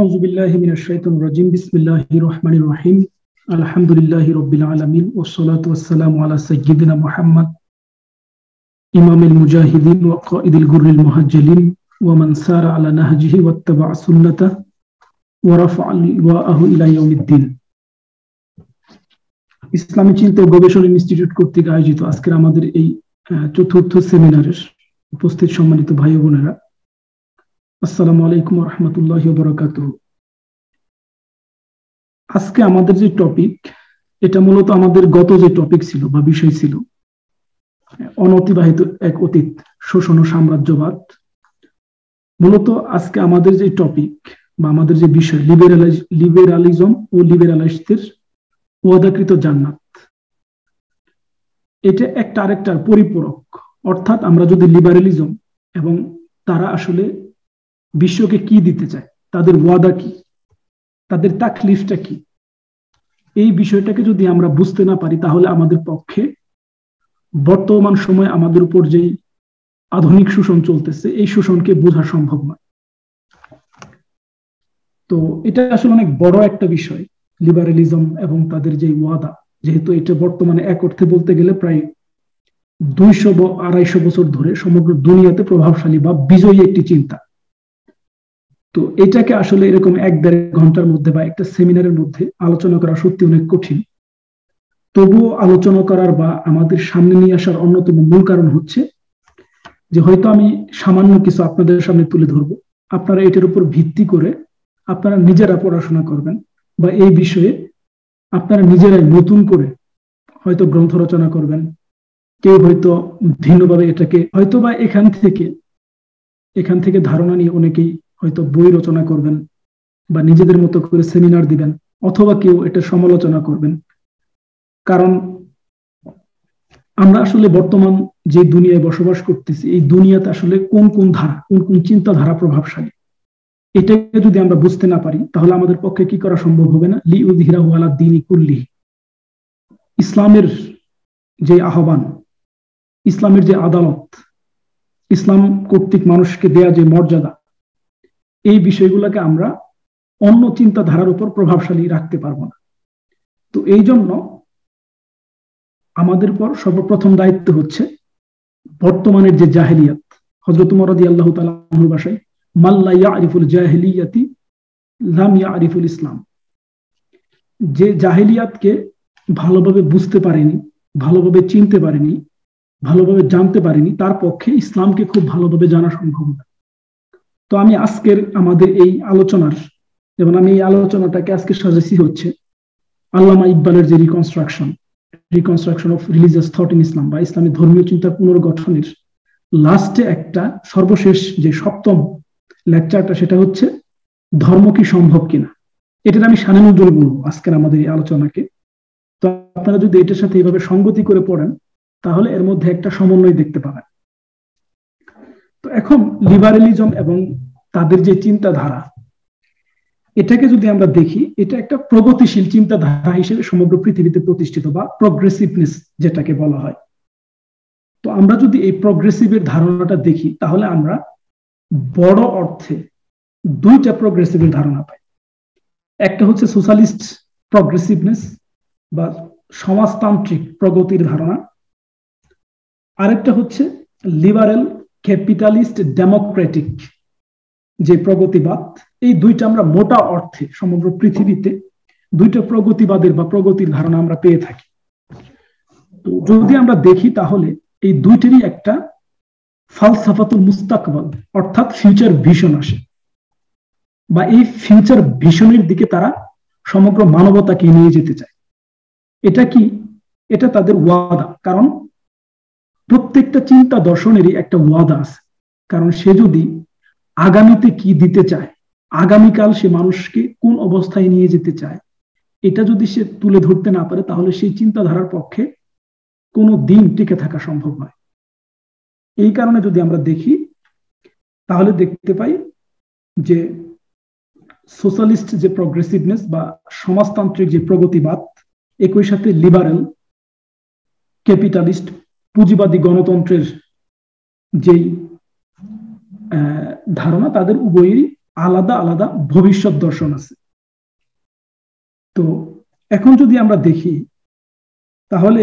أعوذ بالله من الشيطان الرجيم بسم الله الرحمن الرحيم الحمد لله رب العالمين والصلاة والسلام على سيدنا محمد إمام المجاهدين وقائد الغر المهجلين ومن سار على نهجه واتبع سنته ورفع لواءه إلى يوم الدين ইসলামী চিন্তা ও গবেষণা ইনস্টিটিউট কর্তৃক আয়োজিত আজকের আমাদের এই চতুর্থ সেমিনারের উপস্থিত সম্মানিত ভাই ও বোনেরা, আসসালামু আলাইকুম ওয়া রাহমাতুল্লাহি ওয়া বারাকাতুহু। আজকে আমাদের যে টপিক, এটা মূলত আমাদের গত যে টপিক ছিল বা বিষয় ছিল অনতিবাহিত এক অতীত, শোষণ ও সাম্রাজ্যবাদ। মূলত আজকে আমাদের যে টপিক বা আমাদের যে বিষয় লিবেরালিজম ও লিবেরালিস্টদের ওয়াদাকৃত জান্নাত, এটা একটা আরেকটার পরিপূরক। অর্থাৎ আমরা যদি লিবারালিজম এবং তারা আসলে বিশ্বকে কি দিতে চায়, তাদের ওয়াদা কি, তাদের তাকলিফটা কি, এই বিষয়টাকে যদি আমরা বুঝতে না পারি তাহলে আমাদের পক্ষে বর্তমান সময়ে আমাদের উপর যেই আধুনিক শোষণ চলতেছে এই শোষণকে বোঝা সম্ভব নয়। তো এটা আসলে অনেক বড় একটা বিষয়, লিবারালিজম এবং তাদের যে ওয়াদা, যেহেতু এটা বর্তমানে এক অর্থে বলতে গেলে প্রায় 200-250 বছর ধরে সমগ্র দুনিয়াতে প্রভাবশালী বা বিজয়ী একটি চিন্তা। তো এটাকে আসলে এরকম 1-1.5 ঘন্টার মধ্যে বা একটা সেমিনারের মধ্যে আলোচনা করা সত্যি অনেক কঠিন। তবুও আলোচনা করার বা আমাদের সামনে নিয়ে আসার অন্যতম মূল কারণ হচ্ছে যে হয়তো আমি সামান্য কিছু আপনাদের সামনে তুলে ধরবো, আপনারা এটার উপর ভিত্তি করে আপনারা নিজেরা পড়াশোনা করবেন বা এই বিষয়ে আপনারা নিজেরাই নতুন করে হয়তো গ্রন্থ রচনা করবেন। কেউ হয়তো ভিন্নভাবে এটাকে হয়তো বা এখান থেকে ধারণা নিয়ে অনেকেই হয়তো বই রচনা করবেন বা নিজেদের মতো করে সেমিনার দিবেন, অথবা কেউ এটা সমালোচনা করবেন। কারণ আমরা আসলে বর্তমান যে দুনিয়ায় বসবাস করতেছি, এই দুনিয়াতে আসলে কোন কোন ধারা, কোন কোন চিন্তাধারা প্রভাবশালী, এটাকে যদি আমরা বুঝতে না পারি তাহলে আমাদের পক্ষে কি করা সম্ভব হবে না। লিউযহিরাহু আলা দ্বীনি কুল্লিহি, ইসলামের যে আহ্বান, ইসলামের যে আদালত, ইসলাম কর্তৃক মানুষকে দেয়া যে মর্যাদা, এই বিষয়গুলোকে আমরা অন্য চিন্তাধারার উপর প্রভাবশালী রাখতে পারবো না। তো এই জন্য আমাদের পর সর্বপ্রথম দায়িত্ব হচ্ছে বর্তমানের যে জাহেলিয়াত, হযরত ওমর রাদিয়াল্লাহু তাআলা আনহুর ভাষায় মাল্লা ইয়ারিফুল জাহিলিয়াতি লাম ইয়ারিফুল ইসলাম, যে জাহেলিয়াতকে ভালোভাবে বুঝতে পারেনি, ভালোভাবে চিনতে পারেনি, ভালোভাবে জানতে পারেনি, তার পক্ষে ইসলামকে খুব ভালোভাবে জানা সম্ভব না। তো আমি আজকের আমাদের এই আলোচনার, যেমন আমি এই আলোচনাটাকে আজকে সাজাইছি হচ্ছে আল্লামা ইকবালের যে reconstruction of religious thought in Islam বা ইসলামী ধর্মীয় চিন্তার পুনর্গঠনের লাস্টে একটা সর্বশেষ যে 7ম লেকচারটা, সেটা হচ্ছে ধর্ম কি সম্ভব কিনা। এটার আমি শানে নজরুল বলবো আজকের আমাদের এই আলোচনাকে। তো আপনারা যদি এটার সাথে এইভাবে সঙ্গতি করে পড়েন তাহলে এর মধ্যে একটা সমন্বয় দেখতে পাবেন। তো এখন লিবারালিজম এবং তাদের যে চিন্তাধারা, এটাকে যদি আমরা দেখি, এটা একটা প্রগতিশীল চিন্তাধারা হিসেবে সমগ্র পৃথিবীতে প্রতিষ্ঠিত বা প্রগ্রেসিভনেস যেটাকে বলা হয়। তো আমরা যদি এই প্রগ্রেসিভের ধারণাটা দেখি তাহলে আমরা বড় অর্থে 2টা প্রগ্রেসিভের ধারণা পাই। একটা হচ্ছে সোশ্যালিস্ট প্রগ্রেসিভনেস বা সমাজতান্ত্রিক প্রগতির ধারণা, আরেকটা হচ্ছে লিবারেল ক্যাপিটালিস্ট ডেমোক্রেটিক যে প্রগতিবাদ। এই 2টা আমরা মোটা অর্থে সমগ্র পৃথিবীতে 2টা প্রগতিবাদের বা প্রগতির ধারণা আমরা পেয়ে থাকি। তো যদি আমরা দেখি তাহলে এই 2টিরই একটা ফালসাফাতুল মুস্তাকবাল অর্থাৎ ফিউচার ভিশন আসে, বা এই ফিউচার ভিশনের দিকে তারা সমগ্র মানবতাকে নিয়ে যেতে চায়। এটা কি? এটা তাদের ওয়াদা। কারণ প্রত্যেকটা চিন্তা দর্শনেরই একটা ওয়াদা আছে। কারণ সে যদি আগামীতে কি দিতে চায়, আগামীকাল সে মানুষকে কোন অবস্থায় নিয়ে যেতে চায়, এটা যদি সে তুলে ধরতে না পারে তাহলে সেই চিন্তাধারার পক্ষে কোনো দিন টিকে থাকা সম্ভব নয়। এই কারণে যদি আমরা দেখি তাহলে দেখতে পাই যে সোশ্যালিস্ট যে প্রগ্রেসিভনেস বা সমাজতান্ত্রিক যে প্রগতিবাদ, একই সাথে লিবারেল ক্যাপিটালিস্ট পুঁজিবাদী গণতন্ত্রের যেই ধারণা, তাদের উভয়েরই আলাদা আলাদা ভবিষ্যৎ দর্শন আছে। তো এখন যদি আমরা দেখি তাহলে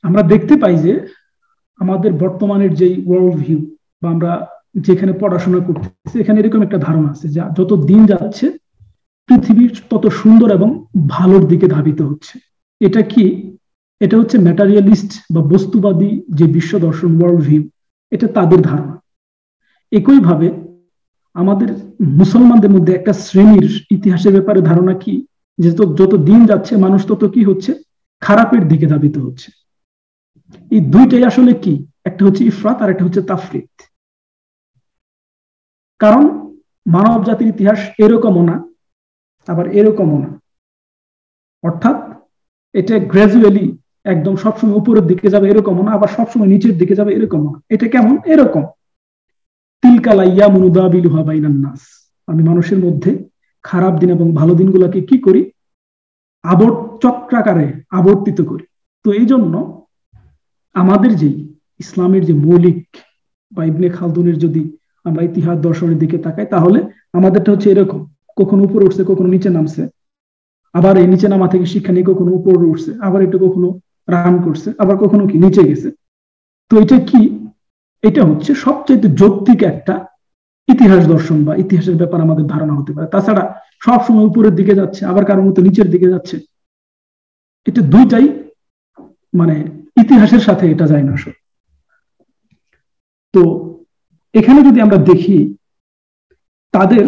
আমরা দেখতে পাই যে আমাদের বর্তমানের যে ওয়ার্ল্ড ভিউ বা আমরা যেখানে পড়াশোনা করতেছি এখানে এরকম একটা ধারণা আছে যে যত দিন যাচ্ছে পৃথিবীর তত সুন্দর এবং ভালোর দিকে ধাবিত হচ্ছে। এটা কি? এটা হচ্ছে ম্যাটেরিয়ালিস্ট বা বস্তুবাদী যে বিশ্ব দর্শন ওয়ার্ল্ড ভিউ, এটা তাদের ধারণা। একইভাবে আমাদের মুসলমানদের মধ্যে একটা শ্রেণীর ইতিহাসের ব্যাপারে ধারণা কি, যে যত দিন যাচ্ছে মানুষ তত কি হচ্ছে, খারাপের দিকে ধাবিত হচ্ছে। এই দুইটাই আসলে কি, একটা হচ্ছে ইফরাত আর একটা হচ্ছে তাফরিত। কারণ মানব জাতির ইতিহাস এরকমও না আবার এরকমও না, অর্থাৎ এটা গ্রাজুয়ালি একদম সবসময় উপরের দিকে যাবে এরকমও না, আবার সবসময় নিচের দিকে যাবে এরকমও না। এটা কেমন? এরকম তিলকাল আইয়ামু নুদাবিলুহা বাইনান নাস, আমি মানুষের মধ্যে খারাপ দিন এবং ভালো দিনগুলোকে কি করি, চক্রাকারে আবর্তিত করি। তো এই জন্য আমাদের যে ইসলামের যে মৌলিক বা ইবনে খালদুনের যদি আমরা ইতিহাস দর্শনের দিকে তাকাই তাহলে আমাদেরটা হচ্ছে এরকম, কখনো উপরে উঠছে কখনো নিচে নামছে, আবার এই নিচে নামা থেকে শিক্ষা নিয়ে কখনো উপরে উঠছে, আবার এটা কখনো রান করছে, আবার কখনো কি নিচে গেছে। তো এটা কি? এটা হচ্ছে সবচেয়ে যৌক্তিক একটা ইতিহাস দর্শন বা ইতিহাসের ব্যাপার আমাদের ধারণা হতে পারে। তাছাড়া সবসময় উপরের দিকে যাচ্ছে আবার কারোর মতো নিচের দিকে যাচ্ছে, এটা দুইটাই মানে ইতিহাসের সাথে এটা যায় না আসলে। তো এখানে যদি আমরা দেখি তাদের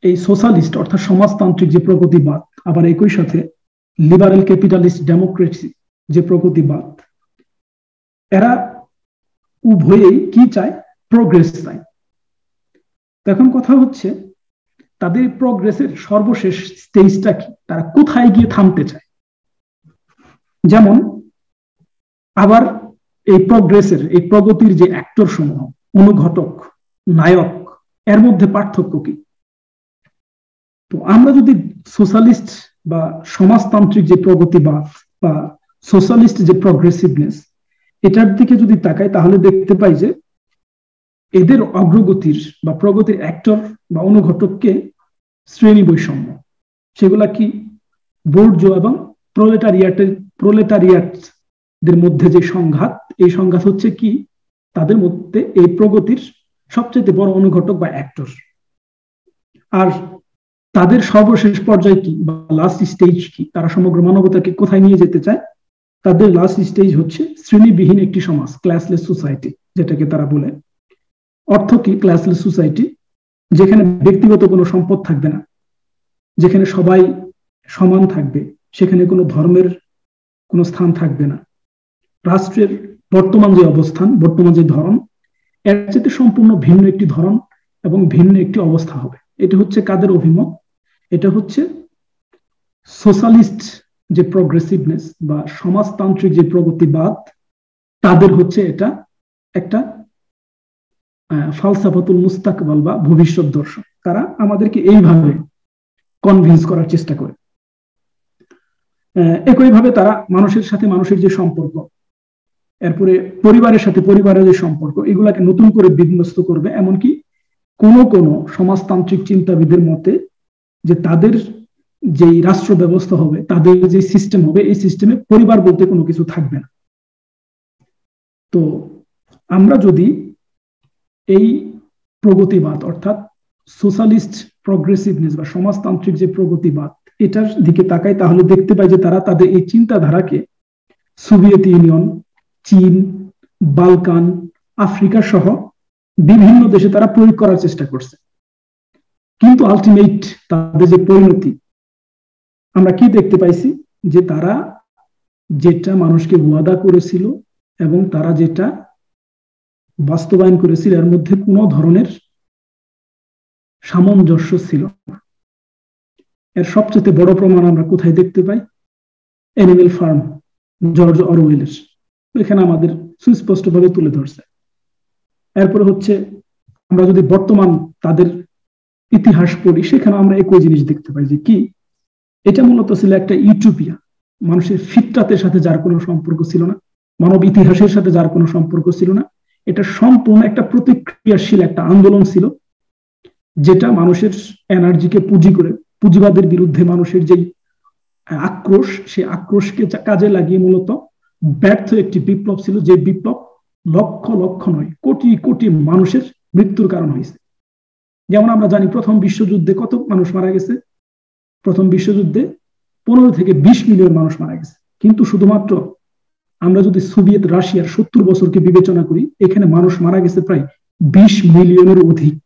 এই সোশ্যালিস্ট অর্থাৎ সমাজতান্ত্রিক যে প্রগতিবাদ, আবার একই সাথে লিবারেল ক্যাপিটালিস্ট ডেমোক্রেসি যে প্রগতিবাদ, এরা উভয়েই কি চায়? প্রোগ্রেস চায়। এখন কথা হচ্ছে তাদের প্রোগ্রেসের সর্বশেষ স্টেজটা কি, তারা কোথায় গিয়ে থামতে চায়। যেমন আবার এই প্রোগ্রেসের এই প্রগতির যে অ্যাক্টর সমূহ, অনুঘটক, নায়ক, এর মধ্যে পার্থক্য কি? তো আমরা যদি সোশ্যালিস্ট বা সমাজতান্ত্রিক যে প্রগতিবাদ বা সোশ্যালিস্ট যে প্রগ্রেসিভনেস, এটার দিকে যদি তাকাই তাহলে দেখতে পাই যে এদের অগ্রগতির বা প্রগতির অ্যাক্টর বা অনুঘটককে শ্রেণী বৈষম্য। সেগুলা কি? বোর্জোয়া এবং প্রোলেটারিয়াটদের মধ্যে যে সংঘাত, এই সংঘাত হচ্ছে কি তাদের মধ্যে এই প্রগতির সবচেয়ে বড় অনুঘটক বা অ্যাক্টর। আর তাদের সর্বশেষ পর্যায় কি বা লাস্ট স্টেজ কি, তারা সমগ্র মানবতাকে কোথায় নিয়ে যেতে চায়? তাদের লাস্ট স্টেজ হচ্ছে শ্রেণীবিহীন একটি সমাজ, ক্লাসলেস সোসাইটি যেটাকে তারা বলে। অর্থ কি ক্লাসলেস সোসাইটি? যেখানে ব্যক্তিগত কোনো সম্পদ থাকবে না, যেখানে সবাই সমান থাকবে, সেখানে কোনো ধর্মের কোনো স্থান থাকবে না, রাষ্ট্রের বর্তমান যে অবস্থান, বর্তমান যে ধরন, এর চেয়ে সম্পূর্ণ ভিন্ন একটি ধরন এবং ভিন্ন একটি অবস্থা হবে। এটা হচ্ছে কাদের অভিমত? এটা হচ্ছে সোশ্যালিস্ট যে প্রগ্রেসিভনেস বা সমাজতান্ত্রিক যে প্রগতিবাদ, তাদের হচ্ছে এটা একটা ফালসাফাতুল মুস্তাকবাল বা ভবিষ্যৎ দর্শন। তারা আমাদেরকে এইভাবে কনভিন্স করার চেষ্টা করে। একইভাবে তারা মানুষের সাথে মানুষের যে সম্পর্ক, এরপরে পরিবারের সাথে পরিবারের যে সম্পর্ক, এগুলাকে নতুন করে বিন্যস্ত করবে। এমনকি কোন কোন সমাজতান্ত্রিক চিন্তাবিদের মতে যে তাদের যে রাষ্ট্র ব্যবস্থা হবে, তাদের যে সিস্টেম হবে, এই সিস্টেমে পরিবার বলতে কোনো কিছু থাকবে না। তো আমরা যদি এই প্রগতিবাদ অর্থাৎ সোশ্যালিস্ট প্রগ্রেসিভনেস বা সমাজতান্ত্রিক যে প্রগতিবাদ, এটার দিকে তাকাই তাহলে দেখতে পাই যে তারা তাদের এই চিন্তাধারাকে সোভিয়েত ইউনিয়ন, চীন, বালকান, আফ্রিকা সহ বিভিন্ন দেশে তারা প্রয়োগ করার চেষ্টা করছে। কিন্তু আলটিমেট তাদের যে পরিণতি, আমরা কি দেখতে পাইছি? যে তারা যেটা মানুষকে ওয়াদা করেছিল এবং তারা যেটা বাস্তবায়ন করেছিল এর মধ্যে কোনো ধরনের সামঞ্জস্য ছিল না। এর সবচেয়ে বড় প্রমাণ আমরা কোথায় দেখতে পাই? অ্যানিমেল ফার্ম, জর্জ অরওয়েলের, এখানে আমাদের সুস্পষ্টভাবে তুলে ধরছে। এরপরে হচ্ছে আমরা যদি বর্তমান তাদের ইতিহাস পড়ি, সেখানে আমরা একই জিনিস দেখতে পাই যে কি, এটা মূলত ছিল একটা ইউটোপিয়া, মানুষের ফিতরাতের সাথে যার কোনো সম্পর্ক ছিল না, মানব ইতিহাসের সাথে যার কোনো সম্পর্ক ছিল না। এটা সম্পূর্ণ একটা প্রতিক্রিয়াশীল একটা আন্দোলন ছিল, যেটা মানুষের এনার্জিকে পুঁজি করে পুঁজিবাদের বিরুদ্ধে মানুষের যে আক্রোশ, সেই আক্রোশকে কাজে লাগিয়ে মূলত ব্যর্থ একটি বিপ্লব ছিল, যে বিপ্লব লক্ষ লক্ষ নয় কোটি কোটি মানুষের মৃত্যুর কারণ হয়েছে। যেমন আমরা জানি প্রথম বিশ্বযুদ্ধে কত মানুষ মারা গেছে, প্রথম বিশ্বযুদ্ধে 15 থেকে 20 মিলিয়ন মানুষ মারা গেছে। কিন্তু শুধুমাত্র আমরা যদি সোভিয়েত রাশিয়ার 70 বছরকে বিবেচনা করি, এখানে মানুষ মারা গেছে প্রায় 20 মিলিয়নের অধিক।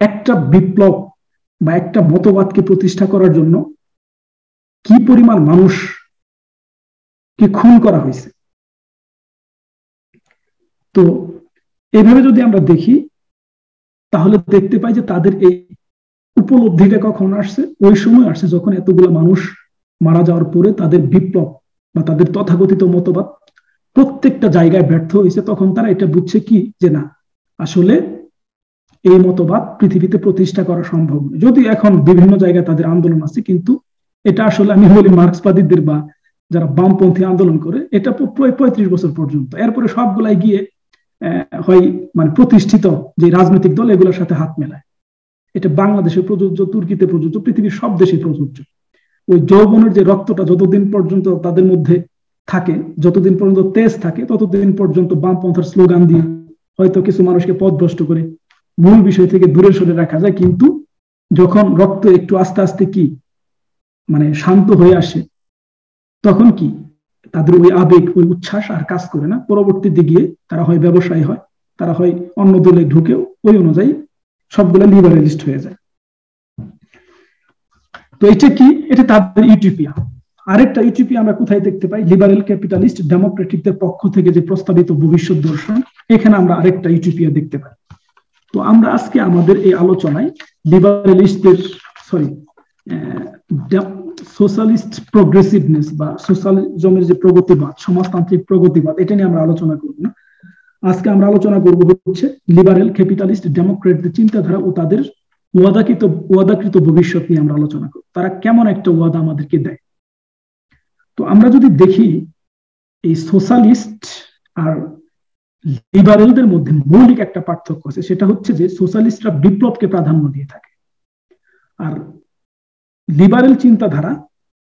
একটা বিপ্লব বা একটা মতবাদকে প্রতিষ্ঠা করার জন্য কি পরিমাণ মানুষকে খুন করা হয়েছে। তো এভাবে যদি আমরা দেখি তাহলে দেখতে পাই যে তাদের এই উপলব্ধিটা কখন আসছে, ওই সময় আসছে যখন এতগুলো মানুষ মারা যাওয়ার পরে তাদের বিপ্লব বা তাদের তথাকথিত মতবাদ প্রত্যেকটা জায়গায় ব্যর্থ হয়েছে। তখন তারা এটা বুঝছে কি, যে না, আসলে এই মতবাদ পৃথিবীতে প্রতিষ্ঠা করা সম্ভব নয়। যদি এখন বিভিন্ন জায়গায় তাদের আন্দোলন আছে, কিন্তু এটা আসলে আমি বলি মার্ক্সবাদীদের বা যারা বামপন্থী আন্দোলন করে, এটা 35 বছর পর্যন্ত, এরপরে সবগুলাই গিয়ে হয় মানে প্রতিষ্ঠিত যে রাজনৈতিক দল এগুলোর সাথে হাত মেলায়। এটা বাংলাদেশে প্রযোজ্য, তুর্কিতে প্রযোজ্য, পৃথিবীর সব দেশে প্রযোজ্য। ওই যৌবনের যে রক্তটা যতদিন পর্যন্ত তাদের মধ্যে থাকে, যতদিন পর্যন্ত তেজ থাকে, ততদিন পর্যন্ত বামপন্থার স্লোগান দিয়ে হয়তো কিছু মানুষকে পথভ্রষ্ট করে মূল বিষয় থেকে দূরে সরে রাখা যায়। কিন্তু যখন রক্ত একটু আস্তে আস্তে কি মানে শান্ত হয়ে আসে, তখন কি তাদের ওই আবেগ, ওই উচ্ছ্বাস আর কাজ করে না। পরবর্তীতে গিয়ে তারা হয় ব্যবসায়ী হয়, তারা হয় অন্য দলে ঢুকেও ওই অনুযায়ী সবগুলো লিবারেলিস্ট হয়ে যায়। তো এটা কি, এটা তাদের ইউটোপিয়া। আরেকটা ইউটোপিয়া আমরা কোথায় দেখতে পাই, লিবারেল ক্যাপিটালিস্ট ডেমোক্রেটিকদের পক্ষ থেকে যে প্রস্তাবিত ভবিষ্যৎ দর্শন, এখানে আমরা আরেকটা ইউটোপিয়া দেখতে পাই। তো আমরা আজকে আমাদের এই আলোচনায় লিবারেলিস্টদের সোশ্যালিস্ট প্রোগ্রেসিভনেস বা সোশ্যালিজমের যে প্রগতিবাদ, সমাজতান্ত্রিক প্রগতিবাদ, এটা নিয়ে আমরা আলোচনা করব না। আজকে আমরা আলোচনা করব হচ্ছে লিবারেল ক্যাপিটালিস্ট ডেমোক্রেটদের চিন্তাধারা ও তাদের ওয়াদাকৃত ভবিষ্যৎ নিয়ে আমরা আলোচনা করব। তারা কেমন একটা ওয়াদা আমাদেরকে দেয়। তো আমরা যদি দেখি এই সোশ্যালিস্ট আর লিবারেলদের মধ্যে মৌলিক একটা পার্থক্য আছে, সেটা হচ্ছে যে সোশ্যালিস্টরা বিপ্লবকে প্রাধান্য দিয়ে থাকে, আর লিবারেল চিন্তাধারা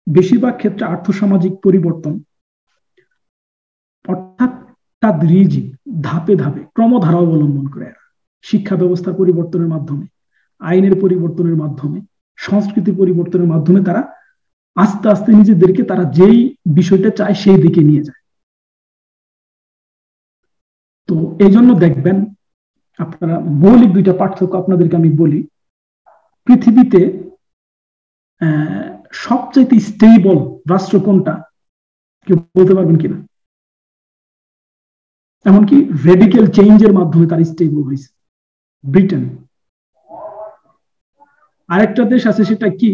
বেশিরভাগ ক্ষেত্রে আর্থসামাজিক পরিবর্তন, অর্থাৎ তাদরিজি, ধাপে ধাপে ক্রমধারা অবলম্বন করে। শিক্ষা ব্যবস্থার পরিবর্তনের মাধ্যমে, আইনের পরিবর্তনের মাধ্যমে, সংস্কৃতি পরিবর্তনের মাধ্যমে তারা আস্তে আস্তে নিজেদেরকে তারা যেই বিষয়টা চায় সেই দিকে নিয়ে যায়। তো এই জন্য দেখবেন আপনারা মৌলিক দুইটা পার্থক্য আপনাদেরকে আমি বলি। পৃথিবীতে সবচেয়ে স্টেবল রাষ্ট্র কোনটা, কেউ বলতে পারবেন কিনা? এমনকি রেডিক্যাল চেঞ্জের মাধ্যমে তার স্টেবল হয়েছে ব্রিটেন। আরেকটা দেশ আছে, সেটা কি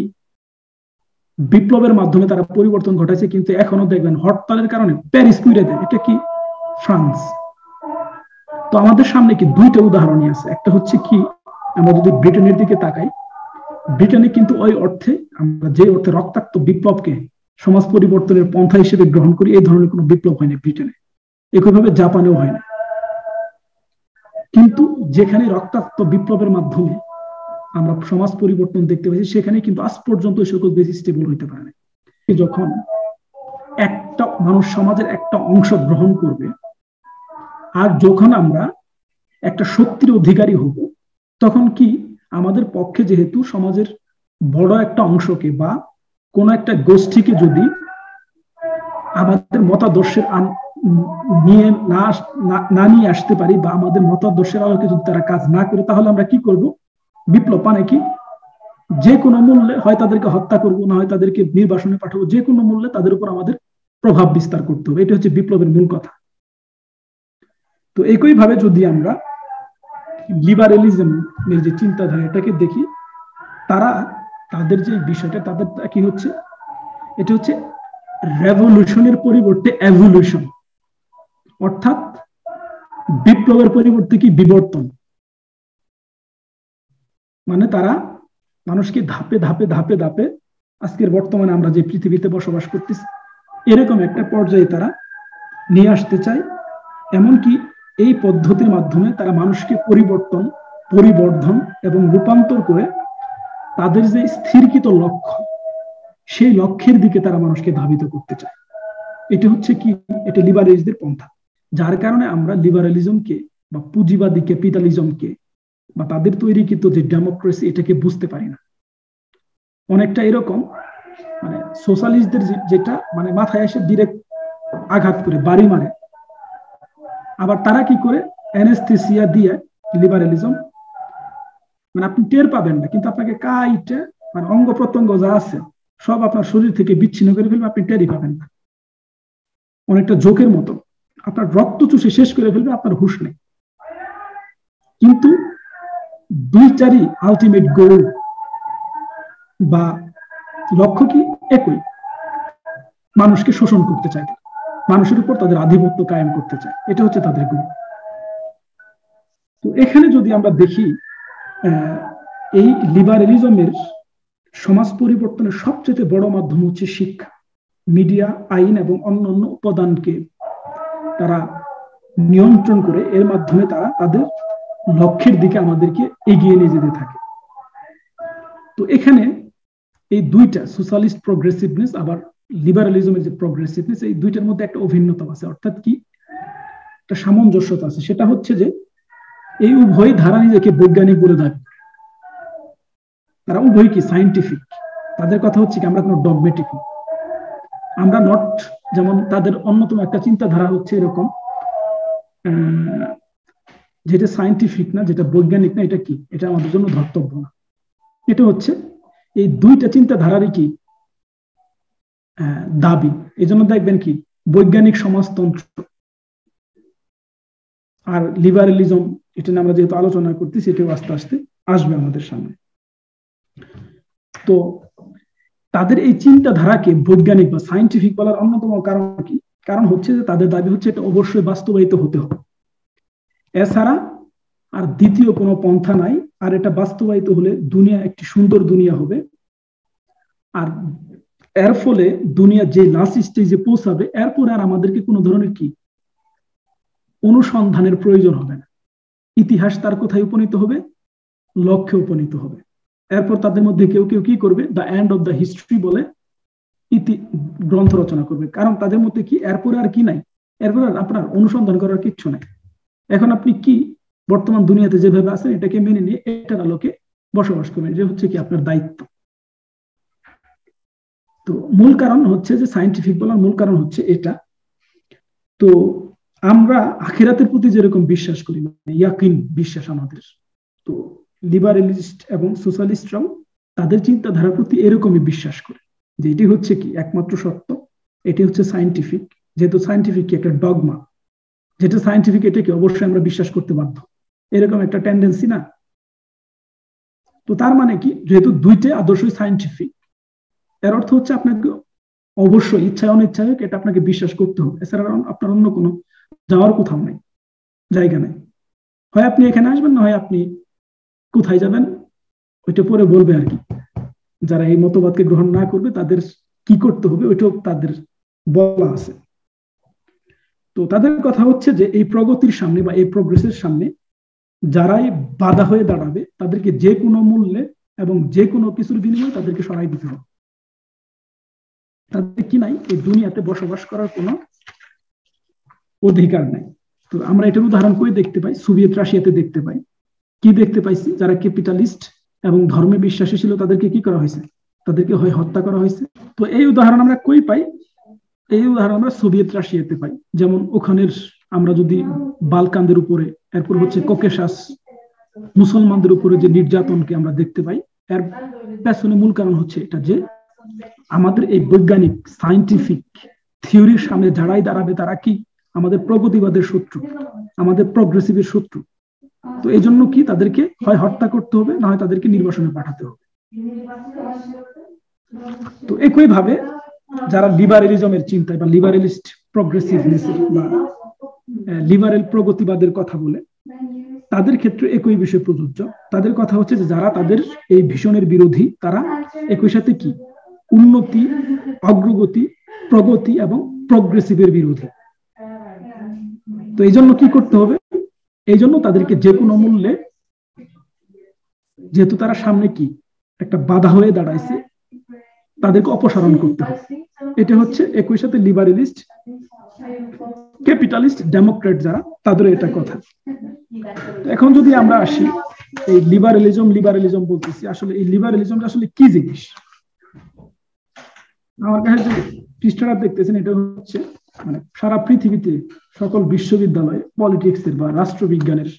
বিপ্লবের মাধ্যমে তারা পরিবর্তন ঘটাইছে, কিন্তু এখনো দেখবেন হরতালের কারণে প্যারিস পুড়ে দেয়, এটা কি ফ্রান্স। তো আমাদের সামনে কি দুইটা উদাহরণই আছে। একটা হচ্ছে কি, আমরা যদি ব্রিটেনের দিকে তাকাই, ব্রিটেনে কিন্তু ওই অর্থে, আমরা যে অর্থে রক্তাক্ত বিপ্লবকে সমাজ পরিবর্তনের পন্থা হিসেবে গ্রহণ করি, এই ধরনের কোনো বিপ্লব হয়নি ব্রিটেনে, একইভাবে জাপানেও হয়নি। কিন্তু যেখানে রক্তাক্ত বিপ্লবের মাধ্যমে আমরা সমাজ পরিবর্তন দেখতে পাচ্ছি, সেখানে কিন্তু আজ পর্যন্ত সকল বেশি স্টেবল হইতে পারে না। যখন একটা মানুষ সমাজের একটা অংশ গ্রহণ করবে, আর যখন আমরা একটা শক্তির অধিকারী হব, তখন কি আমাদের পক্ষে যেহেতু সমাজের বড় একটা অংশকে বা কোন একটা গোষ্ঠীকে যদি আমাদের মতাদর্শের নিয়ে না নিয়ে আসতে পারি, বা আমাদের মতাদর্শের আলোকে যদি তারা কাজ না করে, তাহলে আমরা কি করব? বিপ্লব মানে কি, যে কোনো মূল্যে হয় তাদেরকে হত্যা করব, না হয় তাদেরকে নির্বাসনে পাঠাবো, যে কোনো মূল্যে তাদের উপর আমাদের প্রভাব বিস্তার করতে হবে। এটা হচ্ছে বিপ্লবের মূল কথা। তো একইভাবে যদি আমরা লিবারেলিজমের যে চিন্তাধারা, এটাকে দেখি, তারা তাদের যে বিষয়টা, তাদের কি হচ্ছে, এটা হচ্ছে রেভলিউশনের পরিবর্তে এভলিউশন, অর্থাৎ বিপ্লবের পরিবর্তে কি বিবর্তন। মানে তারা মানুষকে ধাপে ধাপে ধাপে ধাপে আজকের বর্তমানে আমরা যে পৃথিবীতে বসবাস করতেছি, এরকম একটা পর্যায়ে তারা নিয়ে আসতে চায়, এমনকি এই পদ্ধতির মাধ্যমে তারা মানুষকে পরিবর্ধন এবং রূপান্তর করে তাদের যে স্থিরকৃত লক্ষ্য, সেই লক্ষ্যের দিকে তারা মানুষকে ধাবিত করতে চায়। এটা হচ্ছে কি, এটা লিবারেলিস্টদের পন্থা। যার কারণে আমরা লিবারালিজমকে বা পুঁজিবাদী ক্যাপিটালিজমকে বা তাদের তৈরিকৃত যে ডেমোক্রেসি, এটাকে বুঝতে পারি না। অনেকটা এরকম, মানে সোশ্যালিস্টদের যেটা মানে মাথায় এসে ডিরেক্ট আঘাত করে বাড়ি মারে, আবার তারা কি করে অ্যানেস্থেসিয়া দিয়ে লিবারালিজম, মানে আপনি টের পাবেন না, কিন্তু আপনাকে কাইটে মানে অঙ্গ প্রত্যঙ্গ যা আছে সব আপনার শরীর থেকে বিচ্ছিন্ন করে ফেলবে, আপনি টেরই পাবেন না। অনেকটা জোকের মতো, আপনার রক্ত চুষে শেষ করে ফেলবে, আপনার হুঁশ নেই। কিন্তু দুইটারই আলটিমেট গোল বা লক্ষ্য কি একই, মানুষকে শোষণ করতে চায়, মানুষের উপর তাদের আধিপত্য কায়েম করতে চায়, এটা হচ্ছে তাদের গোল। তো এখানে যদি আমরা দেখি, এই লিবারেলিজমের সমাজ পরিবর্তনের সবচেয়ে বড় মাধ্যম হচ্ছে শিক্ষা, মিডিয়া, আইন এবং অন্যান্য উপাদানকে তারা নিয়ন্ত্রণ করে এর মাধ্যমে তারা তাদের লক্ষ্যের দিকে আমাদেরকে এগিয়ে নিয়ে যেতে থাকে। তো এখানে এই দুইটা, সোশ্যালিস্ট প্রগ্রেসিভনেস আবার লিবারালিজমের যে প্রগ্রেসিভনেস, এই দুইটার মধ্যে একটা অভিন্নতা আছে, অর্থাৎ কি একটা সামঞ্জস্যতা আছে। সেটা হচ্ছে যে এই উভয় ধারা নিজেকে বৈজ্ঞানিক বলে দাবি করে, তারা উভয় কি সায়েন্টিফিক। তাদের কথা হচ্ছে কি আমরা কোনো ডগমেটিক নই, আমরা নট, যেমন তাদের অন্যতম একটা চিন্তাধারা হচ্ছে এরকম, যেটা সায়েন্টিফিক না, যেটা বৈজ্ঞানিক না, এটা কি, এটা আমাদের জন্য ধর্তব্য না। এটা হচ্ছে এই দুইটা চিন্তাধারারই কি দাবি। এই জন্য দেখবেন কি বৈজ্ঞানিক সমাজতন্ত্র আর লিবারেলিজম, এটা নিয়ে আমরা যেহেতু আলোচনা করতেছি, এটাও আস্তে আস্তে আসবে আমাদের সামনে। তো তাদের এই চিন্তাধারাকে বৈজ্ঞানিক বা সায়েন্টিফিক বলার অন্যতম কারণ কি, কারণ হচ্ছে যে তাদের দাবি হচ্ছে এটা অবশ্যই বাস্তবায়িত হতে হবে, এছাড়া আর দ্বিতীয় কোনো পন্থা নাই। আর এটা বাস্তবায়িত হলে দুনিয়া একটি সুন্দর দুনিয়া হবে, আর এর ফলে দুনিয়া যে লাস্ট স্টেজে পৌঁছাবে, এরপরে আর আমাদেরকে কোনো ধরনের কি অনুসন্ধানের প্রয়োজন হবে না। ইতিহাস তার কোথায় উপনীত হবে, লক্ষ্যে উপনীত হবে। এরপর তাদের মধ্যে কেউ কেউ কি করবে, the end of the history বলে গ্রন্থ রচনা করবে, কারণ তাদের মধ্যে কি এরপরে আর কি নাই, এরপর আর আপনার অনুসন্ধান করার কিচ্ছু নাই। এখন আপনি কি বর্তমান দুনিয়াতে যেভাবে আছেন এটাকে মেনে নিয়ে এটার আলোকে বসবাস করবেন, এটা হচ্ছে কি আপনার দায়িত্ব। তো মূল কারণ হচ্ছে যে সায়েন্টিফিক বলার মূল কারণ হচ্ছে এটা। তো আমরা আখিরাতের প্রতি যেরকম বিশ্বাস করি, ইয়াকিন বিশ্বাস আমাদের, তো লিবারেলিস্ট এবং সোশ্যালিস্টরাও তাদের চিন্তাধারার প্রতি এরকমই বিশ্বাস করে যে এটি হচ্ছে কি একমাত্র সত্য, এটি হচ্ছে সায়েন্টিফিক। যেহেতু সায়েন্টিফিক কি একটা ডগমা, যেটা সায়েন্টিফিক এটাকে অবশ্যই আমরা বিশ্বাস করতে বাধ্য, এরকম একটা টেন্ডেন্সি না। তো তার মানে কি, যেহেতু দুইটাই আদর্শই সায়েন্টিফিক, এর অর্থ হচ্ছে আপনাকে অবশ্যই ইচ্ছায় অনিচ্ছায় এটা আপনাকে বিশ্বাস করতে হবে, এছাড়া আপনার অন্য কোনো যাওয়ার কোথাও নাই, জায়গা নাই। হয় আপনি এখানে আসবেন, না হয় আপনি কোথায় যাবেন ওইটা পরে বলবে আর কি। যারা এই মতবাদকে গ্রহণ না করবে তাদের কি করতে হবে ওইটাও তাদের বলা আছে। তো তাদের কথা হচ্ছে যে এই প্রগতির সামনে বা এই প্রোগ্রেসের সামনে যারাই বাধা হয়ে দাঁড়াবে তাদেরকে যে কোনো মূল্যে এবং যে কোনো কিছুর বিনিময়ে তাদেরকে সরাই দিতে হবে। তাদের কি নাই, এই দুনিয়াতে বসবাস করার কোনো অধিকার নাই। তো আমরা এটার উদাহরণ করে দেখতে পাই, সোভিয়েত রাশিয়াতে দেখতে পাই। কি দেখতে পাইছি, যারা ক্যাপিটালিস্ট এবং ধর্মে বিশ্বাসী ছিল তাদেরকে কি করা হয়েছে, তাদেরকে হয় হত্যা করা হয়েছে। তো এই উদাহরণ আমরা কই পাই, এই উদাহরণ আমরা সোভিয়েত রাশিয়াতে পাই। যেমন ওখানের আমরা যদি বালকানদের উপরে, এরপর হচ্ছে ককেশাস মুসলমানদের উপরে যে নির্যাতনকে আমরা দেখতে পাই, এর পেছনে মূল কারণ হচ্ছে এটা যে আমাদের এই বৈজ্ঞানিক সায়েন্টিফিক থিওরির সামনে যারাই দাঁড়াবে তারা কি আমাদের প্রগতিবাদের শত্রু, আমাদের প্রগ্রেসিভের শত্রু। তো এই জন্য কি তাদেরকে হয় হত্যা করতে হবে, না হয় তাদেরকে নির্বাসনে পাঠাতে হবে। তো একই ভাবে যারা লিবারেলিজমের চিন্তায় বা লিবারেলিস্ট প্রগ্রেসিভনেস বা লিবারেল প্রগতিবাদের কথা বলে, তাদের ক্ষেত্রে একই বিষয় প্রযোজ্য। তাদের কথা হচ্ছে যে যারা তাদের এই ভীষণের বিরোধী, তারা একই সাথে কি উন্নতি, অগ্রগতি, প্রগতি এবং প্রগ্রেসিভের বিরোধী। তো এই জন্য কি করতে হবে, এই জন্য তাদেরকে যে কোনো মূল্যে, যেহেতু তারা সামনে কি একটা বাধা হয়ে দাঁড়াইছে, তাদেরকে অপসারণ করতে হবে। এটা হচ্ছে একই সাথে লিবারেলিস্ট, ক্যাপিটালিস্ট, ডেমোক্রেট যারা, তাদের এটা কথা। এখন যদি আমরা আসি এই লিবারেলিজম বলতেছি, আসলে এই লিবারেলিজমটা আসলে কি জিনিস? আমার কাছে যে পৃষ্ঠাটা দেখতেছেন, এটা হচ্ছে মানে সারা পৃথিবীতে সকল বিশ্ববিদ্যালয়ে পলিটিক্সের বা রাষ্ট্রবিজ্ঞানের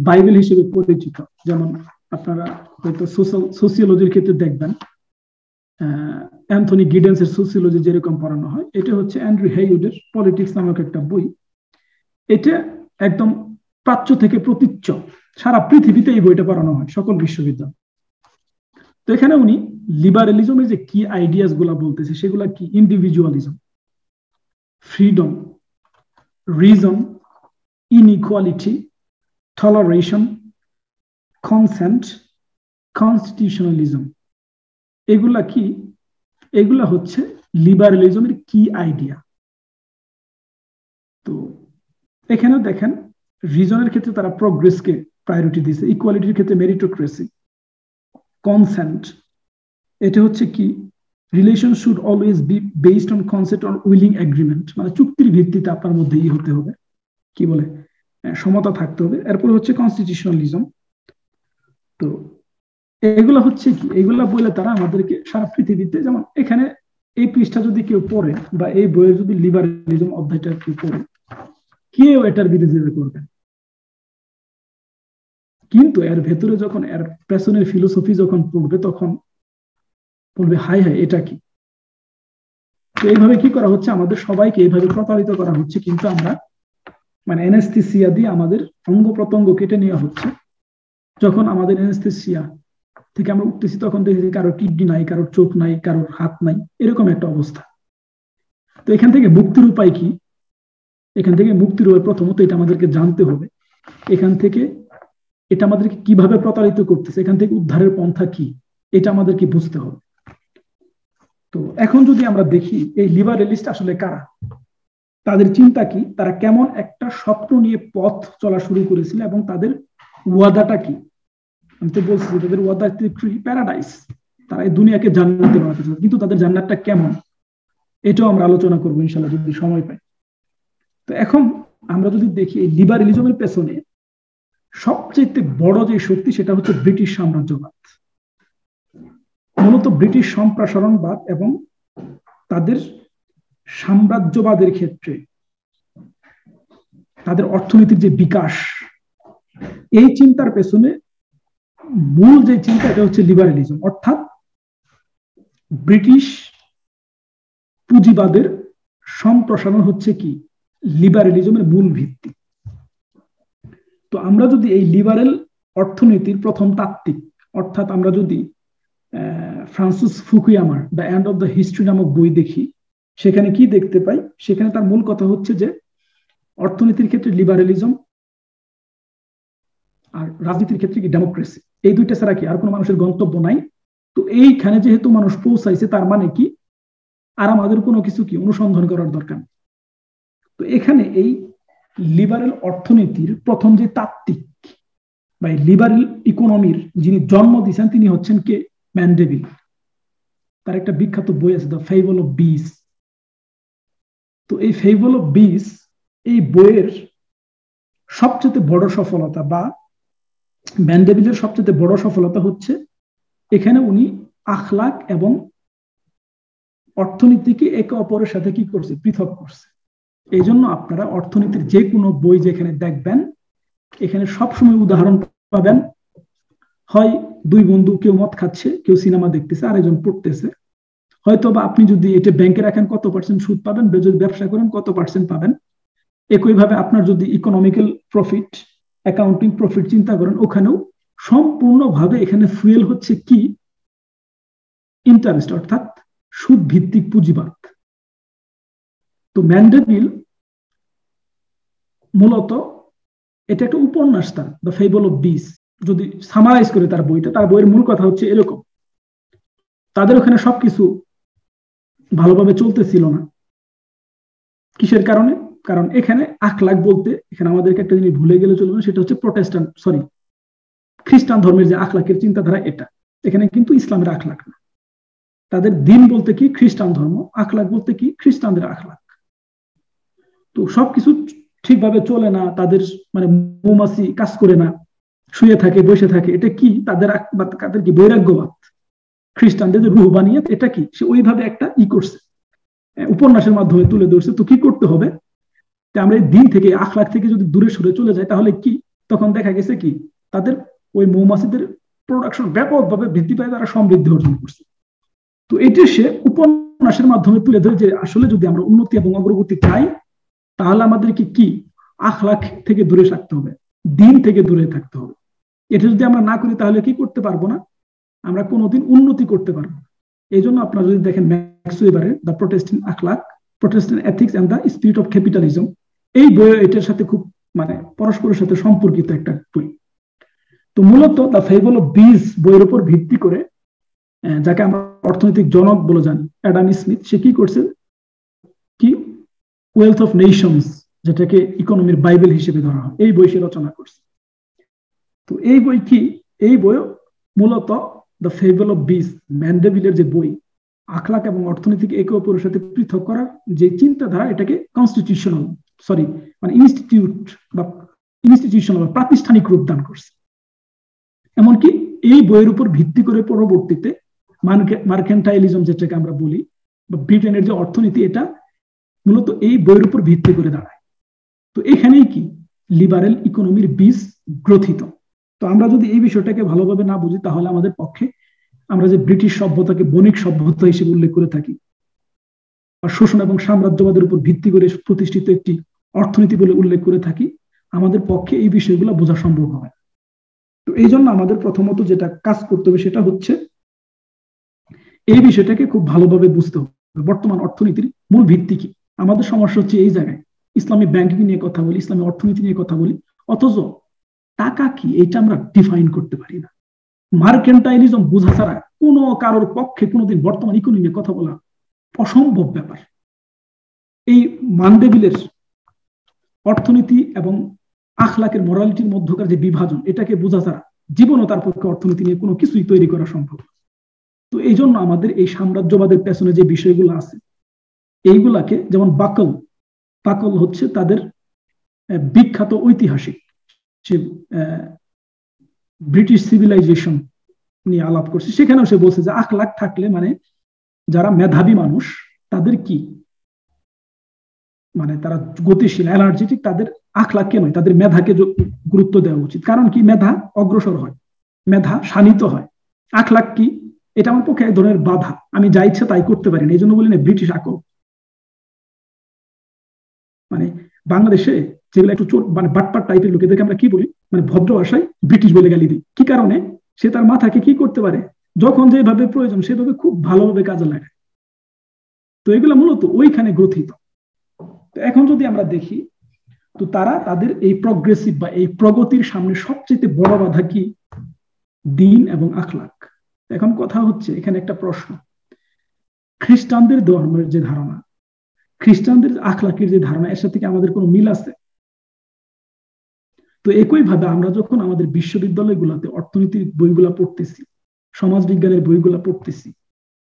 বাইবেল হিসেবে পরিচিত। যেমন আপনারা হয়তো সোসিওলজির ক্ষেত্রে দেখবেন অ্যান্থনি গিডেন্সের সোসিওলজি যেরকম পড়ানো হয়, এটা হচ্ছে অ্যান্ড্রু হেইউডের পলিটিক্স নামক একটা বই। এটা একদম প্রাচ্য থেকে প্রতীচ্য, সারা পৃথিবীতে এই বইটা পড়ানো হয় সকল বিশ্ববিদ্যালয়। তো এখানে উনি লিবারেলিজমের যে কি আইডিয়াস গুলা বলতেছে, সেগুলা কি? Individualism, freedom, reason, inequality, toleration, consent, constitutionalism. এগুলা কি? এগুলা হচ্ছে লিবারেলিজমের কি আইডিয়া। তো এখানেও দেখেন রিজনের ক্ষেত্রে তারা প্রোগ্রেসকে প্রায়োরিটি দিয়েছে, ইকুয়ালিটির ক্ষেত্রে মেরিটোক্রেসি, কনসেন্ট, এটা হচ্ছে কি relation should always be based on consent or willing agreement, মানে চুক্তির ভিত্তিতে আপনার মধ্যে হতে হবে, কি বলে সমতা থাকতে হবে। এরপরে হচ্ছে কনস্টিটিউশনালিজম। তো এগুলা হচ্ছে কি, এগুলা বলে তারা আমাদেরকে সারা পৃথিবীতে, যেমন এখানে এই পৃষ্ঠা যদি কেউ পড়ে বা এই বইয়ে যদি লিবারেলিজম অধ্যায়টা কেউ পড়ে, কেউ এটার বিরোধিতা করবে, কিন্তু এর ভেতরে যখন এর পেছনের ফিলোসফি যখন পড়বে, তখন বলবে হাই হাই এটা কি। তো এইভাবে কি করা হচ্ছে, আমাদের সবাইকে এইভাবে প্রতারিত করা হচ্ছে, কিন্তু আমরা মানে অ্যানেস্থেসিয়া দিয়ে আমাদের অঙ্গ প্রত্যঙ্গ কেটে নেওয়া হচ্ছে। যখন আমাদের অ্যানেস্থেসিয়া থেকে আমরা উঠতেছি, তখন দেখি কারোর কিডনি নাই, কারোর চোখ নাই, কারোর হাত নাই, এরকম একটা অবস্থা। তো এখান থেকে মুক্তির উপায় কি? এখান থেকে মুক্তির উপায় প্রথমত এটা আমাদেরকে জানতে হবে, এখান থেকে এটা আমাদেরকে কিভাবে প্রতারিত করতেছে, এখান থেকে উদ্ধারের পন্থা কি, এটা আমাদেরকে বুঝতে হবে। তো এখন যদি আমরা দেখি এই লিবারেলিস্ট আসলে কারা, তাদের চিন্তা কি, তারা কেমন একটা স্বপ্ন নিয়ে পথ চলা শুরু করেছিল এবং তাদের ওয়াদাটা কি। আমি তো বলছি তাদের ওয়াদা প্যারাডাইস, তারা এই দুনিয়াকে জান্নাতে বানাতে চায়, কিন্তু তাদের জান্নাতটা কেমন, এটাও আমরা আলোচনা করবো ইনশাল্লাহ যদি সময় পাই। তো এখন আমরা যদি দেখি এই লিবারেলিজমের পেছনে সবচেয়ে বড় যে শক্তি, সেটা হচ্ছে ব্রিটিশ সাম্রাজ্যবাদ। মূলত ব্রিটিশ সম্প্রসারণবাদ এবং তাদের সাম্রাজ্যবাদের ক্ষেত্রে তাদের অর্থনীতির যে বিকাশ, এই চিন্তার পেছনে মূল যে চিন্তা, এটা হচ্ছে লিবারেলিজম, অর্থাৎ ব্রিটিশ পুঁজিবাদের সম্প্রসারণ হচ্ছে কি লিবারেলিজমের মূল ভিত্তি। তো আমরা যদি এই লিবারেল অর্থনীতির প্রথম তাত্ত্বিক, অর্থাৎ আমরা যদি ফ্রান্সিস ফুকুয়ামার the end of the history নামক বই দেখি, সেখানে কি দেখতে পাই, সেখানে তার মূল কথা হচ্ছে যে অর্থনীতির ক্ষেত্রে লিবারেলিজম আর রাজনীতির ক্ষেত্রে কি ডেমোক্রেসি, এই দুইটা ছাড়া কি আর কোনো মানুষের গন্তব্য নাই। তো এইখানে যেহেতু মানুষ পৌঁছাইছে, তার মানে কি আর আমাদের কোনো কিছু কি অনুসন্ধান করার দরকার। তো এখানে এই লিবারেল অর্থনীতির প্রথম যে তাত্ত্বিক বা লিবারেল ইকোনমির যিনি জন্ম দিয়েছেন, তিনি হচ্ছেন কে? ম্যান্ডেভিল। তার একটা বিখ্যাত বই আছে দ্য ফেবল অফ বিস। তো এই ফেবল অফ বিস, এই বইয়ের সবচেয়ে বড় সফলতা বা ম্যান্ডেভিলের সবচেয়ে বড় সফলতা হচ্ছে এখানে উনি আখলাক এবং অর্থনীতিকে একে অপরের সাথে কি করছে? পৃথক করছে। এই জন্য আপনারা অর্থনীতির যে কোনো বই যেখানে দেখবেন, এখানে সবসময় উদাহরণ পাবেন, হয় দুই বন্ধু, কেউ মদ খাচ্ছে, কেউ সিনেমা দেখতেছে, আরেকজন পড়তেছে। হয়তো বা আপনি যদি এটা ব্যাংকে রাখেন কত পার্সেন্ট সুদ পাবেন, যদি ব্যবসা করেন কত পার্সেন্ট পাবেন। একইভাবে আপনার যদি ইকোনমিক্যাল প্রফিট, অ্যাকাউন্টিং প্রফিট চিন্তা করেন, ওখানেও সম্পূর্ণভাবে এখানে ফুয়েল হচ্ছে কি? ইন্টারেস্ট, অর্থাৎ সুদ ভিত্তিক পুঁজিবাদ। তো ম্যান্ডেভিল মূলত এটা একটা উপন্যাস, তার দ্য ফেবল অফ বিস। যদি সামারাইজ করে তার বইটা, তার বইয়ের মূল কথা হচ্ছে এরকম, তাদের ওখানে সবকিছু ভালোভাবে চলতেছিল না। কিসের কারণে? কারণ এখানে আখলাক বলতে এখানে আমাদেরকে একটা জিনিস ভুলে গেলে চলবে না, সেটা হচ্ছে খ্রিস্টান ধর্মের যে আখলাকের চিন্তাধারা এটা, এখানে কিন্তু ইসলামের আখলাক না। তাদের দিন বলতে কি খ্রিস্টান ধর্ম, আখলাক বলতে কি খ্রিস্টানদের আখলাক। তো সবকিছু ঠিকভাবে চলে না, তাদের মানে মৌমাছি কাজ করে না, শুয়ে থাকে বসে থাকে, এটা কি তাদের কি বৈরাগ্যবাদ, খ্রিস্টানদের যে রুহবানিয়ত এটা কি, সে ওইভাবে একটা করছে, উপন্যাসের মাধ্যমে তুলে ধরছে। তো কি করতে হবে, আমরা এই দিন থেকে আখলাক থেকে যদি দূরে সরে চলে যাই তাহলে কি, তখন দেখা গেছে কি তাদের ওই মৌমাছিদের প্রোডাকশন ব্যাপকভাবে বৃদ্ধি পায়, তারা সমৃদ্ধি অর্জন করছে। তো এটি সে উপন্যাসের মাধ্যমে তুলে ধরে যে আসলে যদি আমরা উন্নতি এবং অগ্রগতি চাই তাহলে আমাদেরকে কি আখলাক থেকে দূরে থাকতে হবে, দিন থেকে দূরে থাকতে হবে। এটা যদি আমরা না করি তাহলে কি করতে পারবো না, আমরা কোনোদিন উন্নতি করতে পারবো না। এই জন্য আপনারা যদি দেখেন ম্যাক্স ওয়েবারের দ্য প্রোটেস্ট্যান্ট আখলাক, Protestant ethics and the spirit of capitalism, এই বইয়ে এটার সাথে খুব মানে পরস্পরের সাথে সম্পর্কিত একটা বই। তো মূলত দ্য ফেবল অফ বিজ বইয়ের উপর ভিত্তি করে, যাকে আমরা অর্থনৈতিক জনক বলে জানি অ্যাডাম স্মিথ, সে কি করছে কি ওয়েলথ অফ নেশনস, যেটাকে ইকোনমির বাইবেল হিসেবে ধরা হয়, এই বই সে রচনা করছে। তো এই বই কি, এই বই মূলত দ্য ফেবল অফ বিজ, ম্যান্ডেভিলের যে বই, আখলাক এবং অর্থনীতিকে একে অপরের সাথে পৃথক করার যে চিন্তাধারা, এটাকে কনস্টিটিউশনাল মানে ইনস্টিটিউশনাল প্রাতিষ্ঠানিক রূপ দান করছে। এমনকি এই বইয়ের উপর ভিত্তি করে পরবর্তীতে মার্কেন্টাইলিজম যেটাকে আমরা বলি, বা ব্রিটেনের যে অর্থনীতি, এটা মূলত এই বইয়ের উপর ভিত্তি করে দাঁড়ায়। তো এখানেই কি লিবারেল ইকোনমির বীজ গ্রথিত। তো আমরা যদি এই বিষয়টাকে ভালোভাবে না বুঝি তাহলে আমাদের পক্ষে, আমরা যে ব্রিটিশ সভ্যতাকে বণিক সভ্যতা হিসেবে উল্লেখ করে থাকি, বা শোষণ এবং সাম্রাজ্যবাদের উপর ভিত্তি করে প্রতিষ্ঠিত একটি অর্থনীতি বলে উল্লেখ করে থাকি, আমাদের পক্ষে এই বিষয়গুলো বোঝা সম্ভব হয়। তো এই জন্য আমাদের প্রথমত যেটা কাজ করতে হবে সেটা হচ্ছে এই বিষয়টাকে খুব ভালোভাবে বুঝতে হবে, বর্তমান অর্থনীতির মূল ভিত্তি কি। আমাদের সমস্যা হচ্ছে এই জায়গায়, ইসলামী ব্যাংকিং নিয়ে কথা বলি, ইসলামী অর্থনীতি নিয়ে কথা বলি, অথচ টাকা কি এটা আমরা ডিফাইন করতে পারি না। মার্কেন্টাইলিজম বোঝা ছাড়া কোনো কারোর পক্ষে কোনোদিন বর্তমান ইকোনমি নিয়ে কথা বলা অসম্ভব ব্যাপার। এই মান্ডেভিলের অর্থনীতি এবং আখলাকের মোরালিটির মধ্যকার যে বিভাজন, এটাকে বোঝা ছাড়া জীবনও তার পক্ষে অর্থনীতি নিয়ে কোনো কিছুই তৈরি করা সম্ভব। তো এই জন্য আমাদের এই সাম্রাজ্যবাদের পেছনে যে বিষয়গুলো আছে, এইগুলাকে, যেমন বাকল হচ্ছে তাদের বিখ্যাত ঐতিহাসিক, সে ব্রিটিশ সিভিলাইজেশন নিয়ে আলাপ করছে, সেখানেও সে বলছে যে আখলাক থাকলে মানে যারা মেধাবী মানুষ তাদের কি মানে তারা গতিশীল এনার্জেটিক, তাদের আখলাককে নয় তাদের মেধাকে গুরুত্ব দেওয়া উচিত। কারণ কি, মেধা অগ্রসর হয়, মেধা শানিত হয়। আখলাক কি, এটা আমার পক্ষে এক ধরনের বাধা, আমি যা ইচ্ছা তাই করতে পারি না। এই জন্য বলি না ব্রিটিশ আকল। মানে বাংলাদেশে যেগুলো একটু মানে বাটপার টাইপের লোকেদেরকে আমরা কি বলি, মানে ভদ্র ভাষায় ব্রিটিশ বলে গালি দিই। কি কারণে, সে তার মাথাকে কি করতে পারে, যখন যেভাবে প্রয়োজন সেভাবে খুব ভালোভাবে কাজে লাগায়। তো এগুলো মূলত ওইখানে গ্রথিত। তো এখন যদি আমরা দেখি, তো তারা তাদের এই প্রগ্রেসিভ বা এই প্রগতির সামনে সবচেয়ে বড় বাধা কি, দিন এবং আখলাক। এখন কথা হচ্ছে এখানে একটা প্রশ্ন, খ্রিস্টানদের ধর্মের যে ধারণা, খ্রিস্টানদের আখলাকের যে ধারণা, এর সাথে কি আমাদের কোনো মিল আছে? তো একইভাবে আমরা যখন আমাদের বিশ্ববিদ্যালয়গুলোতে অর্থনীতির বইগুলা পড়তেছি, সমাজবিজ্ঞানের বইগুলা পড়তেছি,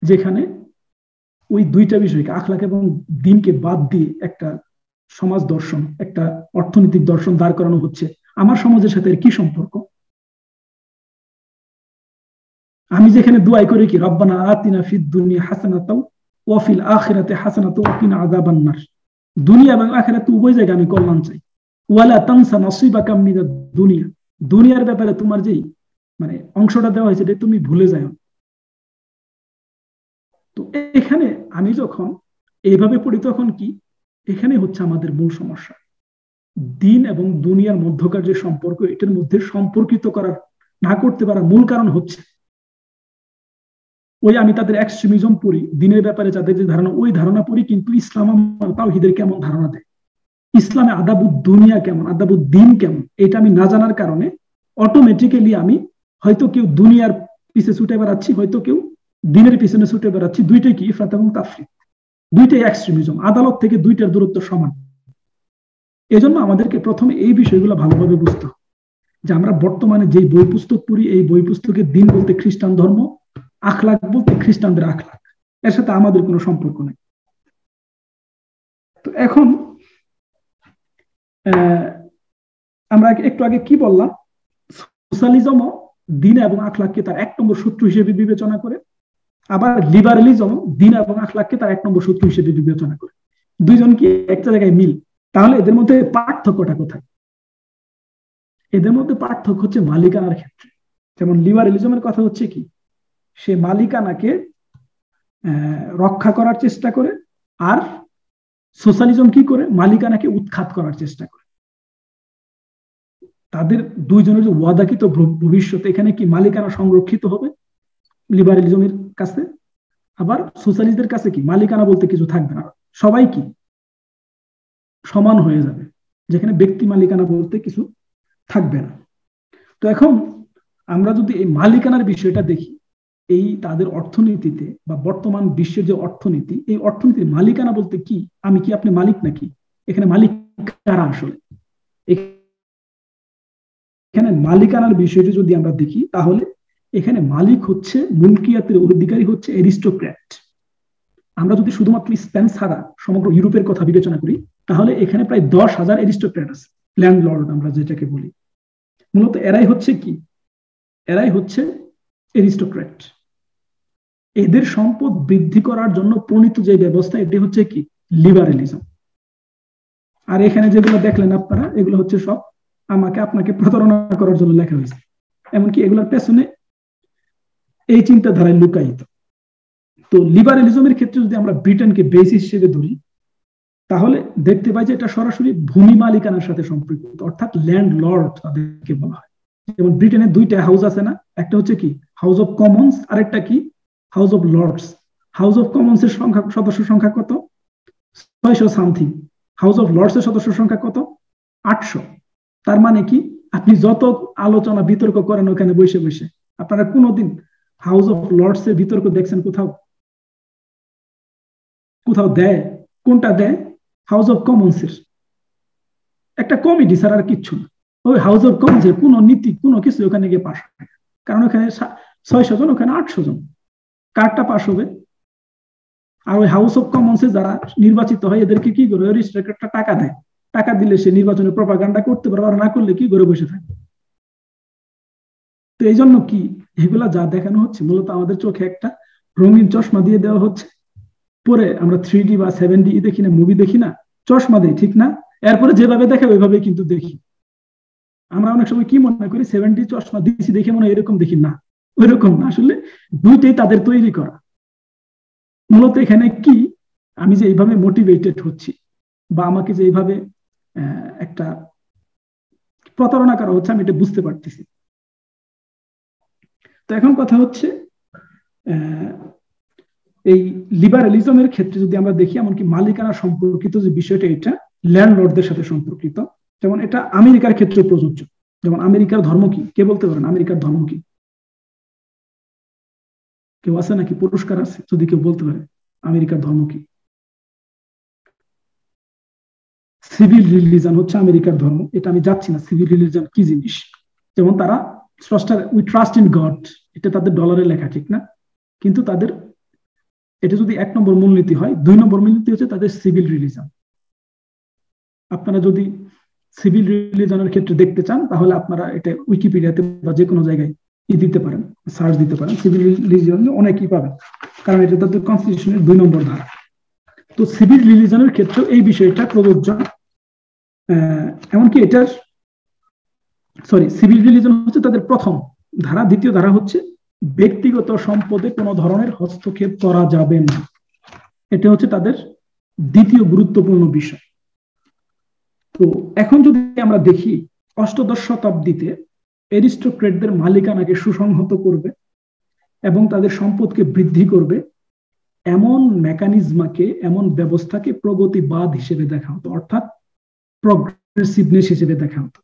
যেখানে ওই দুইটা বিষয়কে আখলাক এবং দিনকে বাদ দিয়ে একটা সমাজ দর্শন, একটা অর্থনৈতিক দর্শন দাঁড় করানো হচ্ছে, আমার সমাজের সাথে কি সম্পর্ক? আমি যেখানে দুআই করি কি, রব্বানা আতিনা ফিদ দুনিয়া হাসানাতাও ওয়া ফিল আখিরাতি হাসানাতাও ওয়া কিনা আযাবান নার, দুনিয়া এবং আখিরাত উভয় জায়গায় আমি কল্যাণ চাই। ওয়ালা তানসা নাসিবাকা মিনাদ দুনিয়া, দুনিয়ার ব্যাপারে তোমার যেই মানে অংশটা দেওয়া হয়েছে এটা তুমি ভুলে যাও। তো এখানে আমি যখন এইভাবে পড়ি তখন কি, এখানে হচ্ছে আমাদের মূল সমস্যা। দিন এবং দুনিয়ার মধ্যকার যে সম্পর্ক, এটার মধ্যে সম্পর্কিত করার না করতে পারার মূল কারণ হচ্ছে ওই আমি তাদের এক্সট্রিমিজম পড়ি, দিনের ব্যাপারে যাদের যে ধারণা, ওই ধারণা পড়ি, কিন্তু ইসলাম তাওহীদের কেমন ধারণা দেয়, ইসলামে আদাবুদ দুনিয়া কেমন, আদাবুদ দিন কেমন, এটা আমি না জানার কারণে অটোমেটিক্যালি আমি হয়তো কেউ দুনিয়ার পিছে ছুটে বেড়াচ্ছি, হয়তো কেউ দিনের পিছনে ছুটে বেড়াচ্ছি। দুইটাই কি ইফরাত এবং তাফরিত, দুইটাই এক্সট্রিমিজম। আদালত থেকে দুইটার দূরত্ব সমান। এজন্য আমাদেরকে প্রথমে এই বিষয়গুলো ভালোভাবে বুঝতে হবে যে আমরা বর্তমানে যেই বই পুস্তক পড়ি, এই বই পুস্তকের দিন বলতে খ্রিস্টান ধর্ম, আখলাক বলতে খ্রিস্টানদের আখলাক, এর সাথে আমাদের কোনো সম্পর্ক নেই। তো এখন আমরা একটু আগে কি বললাম, সোশ্যালিজমও দিন এবং আখলাককে তার 1 নম্বর শত্রু হিসেবে বিবেচনা করে, আবার লিবারেলিজম দিন এবং আখলাককে তার 1 নম্বর শত্রু হিসেবে বিবেচনা করে। দুইজন কি একটা জায়গায় মিল? তাহলে এদের মধ্যে পার্থক্যটা কোথায়? এদের মধ্যে পার্থক্য হচ্ছে মালিকানার ক্ষেত্রে। যেমন লিবারেলিজমের কথা হচ্ছে কি, সে মালিকানাকে রক্ষা করার চেষ্টা করে, আর সোশ্যালিজম কি করে, মালিকানাকে উৎখাত করার চেষ্টা করে। তাদের দুইজনের যে ওয়াদাকিত ভবিষ্যৎ, এখানে কি মালিকানা সংরক্ষিত হবে লিবারেলিজমের কাছে, আবার সোশ্যালিস্টদের কাছে কি মালিকানা বলতে কিছু থাকবে না, সবাই কি সমান হয়ে যাবে, যেখানে ব্যক্তি মালিকানা বলতে কিছু থাকবে না। তো এখন আমরা যদি এই মালিকানার বিষয়টা দেখি, এই তাদের অর্থনীতিতে বা বর্তমান বিশ্বের যে অর্থনীতি, এই অর্থনীতির মালিকানা বলতে কি, আমি কি আপনি মালিক নাকি? এখানে মালিক কারা আসলে? এখানে মালিকানার বিষয়টি যদি আমরা দেখি, তাহলে এখানে মালিক হচ্ছে, মুলকিয়াতের অধিকারী হচ্ছে অ্যারিস্টোক্র্যাট। আমরা যদি শুধুমাত্র স্পেন ছাড়া সমগ্র ইউরোপের কথা বিবেচনা করি, তাহলে এখানে প্রায় 10,000 অ্যারিস্টোক্র্যাট আছে, ল্যান্ডলর্ড আমরা যেটাকে বলি। মূলত এরাই হচ্ছে কি, এরাই হচ্ছে অ্যারিস্টোক্র্যাট। এদের সম্পদ বৃদ্ধি করার জন্য প্রণীত যে ব্যবস্থা, এটি হচ্ছে কি লিবারেলিজম। আর এখানে যেগুলো দেখলেন আপনারা, এগুলো হচ্ছে সব আমাকে আপনাকে প্রতারণা করার জন্য লেখা হয়েছে। এমনকি এগুলোর পেছনে এই চিন্তাধারায় লুকায়িত। তো লিবারেলিজমের ক্ষেত্রে যদি আমরা ব্রিটেনকে বেস হিসেবে ধরি, তাহলে দেখতে পাই যে এটা সরাসরি ভূমি মালিকানার সাথে সম্পৃক্ত, অর্থাৎ ল্যান্ড লর্ড তাদেরকে বলা হয়। যেমন ব্রিটেনের 2টা হাউস আছে না, একটা হচ্ছে কি হাউস অফ কমন্স, আরেকটা কি House of Lords. House of Commons এর সংখ্যা, সদস্য সংখ্যা কত? 600 সামথিং। হাউস অফ লর্ডস এর সদস্য সংখ্যা কত? 800। তার মানে কি, আপনি যত আলোচনা বিতর্ক করেন ওখানে বসে বসে, আপনারা কোনোদিন হাউস অফ লর্ডস এর বিতর্ক দেখছেন কোথাও? কোথাও দেয়? কোনটা দেয়? হাউস অফ কমন্স এর একটা কমিটি ছাড়া আর কিচ্ছু না। ওই হাউস অফ কমন্স এর কোনো নীতি, কোনো কিছু ওখানে গিয়ে পাশ হয়, কারণ ওখানে 600 জন, ওখানে 800 জন, কারটা পাশ হবে? আর ওই হাউস অফ কমন্স এ যারা নির্বাচিত হয়, এদেরকে কি করে, একটা টাকা দেয়, টাকা দিলে সে নির্বাচনে প্রপাগান্ডা করতে পারবে, আর না করলে কি করে বসে থাকবে। তো এই জন্য কি, এগুলা যা দেখানো হচ্ছে মূলত আমাদের চোখে একটা রঙিন চশমা দিয়ে দেওয়া হচ্ছে। পরে আমরা 3D বা 7D দেখি না, মুভি দেখি না, চশমা দেই, ঠিক না? এরপরে যেভাবে দেখে ওইভাবে কিন্তু দেখি। আমরা অনেক সময় কি মনে করি, 7D চশমা দিচ্ছি দেখে মনে হয় এরকম দেখি, না ওইরকম না, আসলে দুইটাই তাদের তৈরি করা। মূলত এখানে কি, আমি যে এইভাবে মোটিভেটেড হচ্ছি, বা আমাকে যে এইভাবে একটা প্রতারণা করা হচ্ছে, আমি এটা বুঝতে পারতেছি। তো এখন কথা হচ্ছে, এই লিবারেলিজমের ক্ষেত্রে যদি আমরা দেখি, এমনকি মালিকানা সম্পর্কিত যে বিষয়টা, এটা ল্যান্ডলর্ডদের সাথে সম্পর্কিত। যেমন এটা আমেরিকার ক্ষেত্রে প্রযোজ্য। যেমন আমেরিকার ধর্ম কি, কে বলতে পারেন আমেরিকার ধর্ম কি? কেউ আছে নাকি? পুরস্কার আছে যদি কেউ বলতে পারে আমেরিকার ধর্ম কি? সিভিল রিলিজন হচ্ছে আমেরিকার ধর্ম। এটা আমি যাচ্ছি না সিভিল রিলিজন কি জিনিস। যেমন তারা স্রষ্টার, উই ট্রাস্ট ইন গড, এটা তাদের ডলারে লেখা, ঠিক না? কিন্তু তাদের এটা যদি 1 নম্বর মূলনীতি হয়, 2 নম্বর মূলনীতি হচ্ছে তাদের সিভিল রিলিজন। আপনারা যদি সিভিল রিলিজনের ক্ষেত্রে দেখতে চান, তাহলে আপনারা এটা উইকিপিডিয়াতে বা যে কোনো জায়গায় দিতে পারেন, সার্চ দিতে পারেন, সিভিল রিলিজন অনেকই পাবেন, কারণ এটা তাদের কনস্টিটিউশনের 2 নম্বর ধারা। তো সিভিল রিলিজনের ক্ষেত্রে এই বিষয়টা প্রযোজ্য। এমনকি এটার সিভিল রিলিজন হচ্ছে তাদের প্রথম ধারা। দ্বিতীয় ধারা হচ্ছে ব্যক্তিগত সম্পদে কোনো ধরনের হস্তক্ষেপ করা যাবে না। এটা হচ্ছে তাদের দ্বিতীয় গুরুত্বপূর্ণ বিষয়। তো এখন যদি আমরা দেখি, 8দশ শতাব্দীতে অ্যারিস্টোক্রেটদের মালিকানাকে সুসংহত করবে এবং তাদের সম্পদকে বৃদ্ধি করবে এমন মেকানিজমাকে, এমন ব্যবস্থাকে প্রগতিবাদ হিসেবে দেখা হতো, অর্থাৎ প্রগ্রেসিভনেস হিসেবে দেখা হতো।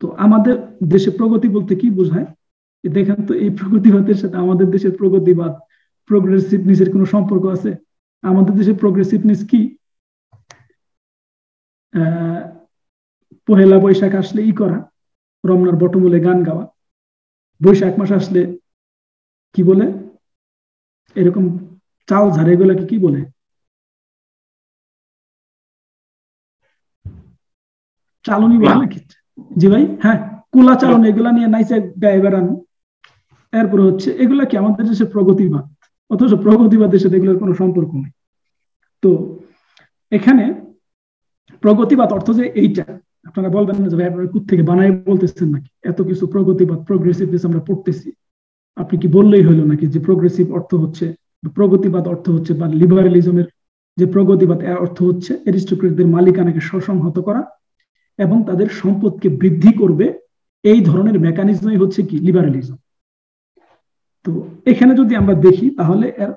তো আমাদের দেশে প্রগতি বলতে কি বোঝায়? দেখেন তো, এই প্রগতিবাদের সাথে আমাদের দেশের প্রগতিবাদ, প্রগ্রেসিভনেসের কোনো সম্পর্ক আছে? আমাদের দেশের প্রগ্রেসিভনেস কি? পহেলা বৈশাখ আসলে করা, রমনার বটমূলে গান গাওয়া, বৈশাখ মাস আসলে কি বলে এরকম চাল ঝাড়ে, এগুলাকে কি বলে? চালনি বলে নাকি? জি ভাই, হ্যাঁ, কুলা চালনি, এগুলা নিয়ে নাইচে গায়ে বেড়ানো। এরপরে হচ্ছে এগুলা কি আমাদের দেশে প্রগতিবাদ, অথচ প্রগতিবাদের সাথে এগুলোর কোনো সম্পর্ক নেই। তো এখানে প্রগতিবাদ অর্থ যে এইটা, আপনারা বলবেন না যে ভাই আপনারা কোত্থেকে বানাই বলতেছেন নাকি, এত কিছু প্রগতিবাদ প্রগ্রেসিভনেস আমরা পড়তেছি, আপনি কি বললেই হলো নাকি যে প্রগ্রেসিভ অর্থ হচ্ছে, প্রগতিবাদ অর্থ হচ্ছে, বা লিবারেলিজমের যে প্রগতিবাদ এর অর্থ হচ্ছে অ্যারিস্টোক্রেটদের মালিকানাকে সুসংহত করা এবং তাদের সম্পদকে বৃদ্ধি করবে, এই ধরনের মেকানিজমই হচ্ছে কি লিবারেলিজম। তো এখানে যদি আমরা দেখি তাহলে এর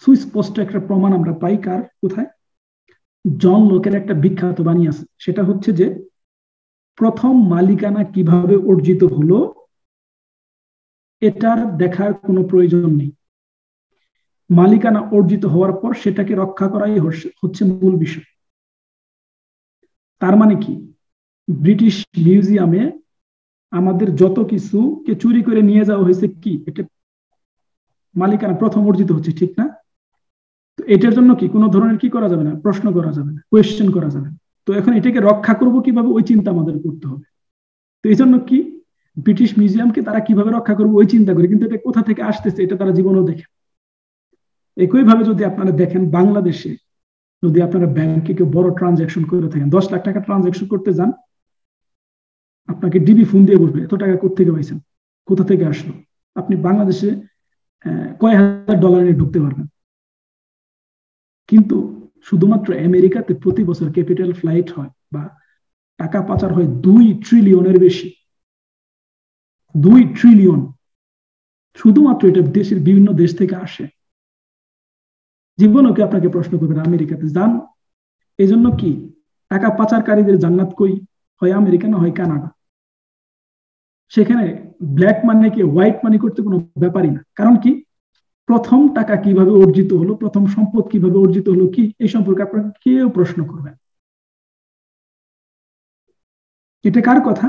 সুস্পষ্ট একটা প্রমাণ আমরা পাই কার, কোথায়? জন লোকের একটা বিখ্যাত বাণী আছে, সেটা হচ্ছে যে প্রথম মালিকানা কিভাবে অর্জিত হলো এটার দেখার কোনো প্রয়োজন নেই, মালিকানা অর্জিত হওয়ার পর সেটাকে রক্ষা করাই হচ্ছে মূল বিষয়। তার মানে কি, ব্রিটিশ মিউজিয়ামে আমাদের যত কিছুকে চুরি করে নিয়ে যাওয়া হয়েছে, কি এটা মালিকানা প্রথম অর্জিত হচ্ছে, ঠিক না? তো এটার জন্য কি কোনো ধরনের কি করা যাবে না, প্রশ্ন করা যাবে না, কোয়েশ্চেন করা যাবে না। তো এখন এটাকে রক্ষা করব কিভাবে, ওই চিন্তা আমাদের করতে হবে। তো এই জন্য কি ব্রিটিশ মিউজিয়ামকে তারা কিভাবে রক্ষা করবে ওই চিন্তা করে, কিন্তু এটা কোথা থেকে আসতেছে এটা তারা জীবনেও দেখে। একইভাবে যদি আপনারা দেখেন বাংলাদেশে, যদি আপনারা ব্যাংকে কেউ বড় ট্রানজাকশন করে থাকেন, 10 লাখ টাকা ট্রানজাকশন করতে যান, আপনাকে ডিবি ফোন দিয়ে বলবে এত টাকা কোথেকে পাইছেন, কোথা থেকে আসলো। আপনি বাংলাদেশে কয় হাজার ডলার নিয়ে ঢুকতে পারবেন, কিন্তু শুধুমাত্র আমেরিকাতে প্রতি বছর ক্যাপিটাল ফ্লাইট হয় বা টাকা পাচার হয় 2 ট্রিলিয়নের বেশি। 2 ট্রিলিয়ন, শুধুমাত্র এটা দেশের বিভিন্ন দেশ থেকে আসে। জীবনও কি আপনাকে প্রশ্ন করবেন আমেরিকাতে যান, এই জন্য কি টাকা পাচারকারীদের জান্নাত কই, হয় আমেরিকা না হয় কানাডা। সেখানে ব্ল্যাক মানিকে হোয়াইট মানি করতে কোনো ব্যাপারই না। কারণ কি, প্রথম টাকা কিভাবে অর্জিত হলো, প্রথম সম্পদ কিভাবে অর্জিত হলো, কি এই সম্পর্কে আপনাকে কেউ প্রশ্ন করবেন। এটা কার কথা?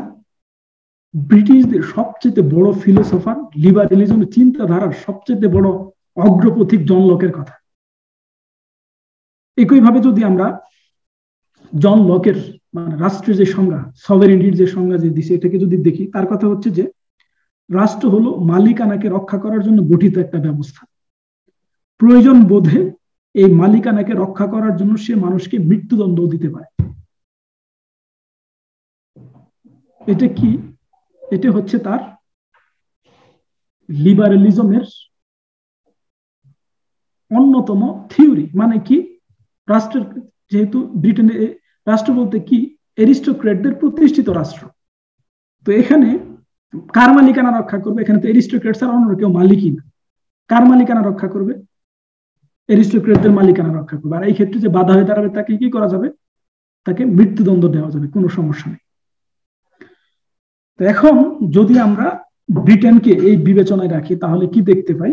ব্রিটিশদের সবচেয়ে বড় ফিলোসফার, লিবারেলিজমের চিন্তাধারার সবচেয়ে বড় অগ্রপথিক জন লকের কথা। একইভাবে যদি আমরা জন লকের মানে রাষ্ট্রের যে সংজ্ঞা, সভারেন্টির যে সংজ্ঞা যে দিছে, এটাকে যদি দেখি, তার কথা হচ্ছে যে রাষ্ট্র হলো মালিকানাকে রক্ষা করার জন্য গঠিত একটা ব্যবস্থা। প্রয়োজন বোধে এই মালিকানাকে রক্ষা করার জন্য সে মানুষকে মৃত্যুদণ্ড দিতে পারে। এটা কি, এটা হচ্ছে তার লিবারেলিজমের অন্যতম থিওরি। মানে কি, রাষ্ট্রের, যেহেতু ব্রিটেনে রাষ্ট্র বলতে কি অ্যারিস্টোক্রেটদের প্রতিষ্ঠিত রাষ্ট্র, তো এখানে কার মালিকানা রক্ষা করবে? এখানে তো অ্যারিস্টোক্রেট ছাড়া অন্য কেউ মালিকই না। কার মালিকানা রক্ষা করবে? অ্যারিস্টোক্রেটদের মালিকানা রক্ষা করবে। আর এই ক্ষেত্রে যে বাধা হয়ে দাঁড়াবে তাকে কি করা যাবে? তাকে মৃত্যুদণ্ড দেওয়া যাবে, কোনো সমস্যা নেই। তো এখন যদি আমরা ব্রিটেনকে এই বিবেচনায় রাখি তাহলে কি দেখতে পাই,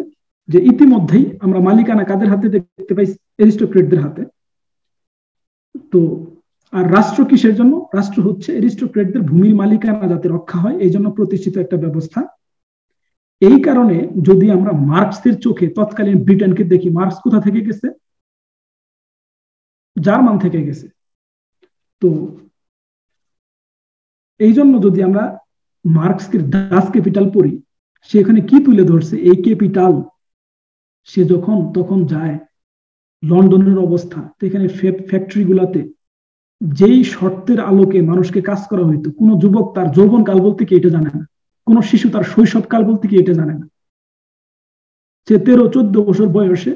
যে ইতিমধ্যেই আমরা মালিকানা কাদের হাতে দেখতে পাই? অ্যারিস্টোক্রেটদের হাতে। তো আর রাষ্ট্র কিসের জন্য? রাষ্ট্র হচ্ছে অ্যারিস্টোক্রেটদের ভূমির মালিকানা যাতে রক্ষা হয় এই জন্য প্রতিষ্ঠিত একটা ব্যবস্থা। এই কারণে যদি আমরা মার্কসের চোখে তৎকালীন ব্রিটেনকে দেখি, মার্কস কোথা থেকে গেছে? জার্মান থেকে গেছে। তো এই জন্য যদি আমরা মার্কসকে ডাস ক্যাপিটাল পড়ি, সেখানে কি তুলে ধরছে? এই ক্যাপিটাল সে যখন তখন যায় লন্ডনের অবস্থা, এখানে ফ্যাক্টরি গুলাতে যেই শর্তের আলোকে মানুষকে কাজ করা হইতো, কোনো যুবক তার যৌবন কাল বলতে কি এটা জানে না, কোনো শিশু তার শৈশব কাল বলতে কি এটা জানে না। সে 13-14 বছর বয়সে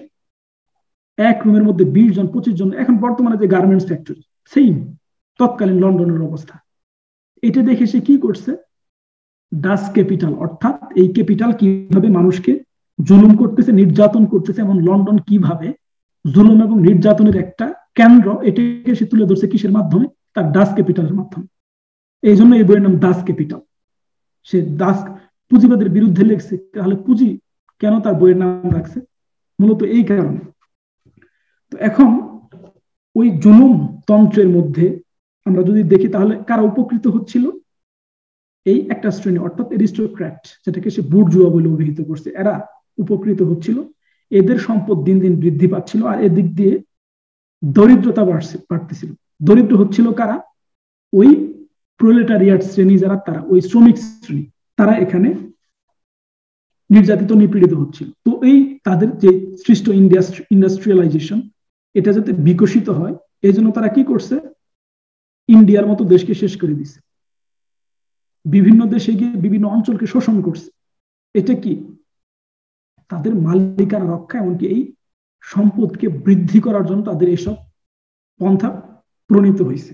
এক রুমের মধ্যে 20 জন 25 জন, এখন বর্তমানে যে গার্মেন্টস ফ্যাক্টরি, সেই তৎকালীন লন্ডনের অবস্থা। এটা দেখে সে কি করছে? ডাস ক্যাপিটাল, অর্থাৎ এই ক্যাপিটাল কিভাবে মানুষকে জুলুম করতেছে, নির্যাতন করতেছে, এবং লন্ডন কিভাবে জুলুম এবং নির্যাতনের একটা কেন্দ্র, এটাকে সে তুলে ধরছে কিসের মাধ্যমে? তার ডাস ক্যাপিটালের মাধ্যমে। এই জন্য এই বইয়ের নাম ডাস ক্যাপিটাল। সে দাস পুঁজিবাদের বিরুদ্ধে লেখছে, তাহলে পুঁজি কেন তার বইয়ের নাম রাখছে? মূলত এই কারণে। তো এখন ওই জুলুম তন্ত্রের মধ্যে আমরা যদি দেখি তাহলে কারা উপকৃত হচ্ছিল? এই একটা শ্রেণী, অর্থাৎ অ্যারিস্টোক্র্যাট, যেটাকে সে বুর্জুয়া বলে অভিহিত করছে, এরা উপকৃত হচ্ছিল। এদের সম্পদ দিন দিন বৃদ্ধি পাচ্ছিল, আর এদিক দিয়ে দরিদ্রতা বাড়তেছিল। দরিদ্র হচ্ছিল কারা? ওই প্রোলেটারিয়াট শ্রেণী যারা, তারা ওই শ্রমিক শ্রেণী, তারা এখানে নির্যাতিত নিপীড়িত হচ্ছিল। তো এই তাদের যে সৃষ্ট ইন্ডাস্ট্রিয়ালাইজেশন, এটা যাতে বিকশিত হয়, এই জন্য তারা কি করছে? ইন্ডিয়ার মতো দেশকে শেষ করে দিছে, বিভিন্ন দেশে গিয়ে বিভিন্ন অঞ্চলকে শোষণ করছে। এটা কি? তাদের মালিকানা রক্ষা, এমনকি এই সম্পদকে বৃদ্ধি করার জন্য তাদের এসব পন্থা প্রণীত হয়েছে।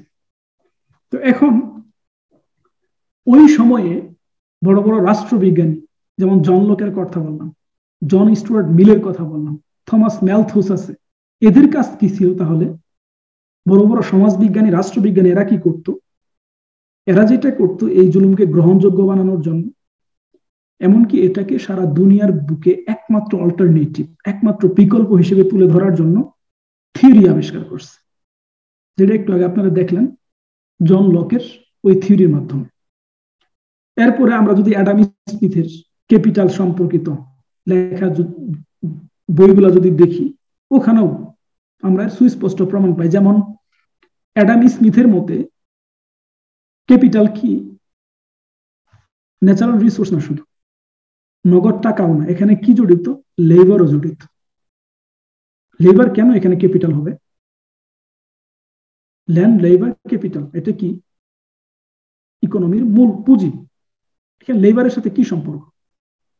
তো এখন ওই সময়ে বড় বড় রাষ্ট্রবিজ্ঞানী, যেমন জন লকের কথা বললাম, জন স্টুয়ার্ট মিলের কথা বললাম, থমাস ম্যালথুস আছে, এদের কাজ কি ছিল তাহলে? বড় বড় সমাজবিজ্ঞানী, রাষ্ট্রবিজ্ঞানী, এরা কি করত? এরা যেটা করত, এই জুলুমকে গ্রহণযোগ্য বানানোর জন্য, এমনকি এটাকে সারা দুনিয়ার বুকে একমাত্র অল্টারনেটিভ, একমাত্র বিকল্প হিসেবে তুলে ধরার জন্য থিওরি আবিষ্কার করছে, যেটা একটু আগে আপনারা দেখলেন জন লকের ওই থিওরির মাধ্যমে। এরপরে আমরা যদি অ্যাডাম স্মিথের ক্যাপিটাল সম্পর্কিত লেখা বইগুলা যদি দেখি, ওখানেও আমরা সুস্পষ্ট প্রমাণ পাই। যেমন অ্যাডাম স্মিথের মতে ক্যাপিটাল কি? ন্যাচারাল রিসোর্স না, শুধু নগদ টাকাও না, এখানে কি জড়িত? লেবারও জড়িত। লেবার কেন এখানে ক্যাপিটাল হবে? ল্যান্ড, লেবার, ক্যাপিটাল, এটা কি? ইকোনমির মূল পুঁজি। এখানে লেবারের সাথে কি সম্পর্ক?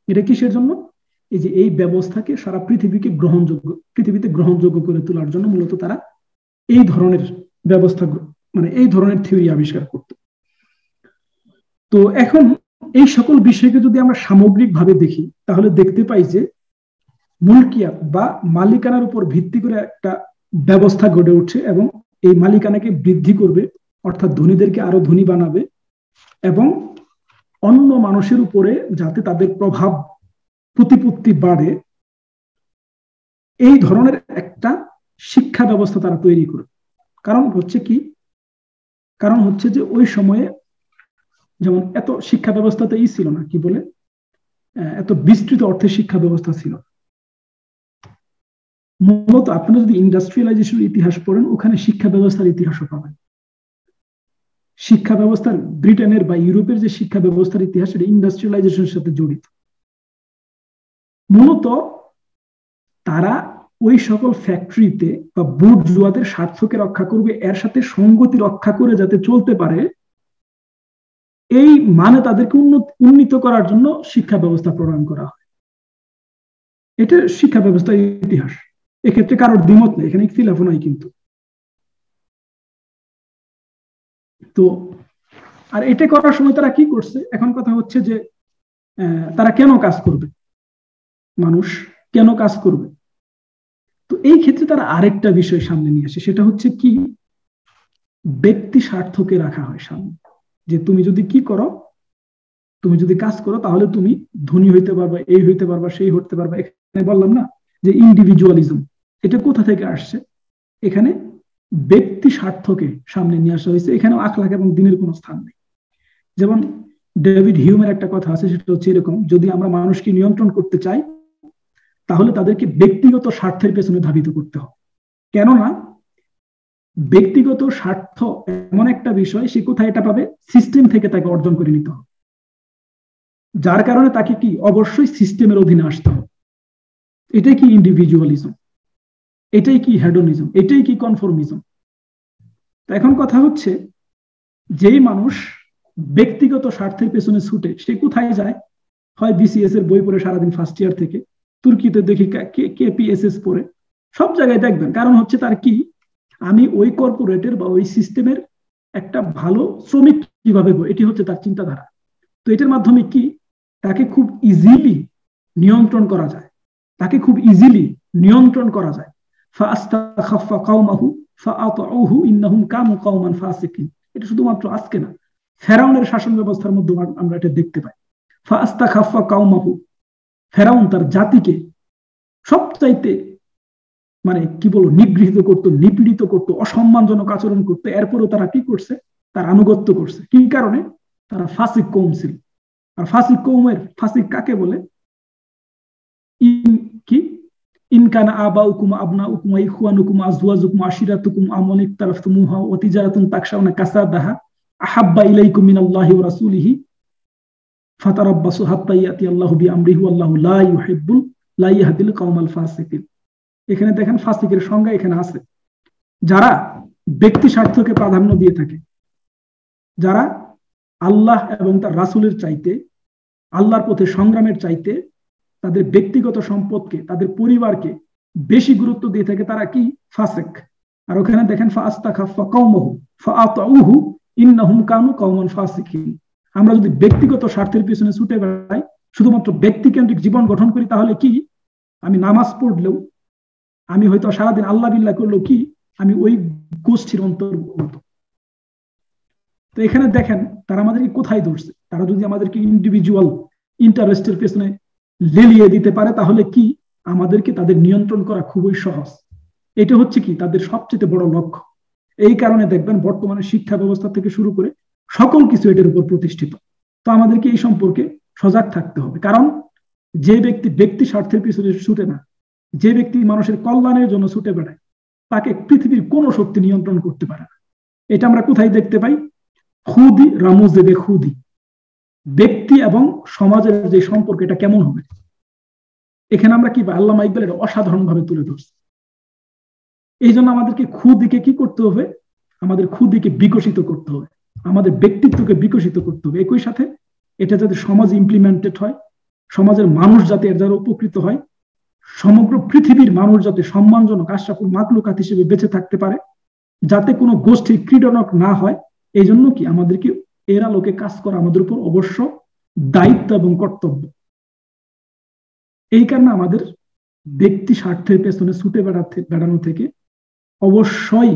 এটা কিসের জন্য? এই যে এই ব্যবস্থাকে সারা পৃথিবীতে গ্রহণযোগ্য করে তোলার জন্য মূলত তারা এই ধরনের ব্যবস্থা, মানে এই ধরনের থিওরি আবিষ্কার করত। তো এখন এই সকল বিষয়কে যদি আমরা সামগ্রিকভাবে দেখি, তাহলে দেখতে পাই যে মুলকিয়াত বা মালিকানার উপর ভিত্তি করে একটা ব্যবস্থা গড়ে উঠছে, এবং এই মালিকানাকে বৃদ্ধি করবে, অর্থাৎ ধনীদেরকে আরো ধনী বানাবে, এবং অন্য মানুষের উপরে যাতে তাদের প্রভাব প্রতিপত্তি বাড়ে, এই ধরনের একটা শিক্ষা ব্যবস্থা তারা তৈরি করবে। কারণ হচ্ছে কি? কারণ হচ্ছে যে ওই সময়ে যেমন এত শিক্ষা ব্যবস্থাতে ছিল না, কি বলে, এত বিস্তৃত অর্থে শিক্ষা ব্যবস্থা ছিল। মূলত আপনারা যদি ইন্ডাস্ট্রিয়ালাইজেশনের ইতিহাস পড়েন, ওখানে শিক্ষা ব্যবস্থার ইতিহাসও পাবেন। শিক্ষা ব্যবস্থার ব্রিটেনের বা ইউরোপের যে শিক্ষা ব্যবস্থার ইতিহাস, এটা ইন্ডাস্ট্রিয়ালাইজেশনের সাথে জড়িত। মূলত তারা ওই সকল ফ্যাক্টরিতে বা বুর্জুয়াদের স্বার্থকে রক্ষা করবে, এর সাথে সঙ্গতি রক্ষা করে যাতে চলতে পারে, এই মানে তাদেরকে উন্নীত করার জন্য শিক্ষা ব্যবস্থা প্রণয়ন করা হয়। এটা শিক্ষা ব্যবস্থার ইতিহাস। এক্ষেত্রে কারোর দ্বিমত নেই, এখানে ইখতিলাফ নাই কিন্তু। তো আর এটা করার সময় তারা কি করছে? এখন কথা হচ্ছে যে তারা কেন কাজ করবে, মানুষ কেন কাজ করবে? তো এই ক্ষেত্রে তারা আরেকটা বিষয় সামনে নিয়ে আসে, সেটা হচ্ছে কি? ব্যক্তি স্বার্থকে রাখা হয় সামনে, যে তুমি যদি কি করো, তুমি যদি কাজ করো, তাহলে তুমি ধনী হইতে পারবা, এই হইতে পারবা, সেই হতে পারবা। এখানে বললাম না যে ইন্ডিভিজুয়ালিজম, এটা কোথা থেকে আসছে? এখানে ব্যক্তি স্বার্থকে সামনে নিয়ে আসা হয়েছে। এখানেও আখলাক এবং দিনের কোনো স্থান নেই। যেমন ডেভিড হিউমের একটা কথা আছে, সেটা হচ্ছে এরকম: যদি আমরা মানুষকে নিয়ন্ত্রণ করতে চাই, তাহলে তাদেরকে ব্যক্তিগত স্বার্থের পেছনে ধাবিত করতে হবে। কেননা ব্যক্তিগত স্বার্থ এমন একটা বিষয়, সে কোথায় এটা পাবে? সিস্টেম থেকে তাকে অর্জন করে নিতে হবে, যার কারণে তাকে কি অবশ্যই সিস্টেমের অধীনে আসতে হবে। এটাই কি ইন্ডিভিজুয়ালিজম, এটাই কি হেডোনিজম, এটাই কি কনফর্মিজম। এখন কথা হচ্ছে, যেই মানুষ ব্যক্তিগত স্বার্থের পেছনে ছুটে, সে কোথায় যায়? হয় বিসিএস এর বই পড়ে সারাদিন ফার্স্ট ইয়ার থেকে, তুর্কিতে দেখি কেপিএসএস পড়ে, সব জায়গায় দেখবেন। কারণ হচ্ছে তার কি, আমি ওই কর্পোরেটের বা ওই সিস্টেমের একটা ভালো শ্রমিক কিভাবে হবো, এটি হচ্ছে তার চিন্তাধারা। তো এটার মাধ্যমে কি, তাকে খুব ইজিলি নিয়ন্ত্রণ করা যায়, তাকে খুব ইজিলি নিয়ন্ত্রণ করা যায়। ফাস্তাখাফা কাওমাহু ফাআতাউহু ইন্নাহুম কানু কাওমান ফাসিকিন। এটা শুধুমাত্র আজকে না, ফেরাউনের শাসন ব্যবস্থার মধ্যে আমরা এটা দেখতে পাই। ফাস্তাখাফা কাওমাহু, ফেরাউন তার জাতিকে সবচাইতে মানে কি বলবো, নিগৃহীত করতো, নিপীড়িত করতো, অসম্মানজনক আচরণ করতো, এরপরও তারা কি করছে, তার আনুগত্য করছে। কি কারণে? তারা ফাসিক কওম ছিল। আর ফাসিক কওমের, ফাসিক কাকে বলে? কি ইনকানা আবাউকুম আবনাউকুম ওয়া ইখওয়ানুকুম আজওয়াজুকুম আশিরাতুকুম আমওয়ালিন ইকতারাফতুমুহা ওয়া তিজারাতুন তাকশাউনা কাসাদাহা আহাব্বা ইলাইকুম মিনাল্লাহি ওয়া রাসূলিহি ফাতারাব্বাসু হাত্তা ইয়াতি আল্লাহু বিআমরিহি ওয়াল্লাহু লা ইয়াহদিল কওমাল ফাসিকিন। এখানে দেখেন ফাসিকের সংজ্ঞা এখানে আছে, যারা ব্যক্তি স্বার্থকে প্রাধান্য দিয়ে থাকে, যারা আল্লাহ এবং তার রাসূলের চাইতে, আল্লাহর পথে সংগ্রামের চাইতে তাদের ব্যক্তিগত সম্পদকে, তাদের পরিবারকে বেশি গুরুত্ব দিয়ে থাকে, তারা কি? ফাসিক। আর ওখানে দেখেন ফাআস্তাখাফা কওমহু ফাআতাউহু ইন্নাহুম কানু কওমান ফাসিকিন। আমরা যদি ব্যক্তিগত স্বার্থের পিছনে ছুটে বেড়াই, শুধুমাত্র ব্যক্তিকেন্দ্রিক জীবন গঠন করি, তাহলে কি আমি নামাজ পড়লেও, আমি হয়তো সারাদিন আল্লাহ বিল্লাহ করলেও কি আমি ওই গোষ্ঠীর অন্তর্গত। তো এখানে দেখেন তারা আমাদেরকে কোথায় ধরছে। তারা যদি আমাদেরকে ইন্ডিভিজুয়াল ইন্টারেস্টের পেছনে লেলিয়ে দিতে পারে, তাহলে কি আমাদেরকে তাদের নিয়ন্ত্রণ করা খুবই সহজ। এটা হচ্ছে কি তাদের সবচেয়ে বড় লক্ষ্য। এই কারণে দেখবেন বর্তমানে শিক্ষা ব্যবস্থা থেকে শুরু করে সকল কিছু এটার উপর প্রতিষ্ঠিত। তো আমাদেরকে এই সম্পর্কে সজাগ থাকতে হবে, কারণ যে ব্যক্তি ব্যক্তি স্বার্থের পিছনে ছুটে না, যে ব্যক্তি মানুষের কল্যাণের জন্য ছুটে বেড়ায়, তাকে পৃথিবীর কোন শক্তি নিয়ন্ত্রণ করতে পারে না। এটা আমরা কোথায় দেখতে পাই? খুদি রামুজ দেবে খুদি, ব্যক্তি এবং সমাজের যে সম্পর্ক, এটা কেমন হবে, এখানে আমরা কি আল্লামা ইকবাল এটা অসাধারণ ভাবে তুলে ধরছি। এই জন্য আমাদেরকে খুদিকে কি করতে হবে? আমাদের খুদিকে বিকশিত করতে হবে, আমাদের ব্যক্তিত্বকে বিকশিত করতে হবে। একই সাথে এটা যাতে সমাজ ইমপ্লিমেন্টেড হয়, সমাজের মানুষ যাতে এর দ্বারা উপকৃত হয়, সমগ্র পৃথিবীর মানুষ যাতে সম্মানজনক আশরাফুল মাখলুকাত হিসেবে বেঁচে থাকতে পারে, যাতে কোনো গোষ্ঠীর ক্রীড়নক না হয়, এই জন্য কি আমাদেরকে এর আলোকে কাজ করা আমাদের উপর অবশ্য দায়িত্ব এবং কর্তব্য। এই কারণে আমাদের ব্যক্তি স্বার্থের পেছনে ছুটে বেড়ানো থেকে অবশ্যই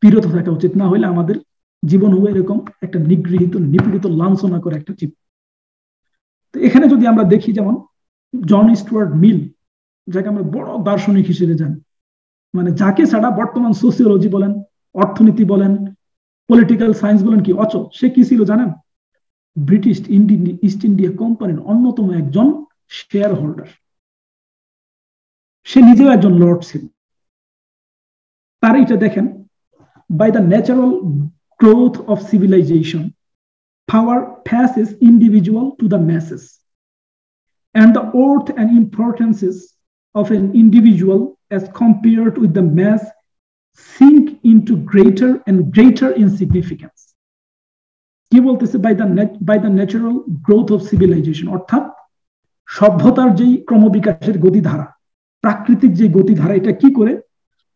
বিরত থাকা উচিত। না হলে আমাদের জীবন হবে এরকম একটা নিগৃহীত, নিপীড়িত, লাঞ্ছনা করে একটা জীবন। তো এখানে যদি আমরা দেখি, যেমন জন স্টুয়ার্ট মিল, যাকে আমরা বড় দার্শনিক হিসেবে জানি, মানে যাকে ছাড়া বর্তমান সোসিওলজি বলেন, অর্থনীতি বলেন, পলিটিক্যাল সায়েন্স বলেন কি অচল। সে কি ছিল জানেন? ব্রিটিশ ইস্ট ইন্ডিয়া কোম্পানির অন্যতম একজন শেয়ার হোল্ডার। সে নিজেও একজন লর্ড ছিল। তার এটা দেখেন, by the natural growth of civilization, power passes individual to the masses, and the worth and importances of an individual as compared with the mass sink into greater and greater insignificance. কি বলতেছে? by the natural growth of civilization, অর্থাৎ সভ্যতার যেই ক্রমবিকাশের গতিধারা, প্রাকৃতিক যে গতিধারা, এটা কি করে?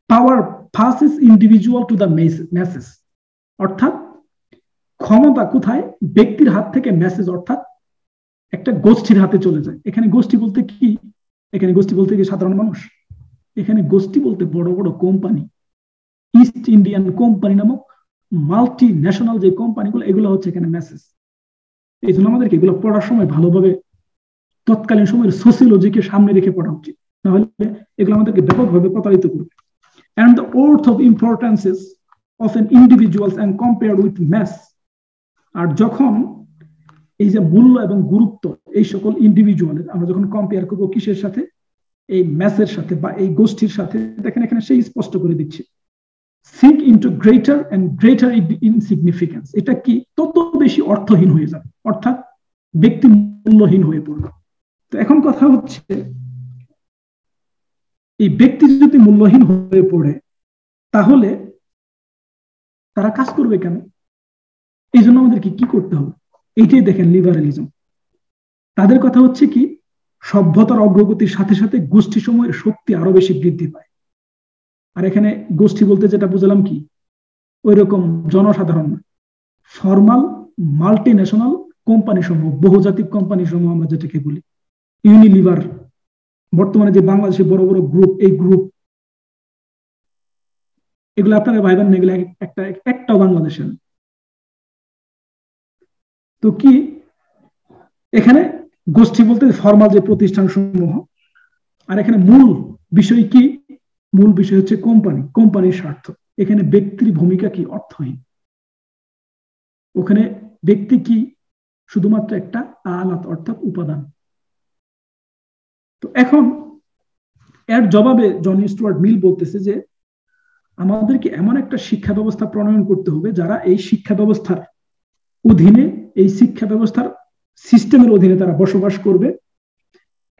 পাওয়ার passes individual to the masses, অর্থাৎ ক্ষমতা কোথায়? ব্যক্তির হাত থেকে মেসেজ অর্থাৎ একটা গোষ্ঠীর হাতে চলে যায়। এখানে গোষ্ঠী বলতে কি? এখানে গোষ্ঠী বলতে কি সাধারণ মানুষ? এখানে গোষ্ঠী বলতে বড় বড় কোম্পানি, ইস্ট ইন্ডিয়ান কোম্পানি নামক মাল্টি ন্যাশনাল যে কোম্পানিগুলো, এগুলো হচ্ছে এখানে মেসেজ। এই জন্য আমাদেরকে এগুলো পড়ার সময় ভালোভাবে তৎকালীন সময়ের সোসিওলজিকে সামনে রেখে পড়া উচিত, নাহলে এগুলো আমাদেরকে ব্যাপকভাবে প্রতারিত করবে। And the worth of importances of an individuals and compared with mass, আর যখন এই যে মূল্য এবং গুরুত্ব এই সকল ইন্ডিভিজুয়ালের আমরা যখন কম্পেয়ার করবো কিসের সাথে? এই ম্যাসের সাথে বা এই গোষ্ঠীর সাথে, দেখেন এখানে সেই স্পষ্ট করে দিচ্ছে, sink into greater and greater insignificance, এটা কি? তত বেশি অর্থহীন হয়ে যাবে, অর্থাৎ ব্যক্তি মূল্যহীন হয়ে পড়বে। তো এখন কথা হচ্ছে, এই ব্যক্তি যদি মূল্যহীন হয়ে পড়ে, তাহলে তারা কাজ করবে কেন? এই জন্য আমাদেরকে কি করতে হবে? এইটাই দেখেন লিবারালিজম। তাদের কথা হচ্ছে কি, সভ্যতার অগ্রগতির সাথে সাথে গোষ্ঠী সমূহের শক্তি আরো বেশি বৃদ্ধি পায়। আর এখানে গোষ্ঠী বলতে যেটা বুঝলাম কি, ওই রকম জনসাধারণ না, ফর্মাল মাল্টি ন্যাশনাল কোম্পানি সমূহ, বহুজাতিক কোম্পানি সমূহ আমরা যেটাকে বলি, ইউনিলিভার, বর্তমানে যে বাংলাদেশে বড় বড় গ্রুপ, এই গ্রুপ এগুলো আপনারা ভাইবেন না, এগুলো একটাও বাংলাদেশের। তো কি এখানে গোষ্ঠী বলতে ফর্মাল যে প্রতিষ্ঠান সমূহ, আর এখানে মূল বিষয় কি? মূল বিষয় হচ্ছে কোম্পানির স্বার্থ। এখানে ব্যক্তির ভূমিকা কি? অর্থহীন। ওখানে ব্যক্তি কি? শুধুমাত্র একটা আলাত, অর্থাৎ উপাদান। তো এখন এর জবাবে জন স্টুয়ার্ট মিল বলতেছে যে আমাদেরকে এমন একটা শিক্ষা ব্যবস্থা প্রণয়ন করতে হবে যারা এই শিক্ষা ব্যবস্থার অধীনে, এই শিক্ষা ব্যবস্থার সিস্টেমের অধীনে তারা বসবাস করবে।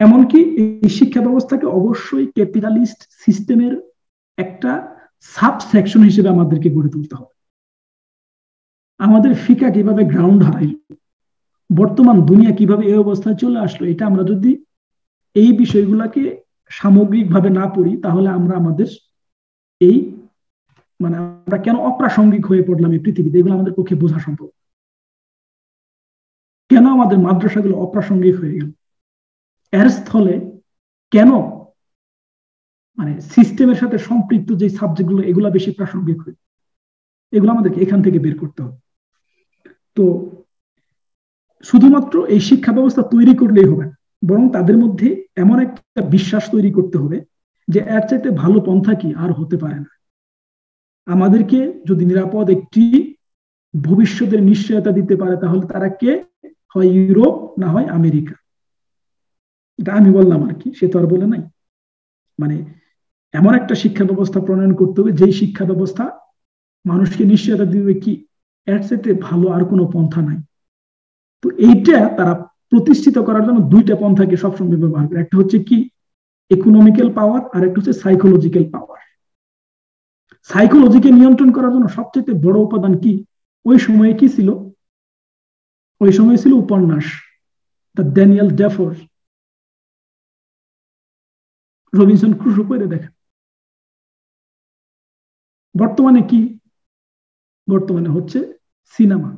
এমনকি এই শিক্ষা ব্যবস্থাকে অবশ্যই ক্যাপিটালিস্ট সিস্টেমের একটা সাব সেকশন হিসেবে আমাদেরকে গড়ে তুলতে হবে। আমাদের ফিকা কিভাবে গ্রাউন্ড হারাইল, বর্তমান দুনিয়া কিভাবে এই অবস্থায় চলে আসলো, এটা আমরা যদি এই বিষয়গুলোকে সামগ্রিকভাবে না পড়ি তাহলে আমরা আমাদের এই আমরা কেন অপ্রাসঙ্গিক হয়ে পড়লাম এই পৃথিবীতে, এগুলো আমাদের পক্ষে বোঝা সম্ভব। কেন আমাদের মাদ্রাসাগুলো অপ্রাসঙ্গিক হয়ে গেল, এর স্থলে কেন সিস্টেমের সাথে সম্পৃক্ত যে সাবজেক্টগুলো এগুলো বেশি প্রাসঙ্গিক হয়, এগুলো আমাদেরকে এখান থেকে বের করতে হবে। তো শুধুমাত্র এই শিক্ষা ব্যবস্থা তৈরি করলেই হবে, বরং তাদের মধ্যে এমন একটা বিশ্বাস তৈরি করতে হবে যে এর চাইতে ভালো পন্থা কি আর হতে পারে না। আমাদেরকে যদি নিরাপদ একটি ভবিষ্যতের নিশ্চয়তা দিতে পারে তাহলে তারা কে? হয় ইউরোপ, না হয় আমেরিকা। এটা আমি বললাম আর কি, সে তো আর বলে নাই। এমন একটা শিক্ষা ব্যবস্থা প্রণয়ন করতে হবে যেই শিক্ষা ব্যবস্থা মানুষকে নিশ্চয়তা দিবে কি এর চাইতে ভালো আর কোনো পন্থা নাই। তো এইটা তারা প্রতিষ্ঠিত করার জন্য দুইটা পন্থাকে সবসময় ব্যবহার করে। একটা হচ্ছে কি? ইকোনমিক্যাল পাওয়ার, আর একটা হচ্ছে সাইকোলজিক্যাল পাওয়ার। সাইকোলজিকে নিয়ন্ত্রণ করার জন্য সবচেয়ে বড় উপাদান কি? ওই সময়ে কি ছিল? ওই সময় ছিল উপন্যাস, the Daniel Defoe, Robinson Crusoe পড়ে দেখেন। বর্তমানে কি? বর্তমানে হচ্ছে সিনেমা।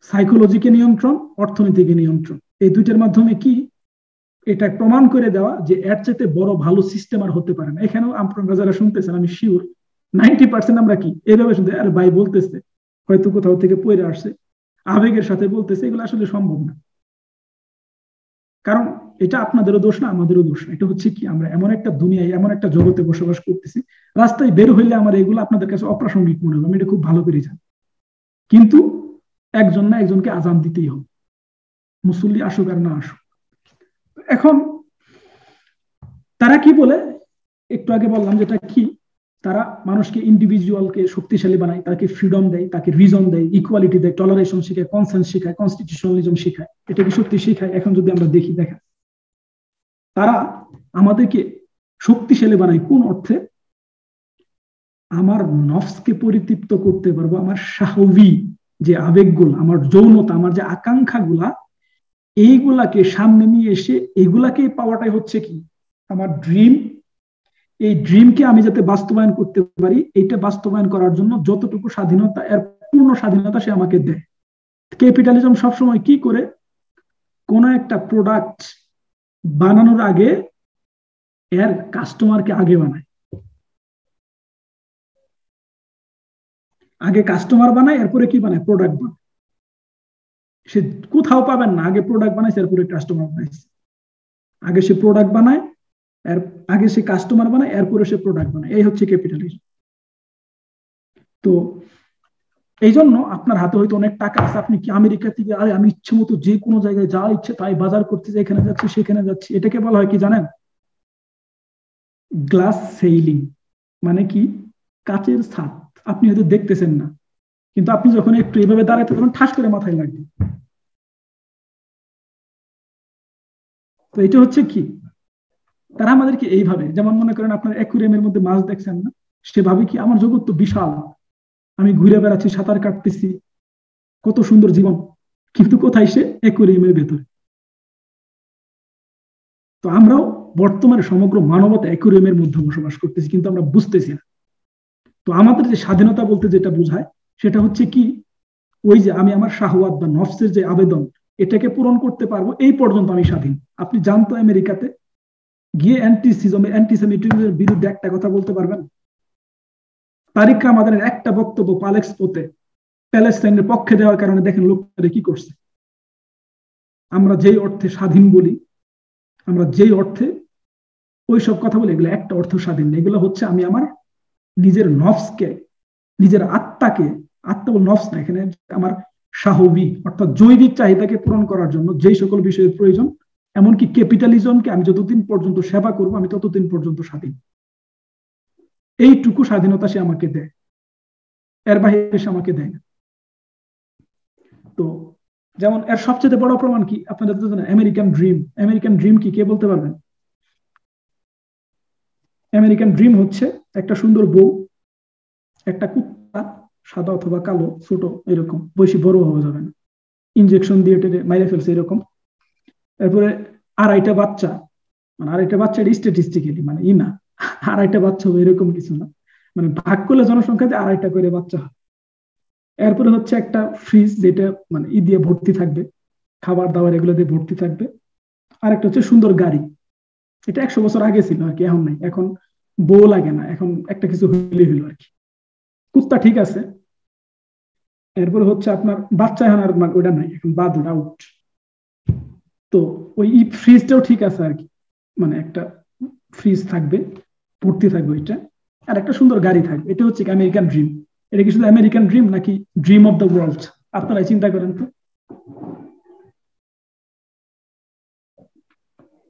সাইকোলজিকে নিয়ন্ত্রণ, অর্থনীতিকে নিয়ন্ত্রণ, এই দুইটার মাধ্যমে কি এটা প্রমাণ করে দেওয়া যে এর চাইতে বড় ভালো সিস্টেম আর হতে পারে না। এখানেও আপনারা যারা শুনতেছেন আমি শিওর 90% আমরা কি এইভাবে শুনতে, আর ভাই বলতেছে হয়তো কোথাও থেকে পড়ে আসছে, আবেগের সাথে বলতেছে, এগুলো আসলে সম্ভব না। কারণ এটা আপনাদেরও দোষ না, আমাদেরও দোষ না। এটা হচ্ছে কি, আমরা এমন একটা দুনিয়ায়, এমন একটা জগতে বসবাস করতেছি, রাস্তায় বের হইলে আমার এগুলো আপনাদের কাছে অপ্রাসঙ্গিক মনে হবে, আমি এটা খুব ভালো করে জানি। কিন্তু একজন না একজনকে আজান দিতেই হবে, মুসল্লি আসুক আর না আসুক। এখন তারা কি বলে, একটু আগে বললাম যেটা কি, তারা মানুষকে ইন্ডিভিজুয়ালকে শক্তিশালী বানায়, তাকে ফ্রিডম দেয়, তাকে রিজন দেয়, ইকুয়ালিটি দেয়, টলারেশন শেখায়, কনসেন্স শেখায়, কনস্টিটিউশনালিজম শেখায়। এটা কি সত্যি শেখায়? এখন যদি আমরা দেখি, দেখেন তারা আমাদেরকে শক্তিশালী বানায় কোন অর্থে? আমার নফসকে পরিতৃপ্ত করতে পারবো, আমার শাহবি যে আবেগগুলো, আমার যৌনতা, আমার যে আকাঙ্ক্ষাগুলা, এইগুলাকে সামনে নিয়ে এসে এগুলাকে পাওয়াটাই হচ্ছে কি আমার ড্রিম। এই ড্রিমকে আমি যাতে বাস্তবায়ন করতে পারি, এইটা বাস্তবায়ন করার জন্য যতটুকু স্বাধীনতা, এর পূর্ণ স্বাধীনতা সে আমাকে দেয়। ক্যাপিটালিজম সবসময় কি করে? কোন একটা প্রোডাক্ট বানানোর আগে এর কাস্টমারকে আগে বানায়, আগে কাস্টমার বানায়, এরপরে কি বানায়? প্রোডাক্ট বানায়। সে কোথাও পাবেন না আগে প্রোডাক্ট বানাইছে এরপরে কাস্টমার বানাইছে। আগে সে প্রোডাক্ট বানায়, এর আগে সে কাস্টমার বানায়, এরপরে সে প্রোডাক্ট বানায়। এই হচ্ছে ক্যাপিটালিজম। তো এই জন্য আপনার হাতে হয়তো অনেক টাকা আছে, আপনি কি আমেরিকা থেকে আরে আমি ইচ্ছে মতো যে কোনো জায়গায় যা ইচ্ছে তাই বাজার করতে যাই, এখানে যাচ্ছি সেখানে যাচ্ছি, এটাকে বলা হয় কি জানেন? Glass sailing. মানে কি? কাচের ছাদ। আপনি হয়তো দেখতেছেন না, কিন্তু আপনি যখন একটু এইভাবে দাঁড়াইতে তখন ঠাস করে মাথায় লাগবে। তো এটা হচ্ছে কি, তারা আমাদেরকে এইভাবে, যেমন মনে করেন আপনার অ্যাকুরিয়ামের মধ্যে মাছ দেখছেন না, সে ভাবে কি আমার জগৎ তো বিশাল, আমি ঘুরে বেড়াচ্ছি, সাঁতার কাটতেছি, কত সুন্দর জীবন। কিন্তু কোথায়? সে অ্যাকুরিয়ামের ভেতরে। তো আমরাও বর্তমানে সমগ্র মানবতা অ্যাকুরিয়ামের মধ্যে বসবাস করতেছি, কিন্তু আমরা বুঝতেছি না। তো আমাদের যে স্বাধীনতা বলতে যেটা বোঝায় সেটা হচ্ছে কি, ওই যে আমি আমার শাহওয়াত বা নফসের যে আবেদন, এটাকে পূরণ করতে পারবো, এই পর্যন্ত আমি স্বাধীন। আপনি জানতো আমেরিকাতে গিয়ে অ্যান্টিসেমিটিজমের বিরুদ্ধে একটা কথা বলতে পারবেন? তারিক রামাদানের একটা বক্তব্য পালেক্সপোতে প্যালেস্টাইনের পক্ষে দেওয়ার কারণে দেখেন লোকটা কি করছে। আমরা যেই অর্থে স্বাধীন বলি, আমরা যেই অর্থে ওই সব কথা বলে, এগুলো একটা অর্থ স্বাধীন না, এগুলো হচ্ছে আমি আমার নিজের নফসকে, নিজের আত্মাকে, আত্মা ও নফস না, এখানে আমার সাহবী অর্থাৎ জৈবিক চাহিদাকে পূরণ করার জন্য যেই সকল বিষয়ের প্রয়োজন, এমনকি ক্যাপিটালিজমকে আমি যতদিন পর্যন্ত সেবা করবো আমি ততদিন পর্যন্ত স্বাধীন। এইটুকু স্বাধীনতা সে আমাকে দেয়, এর বাহিরে সে আমাকে দেয় না। তো যেমন এর সবচেয়ে বড় প্রমাণ কি আপনারা তো জানেন, আমেরিকান ড্রিম। আমেরিকান ড্রিম কি, কে বলতে পারবেন? আমেরিকান ড্রিম হচ্ছে একটা সুন্দর বউ, একটা কুত্তা, সাদা অথবা কালো, ছোট, এরকম, বেশি বড় হওয়া যাবে না, ইনজেকশন দিয়ে টেনে মাইরে ফেলছে এরকম। এরপরে আড়াইটা বাচ্চা, মানে আড়াইটা বাচ্চা স্ট্যাটিস্টিক্যালি মানে না, আড়াইটা বাচ্চা হবে এরকম কিছু না, মানে ভাগ করলে জনসংখ্যাতে আড়াইটা করে বাচ্চা হয়। এরপরে হচ্ছে একটা ফ্রিজ, যেটা মানে দিয়ে ভর্তি থাকবে, খাবার দাবার এগুলো দিয়ে ভর্তি থাকবে। আর একটা হচ্ছে সুন্দর গাড়ি, এটা 100 বছর আগে ছিল আর কি, এখন নাই, এখন বউ লাগে না, এখন একটা কিছু হইলে হইলো আর কি। কুত্তা ঠিক আছে। এরপরে হচ্ছে আপনার বাচ্চা, এখন আর ওটা নাই, এখন বাদ, ওটা আউট। তো ওই ফ্রিজটাও ঠিক আছে আর কি, মানে একটা ফ্রিজ থাকবে, ভর্তি থাকবে ওইটা, আর একটা সুন্দর গাড়ি থাকবে। এটা হচ্ছে আমেরিকান ড্রিম। এটা কি শুধু আমেরিকান ড্রিম নাকি ড্রিম অফ দ্য ওয়ার্ল্ড? আপনারা চিন্তা করেন তো,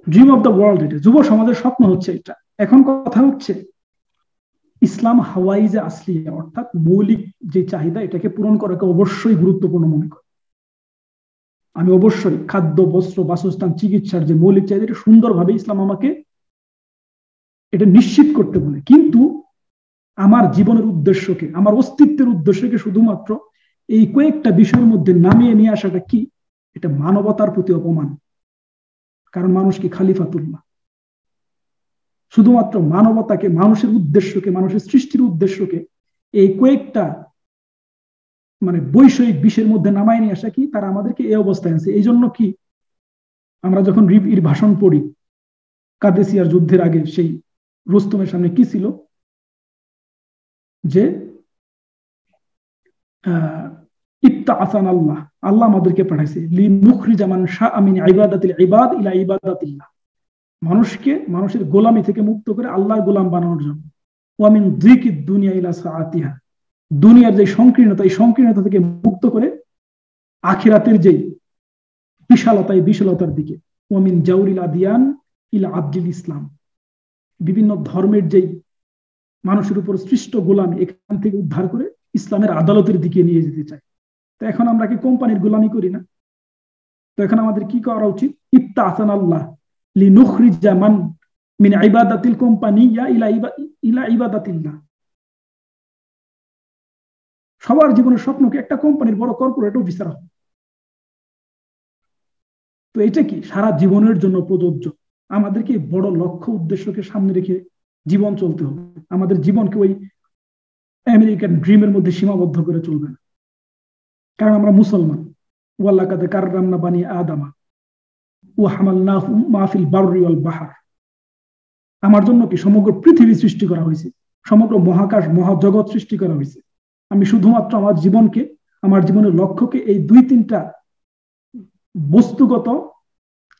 ড্রিম অফ দ্য ওয়ার্ল্ড, এটা যুব সমাজের স্বপ্ন হচ্ছে এটা। এখন কথা হচ্ছে ইসলাম হাওয়াই যে আসলি, অর্থাৎ মৌলিক যে চাহিদা, এটাকে পূরণ করাকে অবশ্যই গুরুত্বপূর্ণ মনে করে। আমি অবশ্যই খাদ্য, বস্ত্র, বাসস্থান, চিকিৎসার যে মৌলিক চাহিদা, এটা সুন্দরভাবে ইসলাম আমাকে এটা নিশ্চিত করতে বলে। কিন্তু আমার জীবনের উদ্দেশ্যকে, আমার অস্তিত্বের উদ্দেশ্যকে শুধুমাত্র এই কয়েকটা বিষয়ের মধ্যে নামিয়ে নিয়ে আসাটা কি, এটা মানবতার প্রতি অপমান। কারণ মানুষ কি খালিফাতুল্লাহ? শুধুমাত্র মানবতাকে, মানুষের উদ্দেশ্যকে, মানুষের সৃষ্টির উদ্দেশ্যকে এই কয়েকটা মানে বৈষয়িক বিষয়ের মধ্যে নামায় নিয়ে আসা কি, তারা আমাদেরকে এই অবস্থায় আছে। এই জন্য কি আমরা যখন রিবির ভাষণ পড়ি, কাদেসিয়ার যুদ্ধের আগে, সেই রুস্তমের সামনে কি ছিল, যে ইবতাআসান আল্লাহ, আল্লাহ আমাদেরকে পাঠাইছে, লিনুখরিজা মান শাআ মিন ইবাদাতিল ইবাদ ইলা ইবাদাতিল্লাহ, মানুষকে মানুষের গোলামি থেকে মুক্ত করে আল্লাহর গোলাম বানানোর জন্য। ওয়া মিন যিকিদ দুনিয়া ইলা সাআতিহা, দুনিয়ার যে সংকীর্ণতা, এই সংকীর্ণতা থেকে মুক্ত করে আখিরাতের যে বিশালতা, এই বিশালতার দিকে। ওয়া মিন জাওরিল আদিয়ান ইলা আবদিল ইসলাম, বিভিন্ন ধর্মের যেই মানুষের উপর সৃষ্ট গোলামি, এখান থেকে উদ্ধার করে ইসলামের আদালতের দিকে নিয়ে যেতে চাই। তো এখন আমরা কি কোম্পানির গোলামি করি না? তো এখন আমাদের কি করা উচিত? ইবতাআসান আল্লাহ লিনুখরিজা মান মিন ইবাদাতিল কোম্পানিয়া ইলা ইবাদাতিল্লাহ। সবার জীবনের স্বপ্নকে একটা কোম্পানির বড় কর্পোরেট অফিসার হবে। তো এটা কি সারা জীবনের জন্য প্রযোজ্য? আমাদেরকে বড় লক্ষ্য উদ্দেশ্যকে সামনে রেখে জীবন চলতে হবে। আমাদের জীবনকে ওই আমেরিকান ড্রিমের মধ্যে সীমাবদ্ধ করে চলবে না, কারণ আমরা মুসলমান। ওয়ালাকাদ কাররামনা বানি আদামা ওয়া হামালনাহুম মা ফিল বাররি ওয়াল বাহর। আমার জন্য কি সমগ্র পৃথিবী সৃষ্টি করা হয়েছে, সমগ্র মহাকাশ মহাজগৎ সৃষ্টি করা হয়েছে। আমি শুধুমাত্র আমার জীবনকে, আমার জীবনের লক্ষ্যকে এই 2-3টা বস্তুগত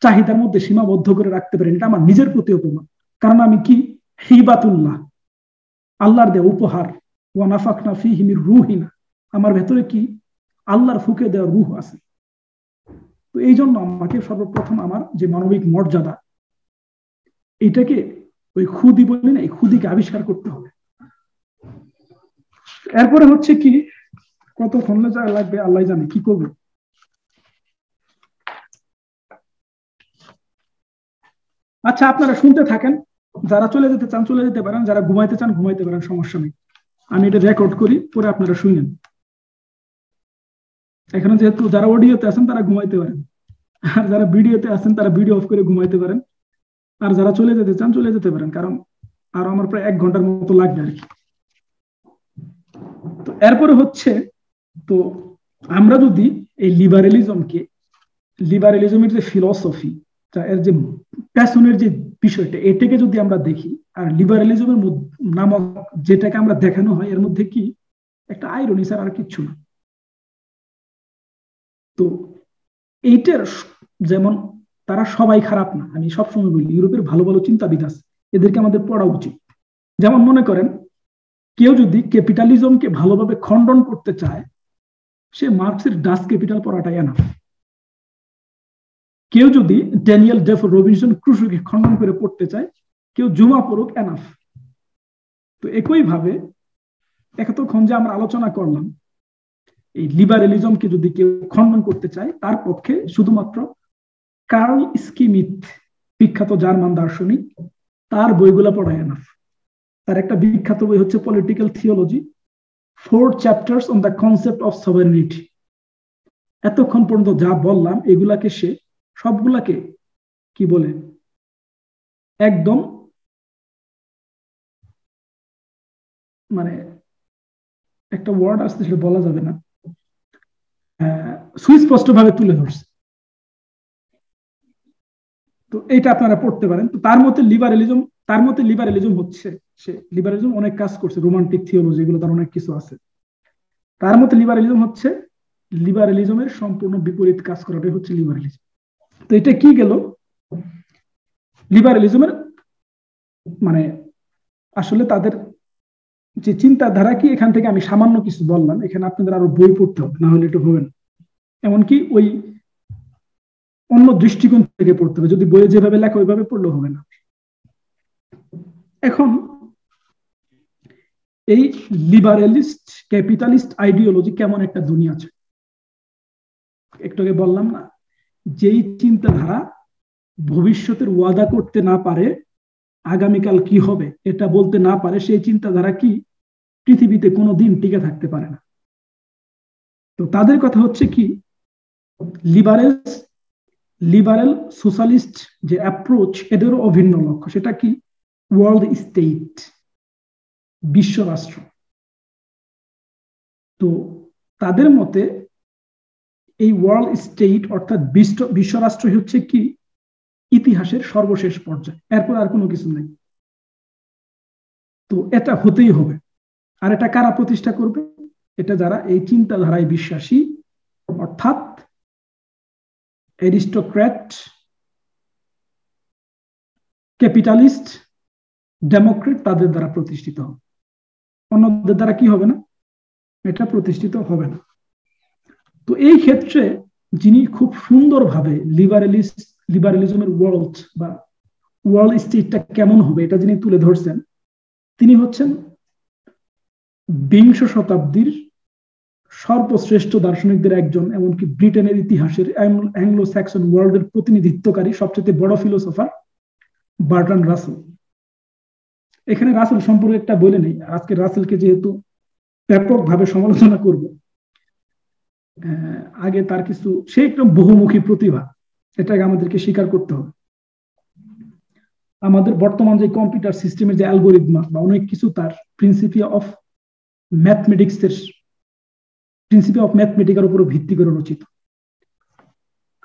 চাহিদার মধ্যে সীমাবদ্ধ করে রাখতে পারি, এটা আমার নিজের প্রতি অপমান। কারণ আমি কি হিবাতুল্লাহ, আল্লাহর দেওয়া উপহার। ওয়া নাফাখনা ফীহি মির রূহিনা, আমার ভেতরে কি আল্লাহর ফুঁকে দেওয়া রূহ আছে। তো এই জন্য আমাকে সর্বপ্রথম আমার যে মানবিক মর্যাদা, এটাকে ওই খুদি বলি না, এই খুদিকে আবিষ্কার করতে হবে। এরপরে হচ্ছে কি, কতক্ষণ লাগবে আল্লাহ জানে, কি করবে। আচ্ছা, আপনারা শুনতে থাকেন, যারা চলে যেতে চান চলে যেতে পারেন, যারা ঘুমাইতে চান ঘুমাইতে পারেন, সমস্যা নেই। আমি এটা রেকর্ড করি, পরে আপনারা শুনেন। এখানে যেহেতু যারা অডিওতে আছেন তারা ঘুমাইতে পারেন, আর যারা ভিডিওতে আছেন তারা ভিডিও অফ করে ঘুমাইতে পারেন। আর যারা চলে যেতে চান চলে যেতে পারেন, কারণ আর আমার প্রায় 1 ঘন্টার মতো লাগবে আর কি। তো এরপরে হচ্ছে, তো আমরা যদি এই লিবারেলিজমের যে ফিলসফি, এর যে প্যাশনের যে বিষয়টা, এটাকে যদি আমরা দেখি, আর লিবারেলিজমের নামক যেটাকে আমরা দেখানো হয়, এর মধ্যে কি একটা আইরনি ছাড়া আর কিচ্ছু না। তো এইটার যেমন তারা সবাই খারাপ না। আমি সবসময় বলি ইউরোপের ভালো ভালো চিন্তাবিদ আছে, এদেরকে আমাদের পড়া উচিত। যেমন মনে করেন কেউ যদি ক্যাপিটালিজমকে ভালোভাবে খণ্ডন করতে চায়, সে মার্কসের ডাস ক্যাপিটাল পড়াটাই এনাফ। কেউ যদি ড্যানিয়েল ডেফো রবিনসন ক্রুসোকে খণ্ডন করে পড়তে চায়, কেউ জুমা পড়ুক, এনাফ। তো একইভাবে এতক্ষণ যে আমরা আলোচনা করলাম, এই লিবারেলিজমকে যদি কেউ খণ্ডন করতে চায়, তার পক্ষে শুধুমাত্র কার্ল স্কিমিথ, বিখ্যাত জার্মান দার্শনিক, তার বইগুলো পড়ায় এনাফ। তার একটা বিখ্যাত বই হচ্ছে political theology, 4 chapters on the concept of সভারেনিটি। এতক্ষণ পর্যন্ত যা বললাম এগুলাকে সে সবগুলাকে কি বলে একদম মানে একটা ওয়ার্ড আসতে সেটা বলা যাবে না, সুস্পষ্ট ভাবে তুলে ধরছে। তো এইটা আপনারা পড়তে পারেন। তো তার মতে লিবারেলিজম হচ্ছে, সে লিবারেলিজম অনেক কাজ করছে, রোমান্টিক থিওলজি, এগুলো তার অনেক কিছু আছে। তার মতে লিবারেলিজম হচ্ছে লিবারেলিজমের সম্পূর্ণ বিপরীত কাজ করাটাই হচ্ছে লিবারেলিজম। তো এটা কি গেল লিবারেলিজমের মানে আসলে তাদের যে চিন্তাধারা কি, এখান থেকে আমি সামান্য কিছু বললাম, এখানে আপনাদের আরো বই পড়তে হবে, না হলে এটা হবে না। এমনকি ওই অন্য দৃষ্টিকোণ থেকে পড়তে হবে, যদি বইয়ে যেভাবে লেখা ওইভাবে পড়লেও হবে না। এখন এই লিবারেলিস্ট ক্যাপিটালিস্ট আইডিওলজি কেমন একটা দুনিয়া আছে, একটু আগে বললাম না, যেই চিন্তাধারা ভবিষ্যতের ওয়াদা করতে না পারে, আগামীকাল কি হবে এটা বলতে না পারে, সেই চিন্তাধারা কি পৃথিবীতে কোনোদিন টিকে থাকতে পারে না। তো তাদের কথা হচ্ছে কি, লিবারেল সোশ্যালিস্ট যে অ্যাপ্রোচ, এদেরও অভিন্ন লক্ষ্য, সেটা কি ওয়ার্ল্ড স্টেট, বিশ্ব রাষ্ট্র। তো তাদের মতে এই ওয়ার্ল্ড স্টেট অর্থাৎ বিশ্ব রাষ্ট্র হচ্ছে কি ইতিহাসের সর্বশেষ পর্যায়ে, এরপর আর কোনো কিছু নেই। তো এটা হতেই হবে। আর এটা কারা প্রতিষ্ঠা করবে? এটা যারা এই চিন্তাধারায় বিশ্বাসী, অর্থাৎ অ্যারিস্টোক্র্যাট, ক্যাপিটালিস্ট, ডেমোক্রেট, তাদের দ্বারা প্রতিষ্ঠিত হবে। অন্যদের দ্বারা কি হবে না, এটা প্রতিষ্ঠিত হবে না। তো এই ক্ষেত্রে যিনি খুব সুন্দরভাবে লিবারেলিজমের ওয়ার্ল্ড স্টেটটা কেমন হবে এটা যিনি তুলে ধরছেন, তিনি হচ্ছেন বিংশ শতাব্দীর সর্বশ্রেষ্ঠ দার্শনিকদের একজন, এমনকি ব্রিটেনের ইতিহাসের অ্যাংলো স্যাক্সন ওয়ার্ল্ডের প্রতিনিধিত্বকারী সবচেয়ে বড় ফিলোসফার বার্ট্রান্ড রাসেল। এখানে রাসেল সম্পর্কে একটা বলে নেই, আজকে রাসেলকে যেহেতু ব্যাপকভাবে সমালোচনা করব, আগে তার কিছু, সে একদম বহুমুখী প্রতিভা, এটাকে আমাদেরকে স্বীকার করতে হবে। আমাদের বর্তমান যে কম্পিউটার সিস্টেমের যে অ্যালগোরিদম বা অনেক কিছু, তার প্রিন্সিপিয়া অফ ম্যাথমেটিকের উপর ভিত্তি করে রচিত।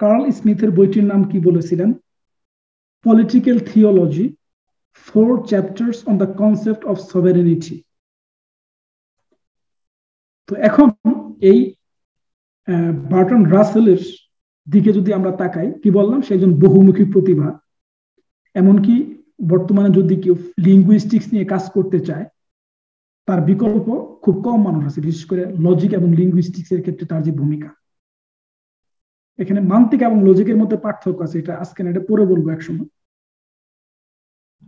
কার্ল স্মিথের বইটির নাম কি বলেছিলেন? Political theology, 4 chapters on the concept of সভারেনিটি। তো এখন এই বার্ট্রান্ড রাসেলের দিকে যদি আমরা তাকাই, কি বললাম, সে একজন বহুমুখী প্রতিভা। এমনকি বর্তমানে যদি কেউ লিঙ্গুইস্টিক্স নিয়ে কাজ করতে চায়, তার বিকল্প খুব কম মানুষ আছে, বিশেষ করে লজিক এবং লিঙ্গুইস্টিক্স এর ক্ষেত্রে তার যে ভূমিকা। এখানে মান্তিক এবং লজিকের মধ্যে পার্থক্য আছে, এটা আজকে না, এটা পরে বলবো একসময়।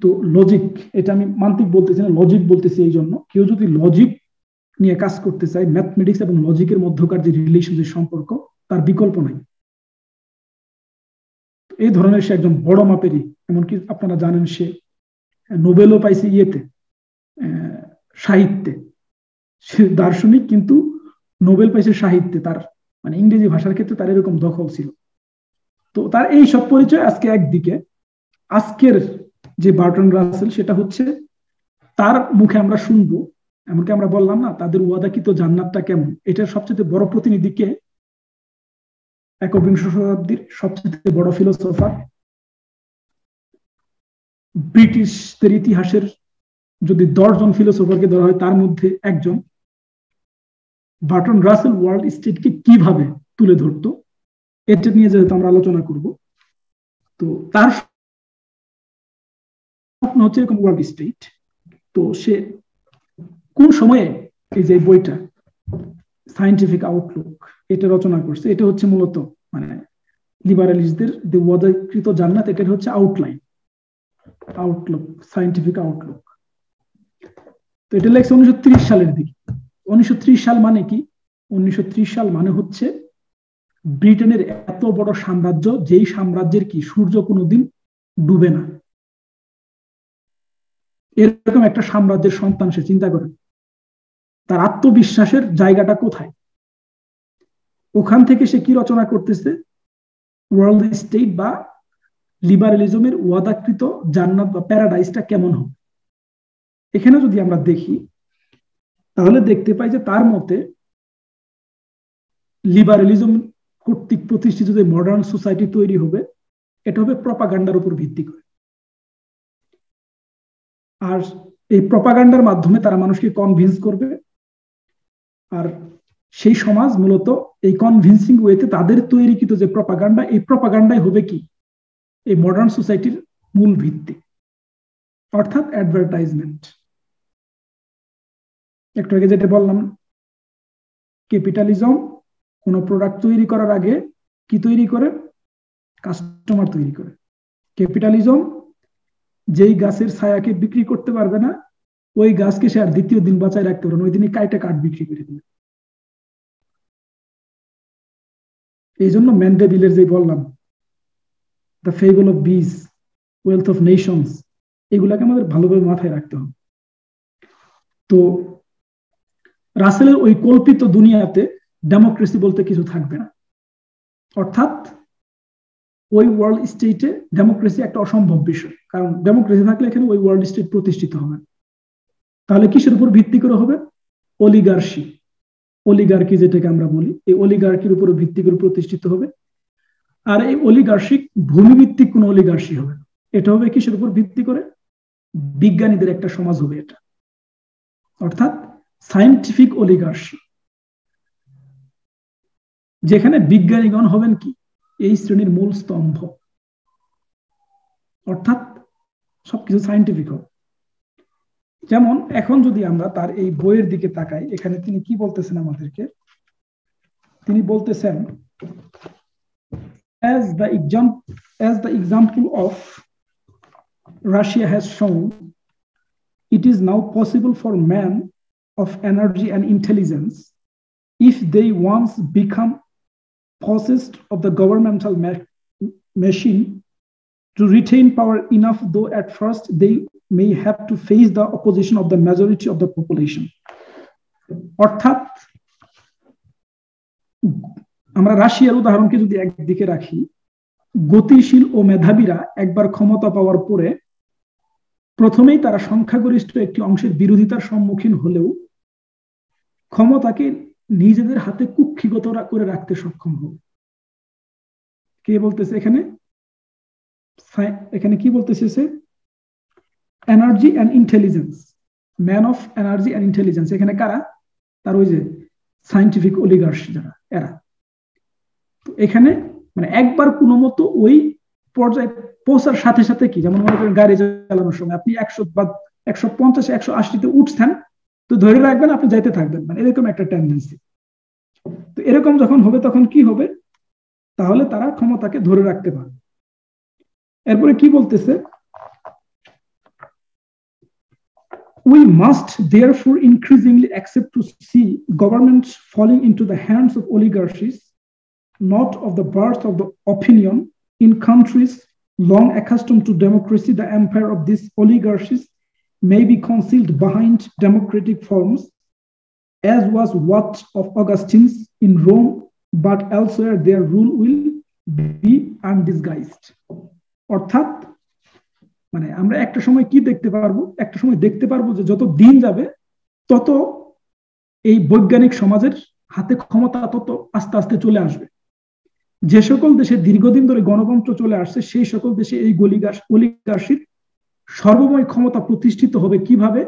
তো লজিক, এটা আমি মান্তিক বলতেছি না, লজিক বলতেছি এই জন্য, কেউ যদি লজিক নিয়ে কাজ করতে চায়, ম্যাথমেটিক্স এবং লজিকের মধ্যকার যে রিলেশন, যে সম্পর্ক, তার বিকল্প নাই। এই ধরনের সে একজন বড় মাপেরই, এমনকি আপনারা জানেন সে নোবেলও পাইছে সাহিত্যে। সে দার্শনিক কিন্তু নোবেল পাইছে সাহিত্যে, তার মানে ইংরেজি ভাষার ক্ষেত্রে তার এরকম দখল ছিল। তো তার এই সব পরিচয় আজকে একদিকে, আজকের যে বার্ট্রান্ড রাসেল, সেটা হচ্ছে তার মুখে আমরা শুনবো, এমনকি আমরা বললাম না তাদের ওয়াদাকিত জান্নাতটা কেমন, এটার সবচেয়ে বড় প্রতিনিধিকে, একবিংশ শতাব্দীর সবচেয়ে বড় ফিলোসফার, ব্রিটিশদের ইতিহাসের যদি 10 জন ফিলোসফারকে ধরা হয় তার মধ্যে একজন, বার্ট্রান্ড রাসেল ওয়ার্ল্ড স্টেটকে কিভাবে তুলে ধরতো, এটা নিয়ে যেহেতু আমরা আলোচনা করব। তো তার স্বপ্ন হচ্ছে এরকম ওয়ার্ল্ড স্টেট। তো সে কোন সময়ে এই যে বইটা সায়েন্টিফিক আউটলুক এটা রচনা করছে, এটা হচ্ছে মূলত মানে লিবারালিস্টদের যে ওয়াদাকৃত জান্নাত, এটা হচ্ছে আউটলাইন, আউটলুক, সায়েন্টিফিক আউটলুক। তো এটা লেখছে 1930 সালের দিকে। 1930 সাল মানে কি? 1930 সাল মানে হচ্ছে ব্রিটেনের এত বড় সাম্রাজ্য, যেই সাম্রাজ্যের কি সূর্য কোনোদিন ডুবে না, এরকম একটা সাম্রাজ্যের সন্তান সে। চিন্তা করেন তার আত্মবিশ্বাসের জায়গাটা কোথায়। ওখান থেকে সে কি রচনা করতেছে? ওয়ার্ল্ড স্টেট বা লিবারালিজমের ওয়াদাকৃত জান্নাত বা প্যারাডাইসটা কেমন হবে। এখানে যদি আমরা দেখি তাহলে দেখতে পাই যে তার মতে লিবারালিজম কর্তৃক প্রতিষ্ঠিত যে মডার্ন সোসাইটি তৈরি হবে, এটা হবে প্রপাগান্ডার উপর ভিত্তি করে। আর এই প্রপাগান্ডার মাধ্যমে তারা মানুষকে কনভিন্স করবে, আর সেই সমাজ মূলত এই কনভিন্সিং ওয়েতে তাদের তৈরিকৃত যে প্রপাগান্ডা, এই প্রপাগান্ডাই হবে কি এই মডার্ন সোসাইটির মূল ভিত্তি, অর্থাৎ অ্যাডভার্টাইজমেন্ট। একটু আগে যেটা বললাম, ক্যাপিটালিজম কোন প্রোডাক্ট তৈরি করার আগে কি তৈরি করে? কাস্টমার তৈরি করে। ক্যাপিটালিজম যেই গাছের ছায়াকে বিক্রি করতে পারবে না, ওই গাছকে সে আর দ্বিতীয় দিন বাঁচায় রাখতে পারবে না, ওই দিনই কাইটা কাঠ বিক্রি করে দিবে। এই জন্য ম্যান্ডেভিলের যে বললাম দ্য ফেবল অফ বিজ, ওয়েলথ অফ নেশনস, এগুলাকে আমাদের ভালোভাবে মাথায় রাখতে হবে। তো রাসেলের ওই কল্পিত দুনিয়াতে ডেমোক্রেসি বলতে কিছু থাকবে না, অর্থাৎ ওই ওয়ার্ল্ড স্টেটে ডেমোক্রেসি একটা অসম্ভব বিষয়, কারণ ডেমোক্রেসি থাকলে এখানে ওই ওয়ার্ল্ড স্টেট প্রতিষ্ঠিত হবে। তাহলে কিসের উপর ভিত্তি করে হবে? অলিগার্সি, অলিগার্কি যেটাকে আমরা বলি, এই অলিগার্কির উপর ভিত্তি করে প্রতিষ্ঠিত হবে। আর এই অলিগার্সিক ভূমিভিত্তিক কোন অলিগার্সি হবে না, এটা হবে কিসের উপর ভিত্তি করে? বিজ্ঞানীদের একটা সমাজ হবে এটা, অর্থাৎ সায়েন্টিফিক অলিগার্সি, যেখানে বিজ্ঞানীগণ হবেন কি এই শ্রেণীর মূল স্তম্ভ, অর্থাৎ সবকিছু সায়েন্টিফিক হবে। যেমন এখন যদি আমরা তার এই বইয়ের দিকে তাকাই, এখানে তিনি কি বলতেছেন আমাদেরকে? তিনি বলতেছেন as the example of Russia has shown, it is now possible for men of energy and intelligence, if they once become possessed of the governmental machine, to retain power enough, though at first they may have to face the opposition of the majority of the population. অর্থাৎ আমরা রাশিয়ার উদাহরণকে যদি একদিকে রাখি, গতিশীল ও মেধাবীরা একবার ক্ষমতা পাওয়ার পরে প্রথমেই তারা সংখ্যাগরিষ্ঠ একটি অংশের বিরোধিতার সম্মুখীন হলেও ক্ষমতাকে নিজেদের হাতে কুক্ষিগত করে রাখতে সক্ষম হবে। কে বলতেছে এখানে? এখানে কি বলতেছে? Energy and intelligence, man of energy and intelligence. এখানে কারা? তার ওই যে সায়েন্টিফিক অলিগার্সি যারা, এরা। তো এখানে মানে একবার কোনো মতো ওই পর্যায়ে পৌঁছার সাথে সাথে কি, যেমন মনে করেন গাড়ি চালানোর সময় আপনি 100 বা 150 180-তে উঠছেন, তো ধরে রাখবেন আপনি যাইতে থাকবেন, মানে এরকম একটা টেন্ডেন্সি। তো এরকম যখন হবে তখন কি হবে? তাহলে তারা ক্ষমতাকে ধরে রাখতে পারবে। এরপরে কি বলতেছে? We must therefore increasingly accept to see governments falling into the hands of oligarchies, not of the birth of the opinion. In countries long accustomed to democracy, the empire of these oligarchies may be concealed behind democratic forms, as was what of Augustine's in Rome, but elsewhere their rule will be undisguised. অর্থাৎ মানে আমরা একটা সময় কি দেখতে পারবো? একটা সময় দেখতে পারবো যে যত দিন যাবে তত এই বৈজ্ঞানিক সমাজের হাতে ক্ষমতা তত আস্তে আস্তে চলে আসবে। যে সকল দেশে দীর্ঘদিন ধরে গণতন্ত্র চলে আসছে, সেই সকল দেশে এই অলিগার্সির সর্বময় ক্ষমতা প্রতিষ্ঠিত হবে কিভাবে?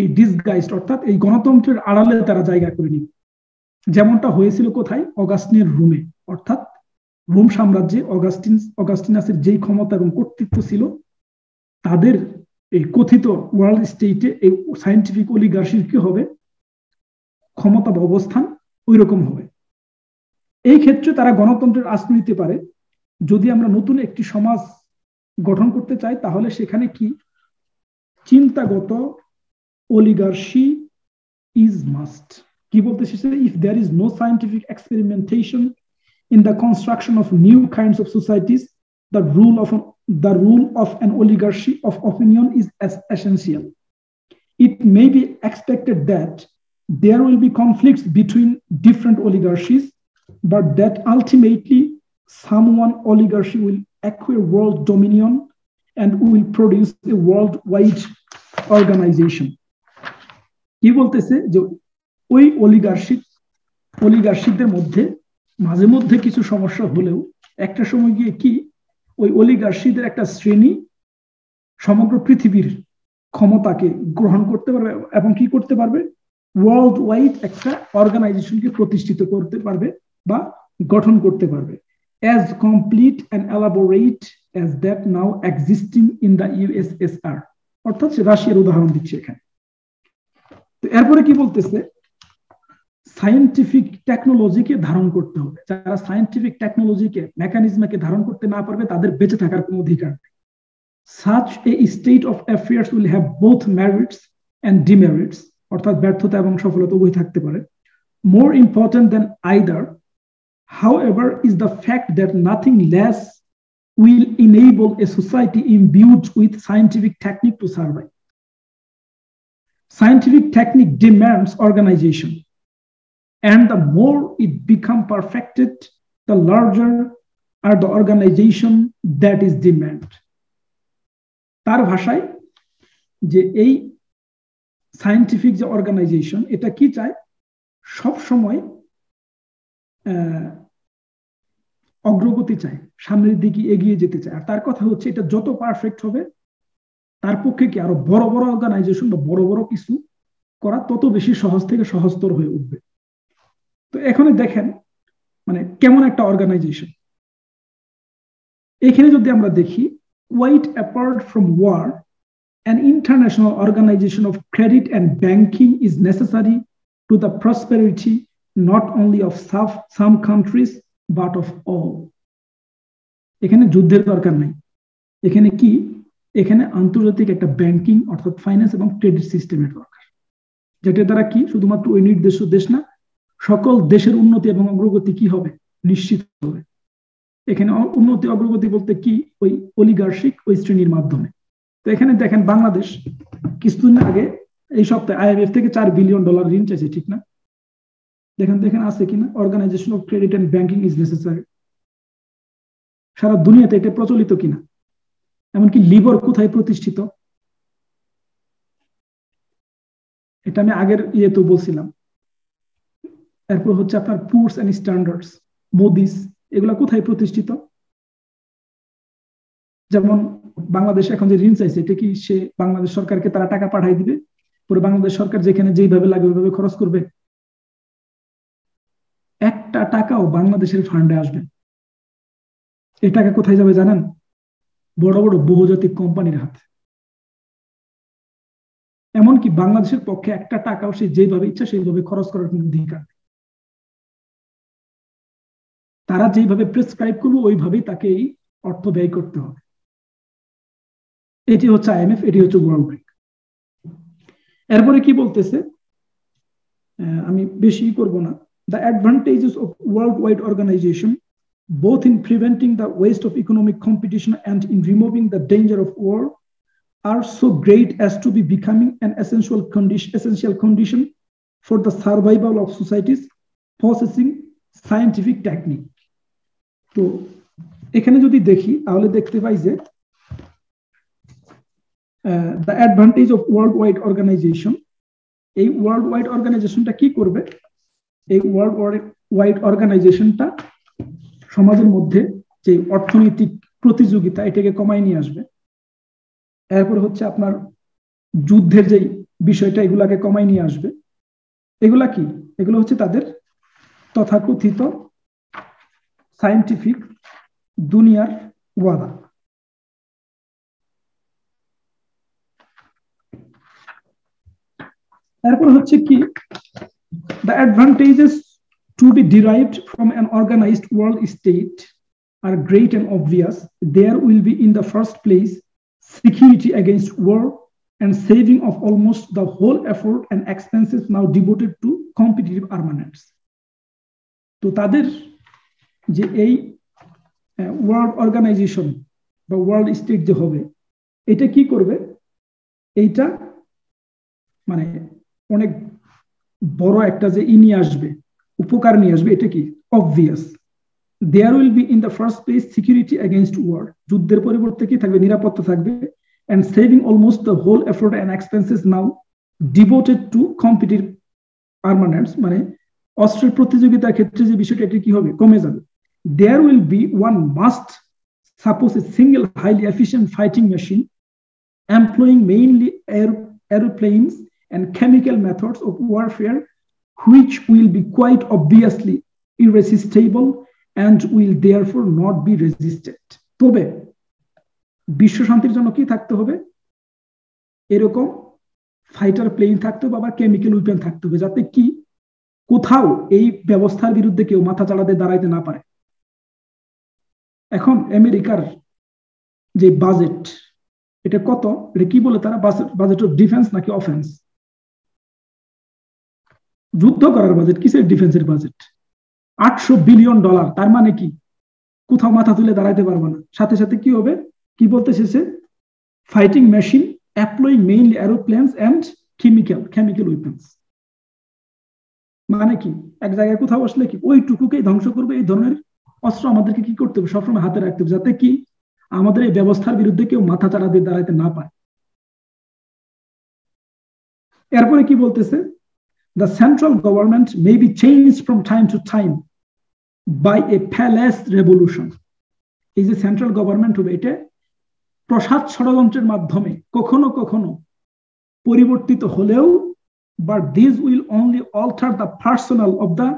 এই ডিসগাইজড, অর্থাৎ এই গণতন্ত্রের আড়ালে তারা জায়গা করে নিবে। যেমনটা হয়েছিল কোথায়? অগাস্টিনের রোমে। অর্থাৎ রোম সাম্রাজ্যে অগাস্টিনাসের যেই ক্ষমতা এবং কর্তৃত্ব ছিল, তাদের এই কথিত ওয়ার্ল্ড স্টেটে এই সায়েন্টিফিক অলিগার্সির কি হবে, ক্ষমতা বা অবস্থান ওই রকম হবে। এই ক্ষেত্রে তারা গণতন্ত্রের আশ্রয় নিতে পারে। যদি আমরা নতুন একটি সমাজ গঠন করতে চাই, তাহলে সেখানে কি চিন্তাগত অলিগার্সি ইজ মাস্ট। কি বলতেছে, if there is no scientific experimentation in the construction of new kinds of societies, the rule of an oligarchy of opinion is essential. It may be expected that there will be conflicts between different oligarchies, but that ultimately one oligarchy will acquire world dominion and will produce a worldwide organization. কি বলতেছে যে ওই অলিগার্শিকদের মধ্যে মাঝে মধ্যে কিছু সমস্যা হলেও একটা সময় গিয়ে কি ওই অলিগার্সিদের একটা শ্রেণী সমগ্র পৃথিবীর ক্ষমতাকে গ্রহণ করতে পারবে এবং কি করতে পারবে, ওয়ার্ল্ড ওয়াইড একটা অর্গানাইজেশনকে প্রতিষ্ঠিত করতে পারবে বা গঠন করতে পারবে, as complete and elaborate as that now existing in the USSR। অর্থাৎ রাশিয়ার উদাহরণ দিচ্ছে এখানে। তো এরপরে কি বলতেছে, সায়েন্টিফিক টেকনোলজিকে ধারণ করতে হবে। যারা সায়েন্টিফিক টেকনোলজিকে মেকানিজমকে ধারণ করতে না পারবে, তাদের বেঁচে থাকার কোনো অধিকার নেই। Such a state of affairs will have both merits and demerits, অর্থাৎ ব্যর্থতা এবং সফলতা উভয় থাকতে পারে। More important than either, however, is the fact that nothing less will enable a society imbued with scientific technique to survive. Scientific technique demands organization, and the more it becomes perfected, the larger are the organization that is demanded. তার ভাষায় যে এই scientific যে organisation, এটা কি চায়, সব সময় অগ্রগতি চায়, সামনের দিকে এগিয়ে যেতে চায়। আর তার কথা হচ্ছে এটা যত পারফেক্ট হবে, তার পক্ষে কি আরো বড় বড় অর্গানাইজেশন বা বড় বড় কিছু করা তত বেশি সহজ থেকে সহজতর হয়ে উঠবে। তো এখানে দেখেন মানে কেমন একটা অর্গানাইজেশন। এখানে যদি আমরা দেখি, quite apart from war, an international organization of credit and banking is necessary to the prosperity not only of some countries but of all. এখানে যুদ্ধের দরকার নাই। এখানে কি, এখানে আন্তর্জাতিক একটা ব্যাংকিং অর্থাৎ ফাইন্যান্স এবং ক্রেডিট সিস্টেমের দরকার, যেটা দ্বারা কি শুধুমাত্র ওই নির্দিষ্ট দেশ না, সকল দেশের উন্নতি এবং অগ্রগতি কি হবে, নিশ্চিত হবে। এখানে উন্নতি অগ্রগতি বলতে কি, ওই অলিগার্শিক ওই শ্রেণীর মাধ্যমে। তো এখানে দেখেন বাংলাদেশ কিছুদিন আগে এই সপ্তাহে IMF থেকে $4 বিলিয়ন ঋণ চাইছে, ঠিক না? দেখেন তো এখানে আছে কিনা, organization of credit and banking is necessary. সারা দুনিয়াতে এটা প্রচলিত কিনা? এমনকি লিবর কোথায় প্রতিষ্ঠিত, এটা আমি আগের তো বলছিলাম। এরপর হচ্ছে আপনার পুরস এন্ড স্ট্যান্ডার্ডস, মোদিস, এগুলা কোথায় প্রতিষ্ঠিত? যেমন বাংলাদেশ এখন যে ঋণ চাইছে, এটা কি সে বাংলাদেশ সরকারকে তারা টাকা পাঠাই দিবে, পরে বাংলাদেশ সরকার যেখানে যেইভাবে লাগে ওইভাবে খরচ করবে? একটা টাকাও বাংলাদেশের ফান্ডে আসবে? এই টাকা কোথায় যাবে জানেন? বড় বড় বহুজাতিক কোম্পানির হাতে। এমনকি বাংলাদেশের পক্ষে একটা টাকাও সে যেভাবে ইচ্ছা সেইভাবে খরচ করার কোনো অধিকার নেই। তারা যেভাবে প্রেসক্রাইব করবে ওইভাবেই তাকে এই অর্থ ব্যয় করতে হবে। এটি হচ্ছে IMF, এটি হচ্ছে ওয়ার্ল্ড ব্যাংক। এরপরে কি বলতেছে, আমি বেশি করব না। The advantages of worldwide organization, both in preventing the waste of economic competition and in removing the danger of war, are so great as to be becoming an essential condition for the survival of societies possessing scientific technique. তো এখানে যদি দেখি তাহলে দেখতে পাই যে the advantage of worldwide organization, এই world অর্গানাইজেশনটা কি করবে, এই ওয়ার্ল্ড অর্গানাইজেশনটা সমাজের মধ্যে যে অর্থনৈতিক প্রতিযোগিতা এটাকে কমায় নিয়ে আসবে। এরপর হচ্ছে আপনার যুদ্ধের যে বিষয়টা এগুলাকে কমায় নিয়ে আসবে। এগুলা কি, এগুলো হচ্ছে তাদের তথাকথিত সায়েন্টিফিক দুনিয়ার ওয়াদা। তারপর হচ্ছে কি, the advantages to be derived from an organized world state are great and obvious. There will be, in the first place, security against war and saving of almost the whole effort and expenses now devoted to competitive armaments. তো তাদের যে এই world organisation বা world state যে হবে, এটা কি করবে, এইটা মানে অনেক বড় একটা যে নিয়ে আসবে, উপকার নিয়ে আসবে, এটা কি obvious. There will be, in the first place, security against war. যুদ্ধের পরিবর্তে কি থাকবে, নিরাপত্তা থাকবে, and saving almost the whole effort and expenses now devoted to competitive armaments, মানে অস্ত্রের প্রতিযোগিতার ক্ষেত্রে যে বিষয়টা, এটা কি হবে, কমে যাবে। There will be, one must suppose, a single highly efficient fighting machine employing mainly aeroplanes and chemical methods of warfare, which will be quite obviously irresistible and will therefore not be resisted. তবে বিশ্ব শান্তির জন্য কি থাকতে হবে, এরকম fighter plane থাকতে হবে, আবার কেমিক্যাল উইপেন থাকতে হবে, যাতে কি কোথাও এই ব্যবস্থার বিরুদ্ধে কেউ মাথা চালাতে দাঁড়াইতে না পারে। এখন আমেরিকার যে বাজেট, এটা কত, এটা কি বলে তারা, বাজেট অফ ডিফেন্স নাকি অফেন্স? যুদ্ধ করার বাজেট, কিসের ডিফেন্সের বাজেট? $800 বিলিয়ন। তার মানে কি কোথাও মাথা তুলে দাঁড়াইতে পারবে না। সাথে সাথে কি হবে, কি বলতে এসেছে, fighting machine applying mainly aeroplanes and chemical weapons. মানে কি, এক জায়গায় কোথাও আসলে কি ওইটুকুকেই ধ্বংস করবে, এই ধরনের অস্ত্র আমাদেরকে কি করতে হবে, সবসময় হাতে রাখতে হবে, যাতে কি আমাদের এই ব্যবস্থার বিরুদ্ধে কেউ মাথা চাড়া দিয়ে দাঁড়াইতে না পারে। এরপরে কি বলতেছে, the central government may be changed from time to time by a palace revolution. এই যে সেন্ট্রাল গভর্নমেন্ট হবে, এটা প্রসাদ ষড়যন্ত্রের মাধ্যমে কখনো কখনো পরিবর্তিত হলেও, but this will only alter the personnel of the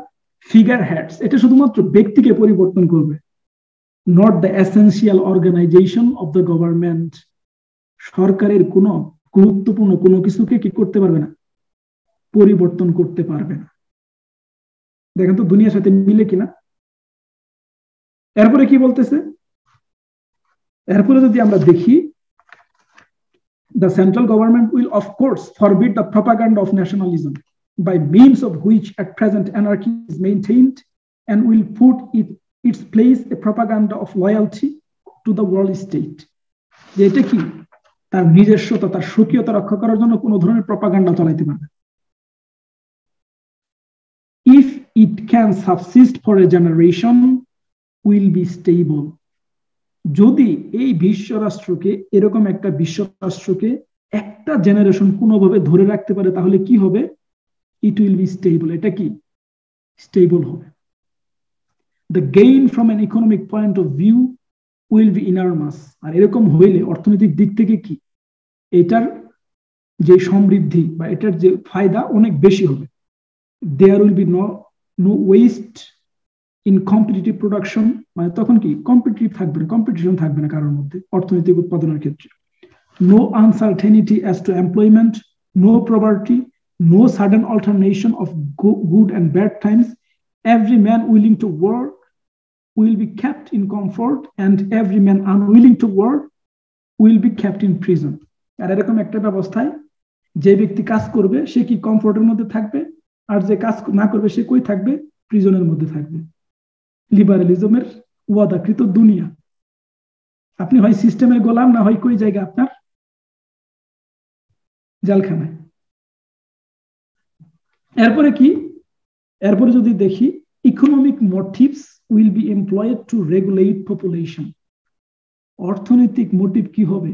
figureheads. এটা শুধুমাত্র ব্যক্তিকে পরিবর্তন করবে, not the essential organization of the government. সরকারের কোনো গুরুত্বপূর্ণ কোনো কিছুকে কি করতে পারবে না, পরিবর্তন করতে পারবে না। দেখেন তো দুনিয়ার সাথে মিলে কিনা। এরপরে কি বলতেছে, এরপরে যদি আমরা দেখি, the central government will of course forbid the propaganda of nationalism, by means of which at present anarchy is maintained, and will put its place a propaganda of loyalty to the world state. এটা কি, তার নিজস্বতা, তার স্বকীয়তা রক্ষা করার জন্য কোনো ধরনের প্রপাগান্ডা চালাইতে পারবে। If it can subsist for a generation, will be stable. যদি এই বিশ্ব রাষ্ট্রকে, এরকম একটা বিশ্ব রাষ্ট্রকে একটা জেনারেশন কোনোভাবে ধরে রাখতে পারে, তাহলে কি হবে, it will be stable. এটা কি, স্টেবল হবে। The gain from an economic point of view will be enormous. আর এরকম হইলে অর্থনৈতিক দিক থেকে কি, এটার যে সমৃদ্ধি বা এটার যে ফায়দা অনেক বেশি হবে। There will be no waste in competitive production, মানে তখন কি কম্পিটিটিভ থাকবে না, কম্পিটিশন থাকবে না কারোর মধ্যে অর্থনৈতিক উৎপাদনের ক্ষেত্রে। No uncertainty as to employment, no poverty, no sudden alternation of good and bad times. Every man willing to work will be kept in comfort, and every man unwilling to work will be kept in prison. আর এরকম একটা ব্যবস্থায় যে ব্যক্তি কাজ করবে সে কি কমফোর্টের মধ্যে থাকবে, আর যে কাজ না করবে সে কই থাকবে, প্রিজনের মধ্যে থাকবে। লিবারালিজমের ওয়াদাকৃত দুনিয়া। আপনি হয় সিস্টেমের গোলাম, না হয় কই জায়গা আপনার জেলখানায়। এরপরে কি, এরপরে যদি দেখি, economic motives will be employed to regulate population. অর্থনৈতিক মোটিভ কি হবে,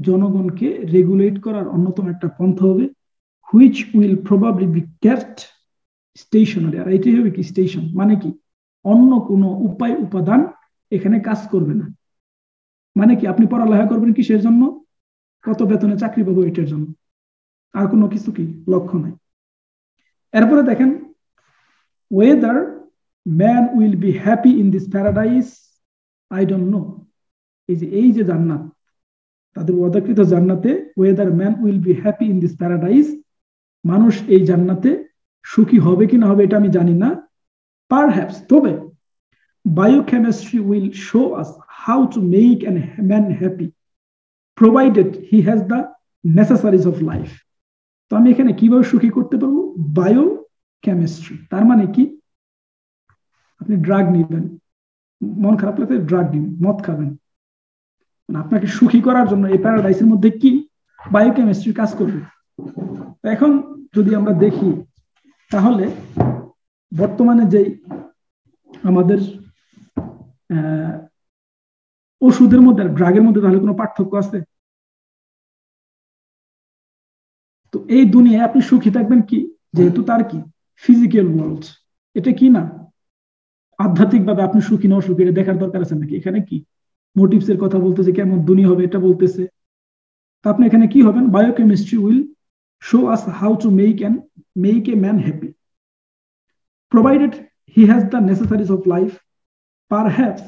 জনগণকে রেগুলেট করার অন্যতম একটা পন্থা হবে, which will probably be kept stationary. আর এটাই হবে কি স্টেশন, মানে কি অন্য কোনো উপাদান এখানে কাজ করবে না। মানে কি আপনি পড়ালেখা করবেন কিসের জন্য, কত বেতনে চাকরি পাবো এটার জন্য, আর কোনো কিছু কি লক্ষ্য নাই। এরপরে দেখেন, whether man will be happy in this paradise, I don't know. এই যে জান্নাত, তাদের ওয়াদাকৃত জান্নাতে, weather man will be happy in this paradise, মানুষ এই জান্নাতে সুখী হবে কি না হবে এটা আমি জানি না। পারহ্যাপস, তবে biochemistry will show us how to make a man happy provided he has the necessaries of life. তো আমি এখানে কিভাবে সুখী করতে পারবো? বায়োকেমিস্ট্রি, তার মানে কি? আপনি ড্রাগ নিবেন, মন খারাপ লাগলে ড্রাগ নিন, মদ খাবেন, মানে আপনাকে সুখী করার জন্য এই প্যারাডাইসের মধ্যে কি বায়োকেমিস্ট্রি কাজ করবে। এখন যদি আমরা দেখি তাহলে বর্তমানে যে আমাদের ওষুধের মধ্যে আর ড্রাগের মধ্যে তাহলে কোনো পার্থক্য আছে? তো এই দুনিয়ায় আপনি সুখী থাকবেন কি, যেহেতু তার কি ফিজিক্যাল ওয়ার্ল্ড, এটা কি না আধ্যাত্মিক ভাবে আপনি সুখী না অসুখী এটা দেখার দরকার আছে নাকি? এখানে কি মোটিভস এর কথা বলতেছে, কেমন দুনিয়া হবে এটা বলতেছে। তা আপনি এখানে কি হবেন? Biochemistry will show us how to make a man happy provided he has the necessaries of life. Perhaps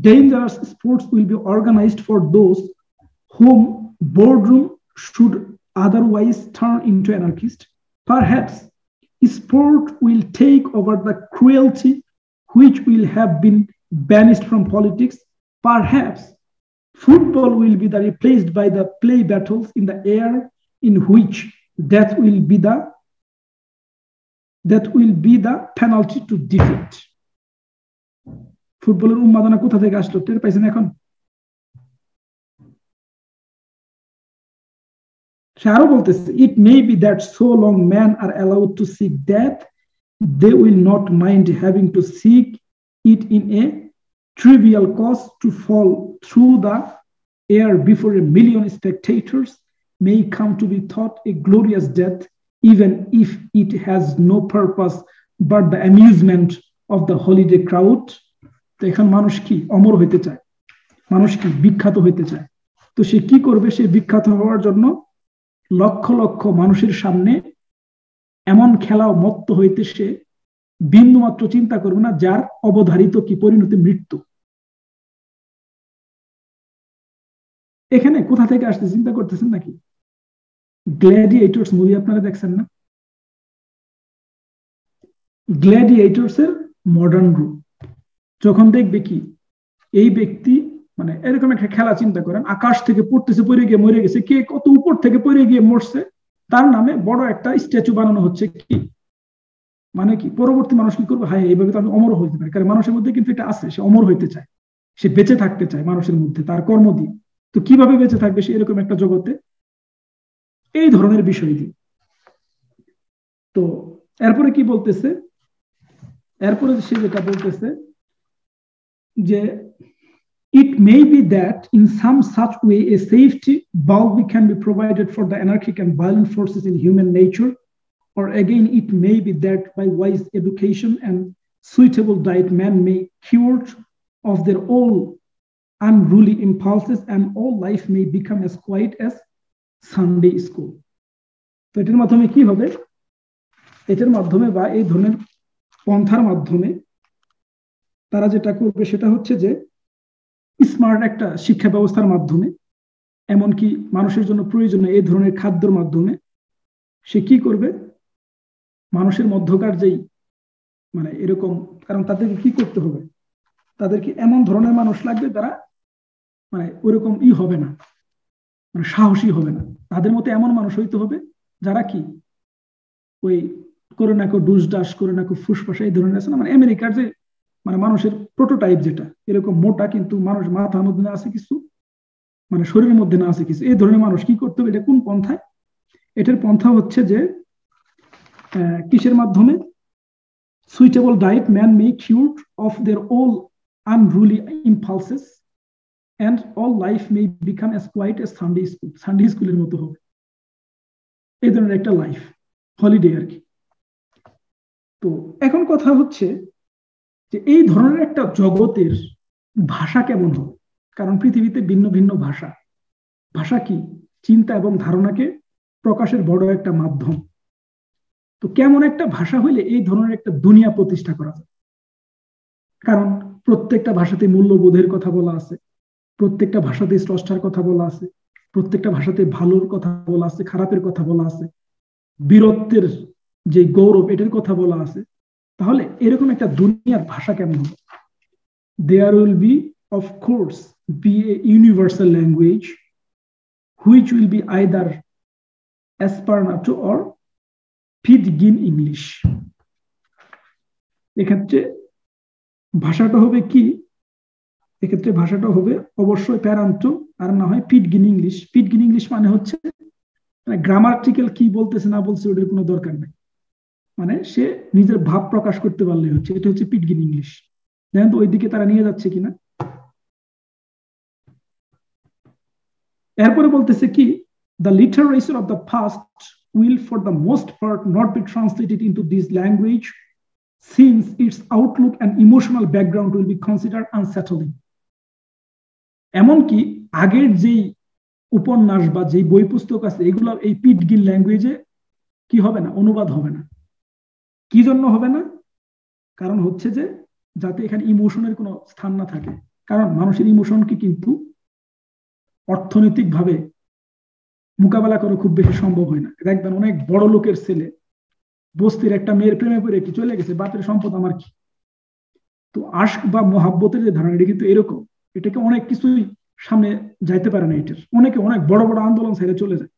dangerous sports will be organized for those whom boardroom should otherwise turn into anarchists. Perhaps sport will take over the cruelty which will have been banished from politics. Perhaps football will be replaced by the play battles in the air in which death will be the penalty to defeat. ফুটবলের উন্মাদনা কোথা থেকে আসলো টের পাইছেন এখন? সে আরো বলতেছে, it may be that so long men are allowed to seek death, they will not mind having to seek it in a trivial cause to fall through the air before a million spectators may come to be thought a glorious death, even if it has no purpose but the amusement of the holiday crowd. তো এখন মানুষ কি অমর হইতে চায়, মানুষ কি বিখ্যাত হইতে চায়। তো সে কি করবে? সে বিখ্যাত হওয়ার জন্য লক্ষ লক্ষ মানুষের সামনে এমন খেলা মত্ত হইতে সে বিন্দুমাত্র চিন্তা করবে না, যার অবধারিত কি পরিণতি মৃত্যু। এখানে কোথা থেকে আসতে চিন্তা করতেছেন নাকি? গ্ল্যাডিয়েটরস মুভি আপনারা দেখছেন না? গ্ল্যাডিয়েটরস এর মডার্ন রূপ। যখন দেখবে কি এই ব্যক্তি মানে এরকম একটা খেলা চিন্তা করেন, আকাশ থেকে পড়তেছে, পড়ে গিয়ে মরে গেছে, কে কত উপর থেকে পড়ে গিয়ে মরছে, তার নামে বড় একটা স্ট্যাচু বানানো হচ্ছে। কি মানে কি পরবর্তী মানুষ কি করবে? হ্যাঁ, এইভাবে তো আমি অমর হইতে পারি, কারণ মানুষের মধ্যে কিন্তু এটা আছে, সে অমর হইতে চায়, সে বেঁচে থাকতে চায় মানুষের মধ্যে তার কর্ম দিয়ে। তো কিভাবে বেঁচে থাকবে সে এরকম একটা জগতে? এই ধরনের বিষয় দিয়ে। তো এরপরে কি বলতেছে? এরপরে সে যেটা বলতেছে যে it may be that in some such way a safety valve can be provided for the anarchic and violent forces in human nature, or again it may be that by wise education and suitable diet man may cured of their all unruly impulses and all life may become as quiet as Sunday school. তো এটার মাধ্যমে কি হবে? এটার মাধ্যমে বা এই ধরনের পন্থার মাধ্যমে তারা যেটা করবে সেটা হচ্ছে যে স্মার্ট একটা শিক্ষা ব্যবস্থার মাধ্যমে, এমনকি মানুষের জন্য প্রয়োজনীয় এই ধরনের খাদ্যের মাধ্যমে সে কি করবে? মানুষের মধ্যকার যেই মানে এরকম, কারণ তাদেরকে কি করতে হবে? তাদেরকে এমন ধরনের মানুষ লাগবে যারা মানে ওইরকম হবে না, মানে সাহসী হবে না। তাদের মতো এমন মানুষ হইতে হবে যারা কি ওই করে না ডুস ডাস করে না ফুসফাসা এই ধরনের আছে না, মানে আমেরিকার যে মানে মানুষের প্রোটোটাইপ যেটা এরকম মোটা, কিন্তু মানুষ মাথার মধ্যে না আছে কিছু, মানে শরীরের মধ্যে না আছে কিছু, এই ধরনের মানুষ কি করতে হবে? এটা কোন পন্থায়? এটার পন্থা হচ্ছে যে কিসের মাধ্যমে? Suitable diet man may cured of their all unruly impulses and all life may become as quiet as Sunday school. Sunday স্কুলের মতো হবে এই ধরনের একটা লাইফ, হলিডে আর কি। তো এখন কথা হচ্ছে যে এই ধরনের একটা জগতের ভাষা কেমন হবে? কারণ পৃথিবীতে ভিন্ন ভিন্ন ভাষা। ভাষা কি চিন্তা এবং ধারণাকে প্রকাশের বড় একটা মাধ্যম। তো কেমন একটা ভাষা হইলে এই ধরনের একটা দুনিয়া প্রতিষ্ঠা করা যায়? কারণ প্রত্যেকটা ভাষাতে মূল্যবোধের কথা বলা আছে, প্রত্যেকটা ভাষাতে স্রষ্টার কথা বলা আছে, প্রত্যেকটা ভাষাতে ভালোর কথা বলা আছে, খারাপের কথা বলা আছে, বীরত্বের যে গৌরব এটার কথা বলা আছে। তাহলে এরকম একটা দুনিয়ার ভাষা কেমন হবে? There will be, of course, be a universal language which will be either Esperanto or Pidgin English. এক্ষেত্রে ভাষাটা হবে কি? এক্ষেত্রে ভাষাটা হবে অবশ্যই প্যারান্টো, আর না হয় পিডগিন ইংলিশ। পিডগিন ইংলিশ মানে হচ্ছে গ্রামাটিক্যাল কি বলতেছে না বলছে ওটার কোনো দরকার নেই, মানে সে নিজের ভাব প্রকাশ করতে পারলেই হচ্ছে, এটা হচ্ছে পিডগিন ইংলিশ। দেখেন তো ওই দিকে তারা নিয়ে যাচ্ছে কিনা। এরপরে বলতেছে কি, the literature of the past will for the most part not be translated into this language since its outlook and emotional background will be considered unsettling. এমনকি আগের যেই উপন্যাস বা যেই বই পুস্তক আছে এগুলো এই পিডগিন ল্যাঙ্গুয়েজে কি হবে না, অনুবাদ হবে না। কি জন্য হবে না? কারণ হচ্ছে যে যাতে এখানে ইমোশনের কোনো স্থান না থাকে। কারণ মানুষের ইমোশনকে কিন্তু অর্থনৈতিকভাবে মোকাবেলা করা খুব বেশি সম্ভব হয় না। দেখবেন অনেক বড় লোকের ছেলে বস্তির একটা মেয়ের প্রেমে পড়ে কি চলে গেছে, বাপের সম্পদ আমার কি। তো আশক বা মোহাব্বতের যে ধারণা এটা কিন্তু এরকম, এটাকে অনেক কিছুই সামনে যাইতে পারে না, এটার অনেকে অনেক বড় বড় আন্দোলন ছেড়ে চলে যায়।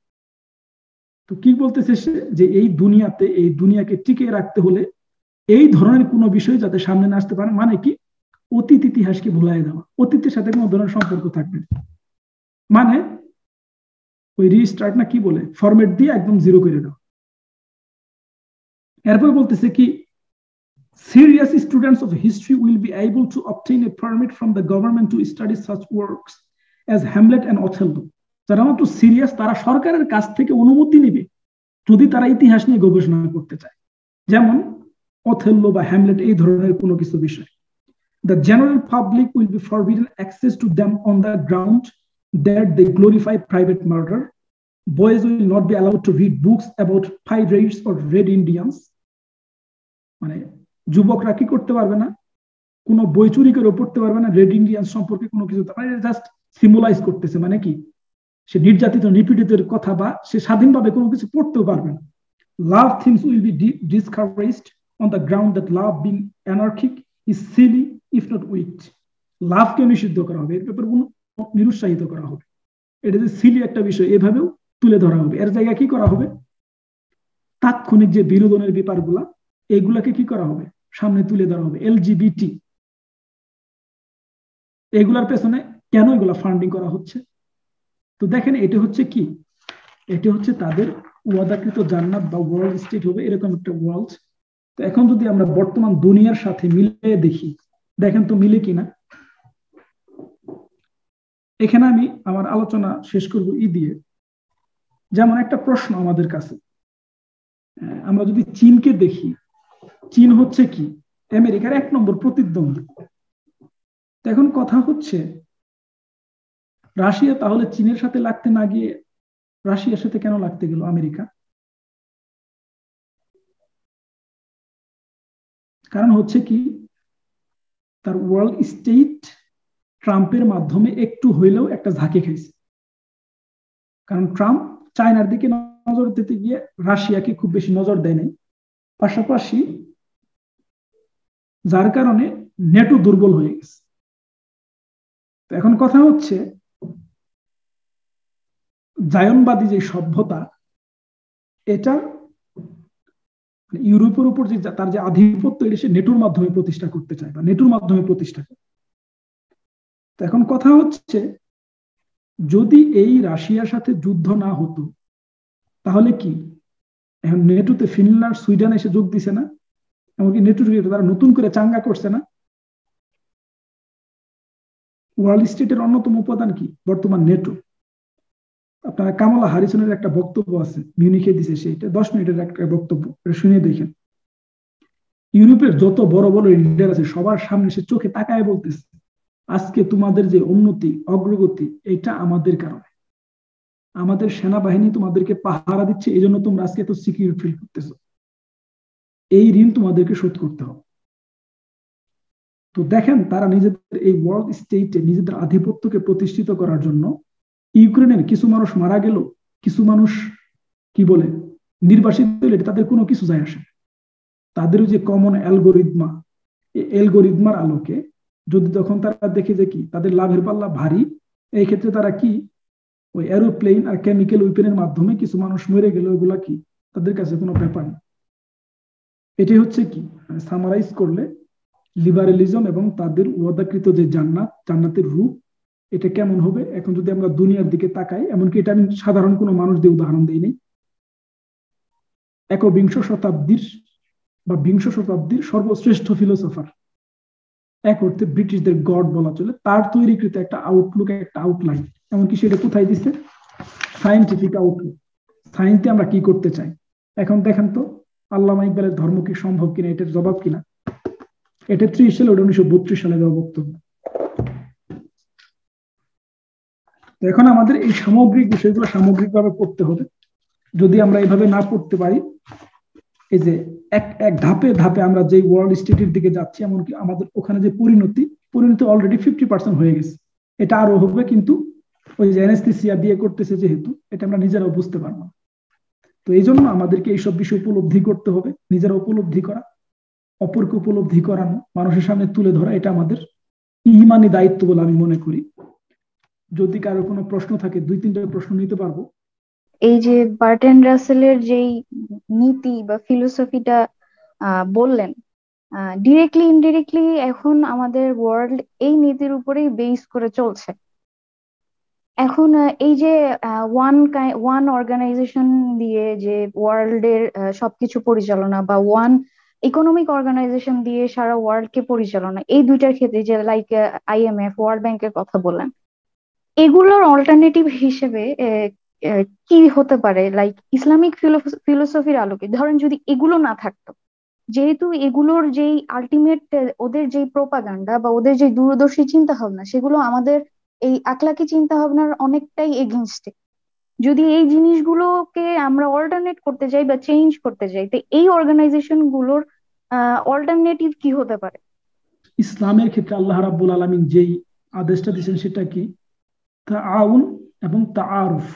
তো কি বলতেছে সে, যে এই দুনিয়াতে এই দুনিয়াকে টিকিয়ে রাখতে হলে এই ধরনের কোনো বিষয় যাতে সামনে না আসতে পারে, মানে কি অতীত ইতিহাসকে ভুলাই দেওয়া, অতীতের সাথে কোনো ধরনের সম্পর্ক থাকবে, মানে ওই রিস্টার্ট না কি বলে ফরম্যাট দিয়ে একদম জিরো করে দাও। এরপর বলতেছে কি, serious students of history will be able to obtain a permit from the government to study such works as Hamlet and Othello. যারা একটু সিরিয়াস তারা সরকারের কাছ থেকে অনুমতি নেবে যদি তারা ইতিহাস নিয়ে গবেষণা করতে চায়, যেমন অথেল্লো বা হ্যামলেট এই ধরনের কোনো কিছু বিষয়। The general public will be forbidden access to them on the ground that they glorify private murder. Boys will not be allowed to read books about pirates or red Indians. মানে যুবকরা কি করতে পারবে না, কোনো বই চুরি করে পড়তে পারবে না রেড ইন্ডিয়ান সম্পর্কে কোনো কিছু, মানে জাস্ট সিম্বলাইজ করতেছে, মানে কি সে নির্যাতিত নিপীড়িতের কথা বা সে স্বাধীনভাবে কোনো কিছু পড়তেও পারবে না। Love things will be discouraged on the ground that love being anarchic is silly if not weak. লাভকে নিষিদ্ধ করা হবে, এর ব্যাপারে নিরুৎসাহিত করা হবে, এটা যে সিলি একটা বিষয় এভাবেও তুলে ধরা হবে। এর জায়গায় কি করা হবে, তাৎক্ষণিক যে বিনোদনের ব্যাপারগুলা এগুলাকে কি করা হবে, সামনে তুলে ধরা হবে। এলজিবিটি এগুলার পেছনে কেন এগুলা ফান্ডিং করা হচ্ছে? তো দেখেন এটা হচ্ছে কি, এটা হচ্ছে তাদের ওয়াদাকৃত জান্নাত বা ওয়ার্ল্ড স্টেট হবে, এরকম একটা ওয়ার্ল্ড। তো এখন যদি আমরা বর্তমান দুনিয়ার সাথে মিলিয়ে দেখি, দেখেন তো মিলে কিনা। এখানে আমি আমার আলোচনা শেষ করব দিয়ে, যেমন একটা প্রশ্ন আমাদের কাছে, আমরা যদি চীনকে দেখি, চীন হচ্ছে কি আমেরিকার 1 নম্বর প্রতিদ্বন্দ্বী। এখন কথা হচ্ছে রাশিয়া তাহলে চীনের সাথে লাগতে না গিয়ে রাশিয়ার সাথে কেন লাগতে গেল আমেরিকা? কারণ হচ্ছে কি, তার ওয়ার্ল্ড স্টেট ট্রাম্পের মাধ্যমে একটু হইলেও একটা ঝাঁকি খাইছে। কারণ ট্রাম্প চায়নার দিকে নজর দিতে গিয়ে রাশিয়াকে খুব বেশি নজর দেয় নাই, পাশাপাশি যার কারণে নেটো দুর্বল হয়ে গেছে। এখন কথা হচ্ছে জায়নবাদী যে সভ্যতা, এটা ইউরোপের উপর যে তার যে আধিপত্য এটা সে নেটোর মাধ্যমে প্রতিষ্ঠা করতে চায় বা নেটোর মাধ্যমে প্রতিষ্ঠা করে। তো এখন কথা হচ্ছে যদি এই রাশিয়ার সাথে যুদ্ধ না হতো তাহলে কি এখন নেটোতে ফিনল্যান্ড সুইডেন এসে যোগ দিছে না, এমনকি নেটোর তারা নতুন করে চাঙ্গা করছে না। ওয়ার্ল্ড স্টেটের অন্যতম উপাদান কি বর্তমান নেটো। আপনারা কামালা হ্যারিসনের একটা বক্তব্য আছে মিউনিখে দিছে, সেইটা 10 মিনিটের একটা বক্তব্য, শুনে দেখেন। ইউরোপের যত বড় বড় লিডার আছে সবার সামনে সে চোখে তাকায় বলতেছে আজকে তোমাদের যে উন্নতি অগ্রগতি এটা আমাদের কারণে, আমাদের সেনাবাহিনী তোমাদেরকে পাহারা দিচ্ছে, এই জন্য তোমরা আজকে এত সিকিউর ফিল করতেছো, এই ঋণ তোমাদেরকে শোধ করতে হবে। তো দেখেন তারা নিজেদের এই ওয়ার্ল্ড স্টেটে নিজেদের আধিপত্যকে প্রতিষ্ঠিত করার জন্য ইউক্রেনের কিছু মানুষ মারা গেল, কিছু মানুষ কি বলে নির্বাসিত হলে তাদের কোনো কিছু যায় আসে। তাদের যে কমন অ্যালগোরিদমা, এই অ্যালগোরিদমার আলোকে যদি তখন তারা দেখে যে কি তাদের লাভের পাল্লা ভারী, এই ক্ষেত্রে তারা কি ওই এরোপ্লেন আর কেমিক্যাল উইপেনের মাধ্যমে কিছু মানুষ মরে গেল, ওইগুলা কি তাদের কাছে কোনো ব্যাপার না। এটাই হচ্ছে কি সামারাইজ করলে লিবারেলিজম এবং তাদের ওয়াদাকৃত যে জান্নাতের রূপ এটা কেমন হবে। এখন যদি আমরা দুনিয়ার দিকে তাকাই, এমনকি এটা আমি সাধারণ কোনো মানুষ দিয়ে উদাহরণ দিই নেই, একবিংশ শতাব্দীর বা বিংশ শতাব্দীর সর্বশ্রেষ্ঠ ফিলোসফার, এক অর্থে ব্রিটিশদের গড বলা চলে, তার তৈরিকৃত একটা আউটলুক, একটা আউটলাইন, এমনকি সেটা কোথায় দিচ্ছে, সায়েন্টিফিক আউটলুক। সায়েন্স দিয়ে আমরা কি করতে চাই। এখন দেখেন তো আল্লামা ইকবালের ধর্ম কি সম্ভব কিনা, এটার জবাব কিনা। এটা 30 সালে, ওটা 1932 সালে দেওয়া বক্তব্য। এখন আমাদের এই সামগ্রিক বিষয়গুলো সামগ্রিকভাবে পড়তে হবে। যদি আমরা এইভাবে না পড়তে পারি, এই যে এক এক ধাপে ধাপে আমরা যে ওয়ার্ল্ড স্টেটের দিকে যাচ্ছি, এমনকি আমাদের ওখানে যে পরিণতি অলরেডি 50% হয়ে গেছে, এটা আরো হবে। কিন্তু ওই যে অ্যানেস্থেসিয়া দিয়ে করতেছে যেহেতু, এটা আমরা নিজেরাও বুঝতে পারবো। তো এই জন্য আমাদেরকে এইসব বিষয় উপলব্ধি করতে হবে, নিজেরা উপলব্ধি করা, অপরকে উপলব্ধি করানো, মানুষের সামনে তুলে ধরা, এটা আমাদের ইমানি দায়িত্ব বলে আমি মনে করি। যদি কারো কোনো প্রশ্ন থাকে, 2-3টা প্রশ্ন নিতে পারবো। এই যে বার্ট্রান্ড রাসেলের যেই নীতি বা ফিলোসফিটা বললেন, ডিরেক্টলি ইনডিরেক্টলি এখন আমাদের ওয়ার্ল্ড এই নীতির উপরেই বেস করে চলছে। এখন এই যে ওয়ান অর্গানাইজেশন দিয়ে যে ওয়ার্ল্ডের সবকিছু পরিচালনা, বা ওয়ান ইকোনমিক অর্গানাইজেশন দিয়ে সারা ওয়ার্ল্ডকে পরিচালনা, এই দুইটার ক্ষেত্রে যে লাইক IMF, ওয়ার্ল্ড ব্যাংকের কথা বললেন, এগুলোর অল্টারনেটিভ হিসেবে কি হতে পারে? লাইক ইসলামিক ফিলোসফির আলোকে ধরেন যদি এগুলো না থাকতো, যেহেতু এগুলোর যেই আলটিমেট ওদের যেই প্রোপাগান্ডা বা ওদের যে দূরদর্শী চিন্তা ভাবনা, সেগুলো আমাদের এই আকলাকি চিন্তা ভাবনার অনেকটাই এগেনস্টে। যদি এই জিনিসগুলোকে আমরা অল্টারনেট করতে যাই বা চেঞ্জ করতে যাই, তো এই অর্গানাইজেশন গুলোর অল্টারনেটিভ কি হতে পারে? ইসলামের ক্ষেত্রে আল্লাহ রাব্বুল আলামিন যেই আদেশটা দিয়েছেন সেটা কি, তাআউন এবং তাআরুফ।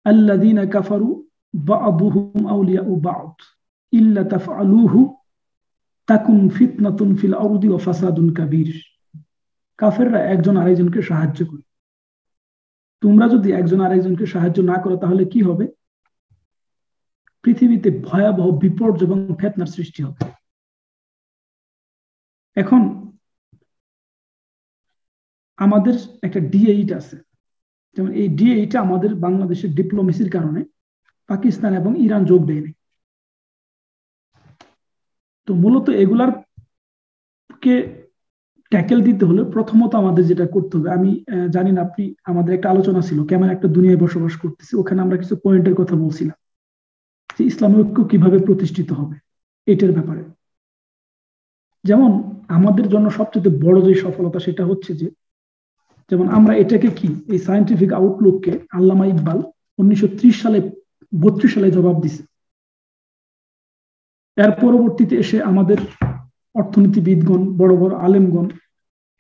আল্লাযীনা কাফারু বা'দুহুম আউলিয়াউ বা'দ ইল্লা তাফআলুহু তাকুন ফিতনাতুন ফিল আরদি ওয়া ফাসাদুন কাবীর। কাফেররা একজন আরেকজনকে সাহায্য করে, তোমরা যদি একজন আরেকজনকে সাহায্য না করো তাহলে কি হবে, পৃথিবীতে ভয়াবহ বিপর্যয় এবং ফিতনার সৃষ্টি হবে। এখন আমাদের একটা D8 আছে, যেমন এই D8 আমাদের বাংলাদেশের ডিপ্লোমেসির কারণে পাকিস্তান এবং ইরান যোগ দেয়নি। তো মূলত এগুলার কে ট্যাকেল দিতে হলে প্রথমত আমাদের যেটা করতে হবে, আমি জানি না আপনি, আমাদের একটা আলোচনা ছিল কেমন একটা দুনিয়ায় বসবাস করতেছি, ওখানে আমরা কিছু পয়েন্টের কথা বলছিলাম যে ইসলামী ঐক্য কিভাবে প্রতিষ্ঠিত হবে এটার ব্যাপারে। যেমন আমাদের জন্য সবচেয়ে বড় যে সফলতা সেটা হচ্ছে যে, যেমন আমরা এটাকে কি এই সায়েন্টিফিক আউটলুককে আল্লামা ইকবাল 1930 সালে 32 সালে জবাব দিছে। এর পরবর্তীতে এসে আমাদের অর্থনীতিবিদগণ, বড় বড় আলেমগণ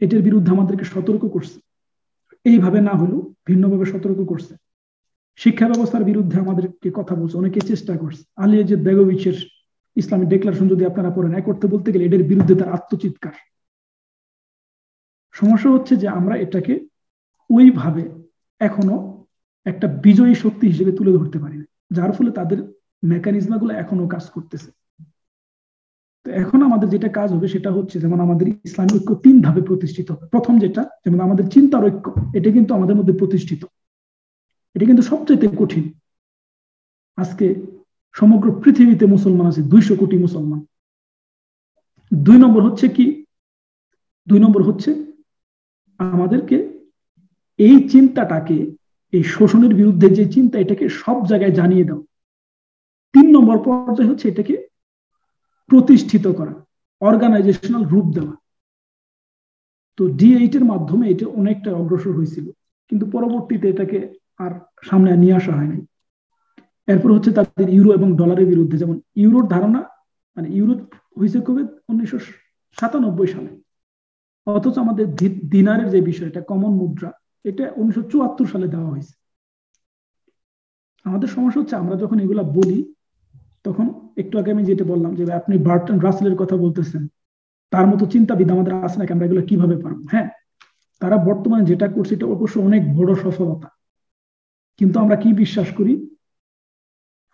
এটার বিরুদ্ধে আমাদেরকে সতর্ক করছে, এইভাবে না হলেও ভিন্নভাবে সতর্ক করছে। শিক্ষা ব্যবস্থার বিরুদ্ধে আমাদেরকে কথা বলছে, অনেকে চেষ্টা করছে। আলী এজেদ বেগোভিচের ইসলামিক ডিক্লারেশন যদি আপনারা পড়েন, এক অর্থে বলতে গেলে এটার বিরুদ্ধে তার আত্মচিৎকার। সমস্যা হচ্ছে যে আমরা এটাকে ওইভাবে এখনো একটা বিজয়ী শক্তি হিসেবে তুলে ধরতে পারি না, যার ফলে তাদের মেকানিজমগুলো এখনো কাজ করতেছে। তো এখন আমাদের যেটা কাজ হবে সেটা হচ্ছে, যেমন আমাদের ইসলামী ঐক্য 3 ধাপে প্রতিষ্ঠিত হবে। প্রথম যেটা, যেমন আমাদের চিন্তার ঐক্য, এটা কিন্তু আমাদের মধ্যে প্রতিষ্ঠিত, এটা কিন্তু সবচেয়ে কঠিন। আজকে সমগ্র পৃথিবীতে মুসলমান আছে 200 কোটি মুসলমান। 2 নম্বর হচ্ছে কি, 2 নম্বর হচ্ছে আমাদেরকে এই চিন্তাটাকে, এই শোষণের বিরুদ্ধে যে চিন্তা, এটাকে সব জায়গায় জানিয়ে দাও। 3 নম্বর পর্যায়ে হচ্ছে এটাকে প্রতিষ্ঠিত করা, অর্গানাইজেশনাল রূপ দেওয়া। তো D8 এর মাধ্যমে এটা অনেকটা অগ্রসর হয়েছিল, কিন্তু পরবর্তীতে এটাকে আর সামনে নিয়ে আসা হয় নাই। এরপর হচ্ছে তাদের ইউরো এবং ডলারের বিরুদ্ধে, যেমন ইউরোর ধারণা, মানে ইউরো হয়েছে কবে, 97 সালে। অথচ আমাদের দিনারের যে বিষয়টা কমন মুদ্রা, এটা 1974 সালে দেওয়া হয়েছে। আমাদের সমস্যা হচ্ছে আমরা যখন এগুলা বলি তখন একটু আগে আমি যেটা বললাম যে আপনি বার্টন রাসেলের কথা বলতেছেন, তার মতো চিন্তাবিদ আমাদের আছে নাকি, আমরা এগুলো কিভাবে পারবো? হ্যাঁ, তারা বর্তমানে যেটা করছে এটা অবশ্য অনেক বড় সফলতা, কিন্তু আমরা কি বিশ্বাস করি?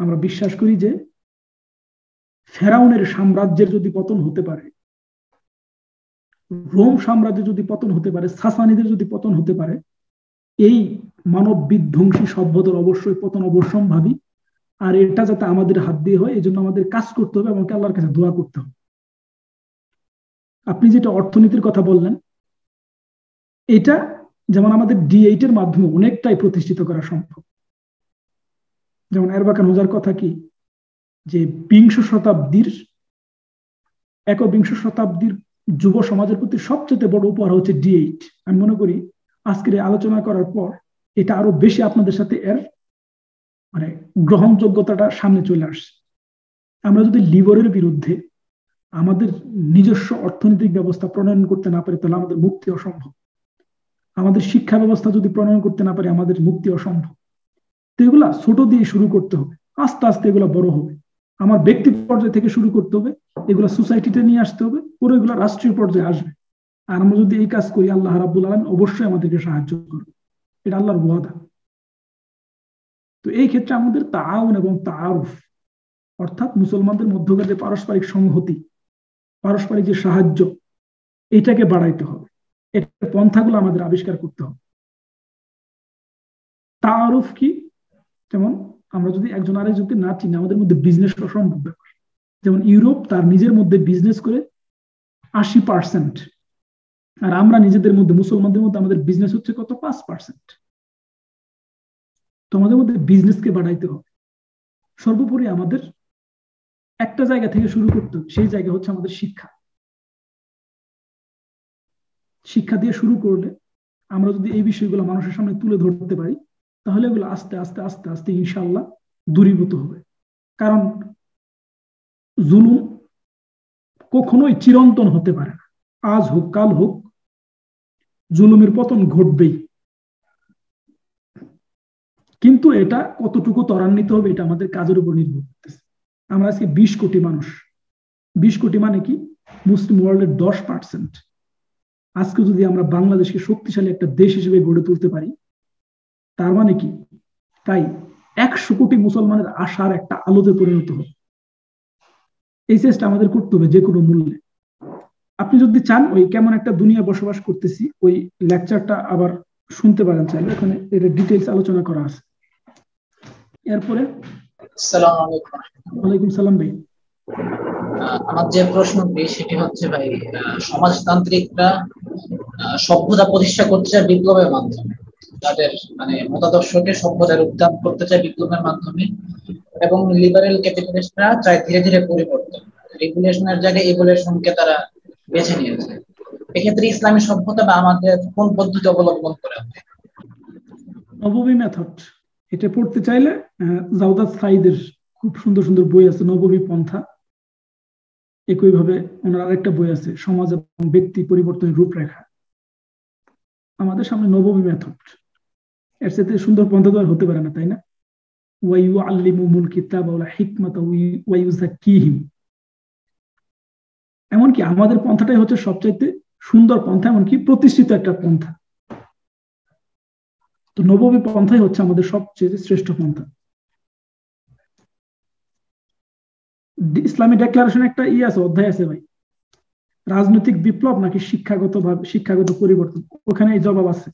আমরা বিশ্বাস করি যে ফেরাউনের সাম্রাজ্যের যদি পতন হতে পারে, রোম সাম্রাজ্যের যদি পতন হতে পারে, সাসানিদের যদি পতন হতে পারে, এই মানব বিধ্বংসী সভ্যতার অবশ্যই পতন অবশ্যম্ভাবী। আর এটা যাতে আমাদের হাত দিয়ে হয় এই জন্য আমাদের কাজ করতে হবে এবং আল্লাহর কাছে দোয়া করতে হবে। আপনি যেটা অর্থনীতির কথা বললেন, এটা যেমন আমাদের D8 এর মাধ্যমে অনেকটাই প্রতিষ্ঠিত করা সম্ভব। যেমন এরবাকান হুজার কথা কি যে একবিংশ শতাব্দীর যুব সমাজের প্রতি সবচেয়ে বড় উপহার হচ্ছে D8। আমি মনে করি আজকের আলোচনা করার পর এটা আরো বেশি আপনাদের সাথে এর মানে গ্রহণযোগ্যতাটা সামনে চলে আসছে। আমরা যদি লিবরের বিরুদ্ধে আমাদের নিজস্ব অর্থনৈতিক ব্যবস্থা প্রণয়ন করতে না পারি তাহলে আমাদের মুক্তি অসম্ভব। আমাদের শিক্ষা ব্যবস্থা যদি প্রণয়ন করতে না পারি আমাদের মুক্তি অসম্ভব। তো এগুলা ছোট দিয়ে শুরু করতে হবে, আস্তে আস্তে এগুলা বড় হবে। আমার ব্যক্তি পর্যায় থেকে শুরু করতে হবে, এগুলা সোসাইটিতে নিয়ে আসতে হবে, পরে এগুলা রাষ্ট্রীয় পর্যায়ে আসবে। আর আমরা যদি এই কাজ করি আল্লাহ রাব্বুল আলামিন অবশ্যই আমাদেরকে সাহায্য করবে, এটা আল্লাহর ওয়াদা। তো এই ক্ষেত্রে আমাদের তাআউন এবং তাআরুফ অর্থাৎ মুসলমানদের মধ্যকার যে পারস্পরিক সংহতি, পারস্পরিক যে সাহায্য, এটাকে বাড়াইতে হবে। এটার পন্থাগুলো আমাদের আবিষ্কার করতে হবে। তাআরুফ কি? যেমন আমরা যদি একজন আরেকজনকে না চিনি আমাদের মধ্যে বিজনেস অসম্ভব ব্যাপার। যেমন ইউরোপ তার নিজের মধ্যে বিজনেস করে 80%, আর আমরা নিজেদের মধ্যে মুসলমানদের মধ্যে আমাদের বিজনেস হচ্ছে কত? 5%। তো আমাদের মধ্যে বিজনেসকে বাড়াইতে হবে। সর্বোপরি আমাদের একটা জায়গা থেকে শুরু করতে হবে, সেই জায়গা হচ্ছে আমাদের শিক্ষা। শিক্ষা দিয়ে শুরু করলে আমরা যদি এই বিষয়গুলো মানুষের সামনে তুলে ধরতে পারি তাহলে এগুলো আস্তে আস্তে আস্তে আস্তে ইনশাআল্লাহ দূরীভূত হবে। কারণ জুলুম কখনোই চিরন্তন হতে পারে না। আজ হোক কাল হোক জুলুমের পতন ঘটবেই, কিন্তু এটা কতটুকু ত্বরান্বিত হবে এটা আমাদের কাজের উপর নির্ভর করতেছে। আমরা আজকে 20 কোটি মানুষ, 20 কোটি মানে কি? মুসলিম ওয়ার্ল্ডের 10%। আজকে যদি আমরা বাংলাদেশকে শক্তিশালী একটা দেশ হিসেবে গড়ে তুলতে পারি তার মানে কি তাই 100 কোটি মুসলমানের আশার একটা আলোতে পরিণত হবে। এই চেষ্টা আমাদের করতে হবে যে কোনো মূল্যে। আপনি যদি চান ওই কেমন একটা দুনিয়া বসবাস করতেছি ওই লেকচারটা আবার শুনতে পারেন চাইলে, ওখানে এটা ডিটেইলস আলোচনা করা আছে। এরপরে আসসালামু আলাইকুম। ওয়ালাইকুম সালাম ভাই। আমার যে প্রশ্নটি সেটি হচ্ছে ভাই, সমাজতান্ত্রিকরা সভ্যতা প্রতিষ্ঠা করতে চায় বিপ্লবের মাধ্যমে, তাদের মানে মতাদর্শকে সভ্যতায় রূপদান করতে চায় বিপ্লবের মাধ্যমে, এবং লিবারেল ক্যাপিটালিস্টরা চায় ধীরে ধীরে পরিবর্তন, রেগুলেশনের জায়গায় ইভলিউশনকে তারা বেছে নিয়েছে। এক্ষেত্রে ইসলামী সভ্যতা বা আমাদের কোন পদ্ধতি অবলম্বন করা হবে? নববী মেথড, এটা পড়তে চাইলে জাওদাত সাইদের খুব সুন্দর সুন্দর বই আছে, নববী পন্থা। একইভাবে ওনার আরেকটা বই আছে সমাজ এবং ব্যক্তি পরিবর্তনের রূপরেখা। আমাদের সামনে নববী মেথড, এর সাথে সুন্দর পন্থা তো আর হতে পারে না, তাই না? ওয়াইউআল্লিমুহুমুল কিতাবা ওয়াল হিকমাতা ওয়ায়ুযাক্কিহিম। এমনকি আমাদের পন্থাটাই হচ্ছে সবচাইতে সুন্দর পন্থা, এমনকি প্রতিষ্ঠিত একটা পন্থা। তো নববী পন্থাই হচ্ছে আমাদের সবচেয়ে শ্রেষ্ঠ পন্থা। ইসলামী ডেক্লারেশন একটা আছে, অধ্যায় আছে ভাই, রাজনৈতিক বিপ্লব নাকি শিক্ষাগত পরিবর্তন। ওখানে এই জবাব আছে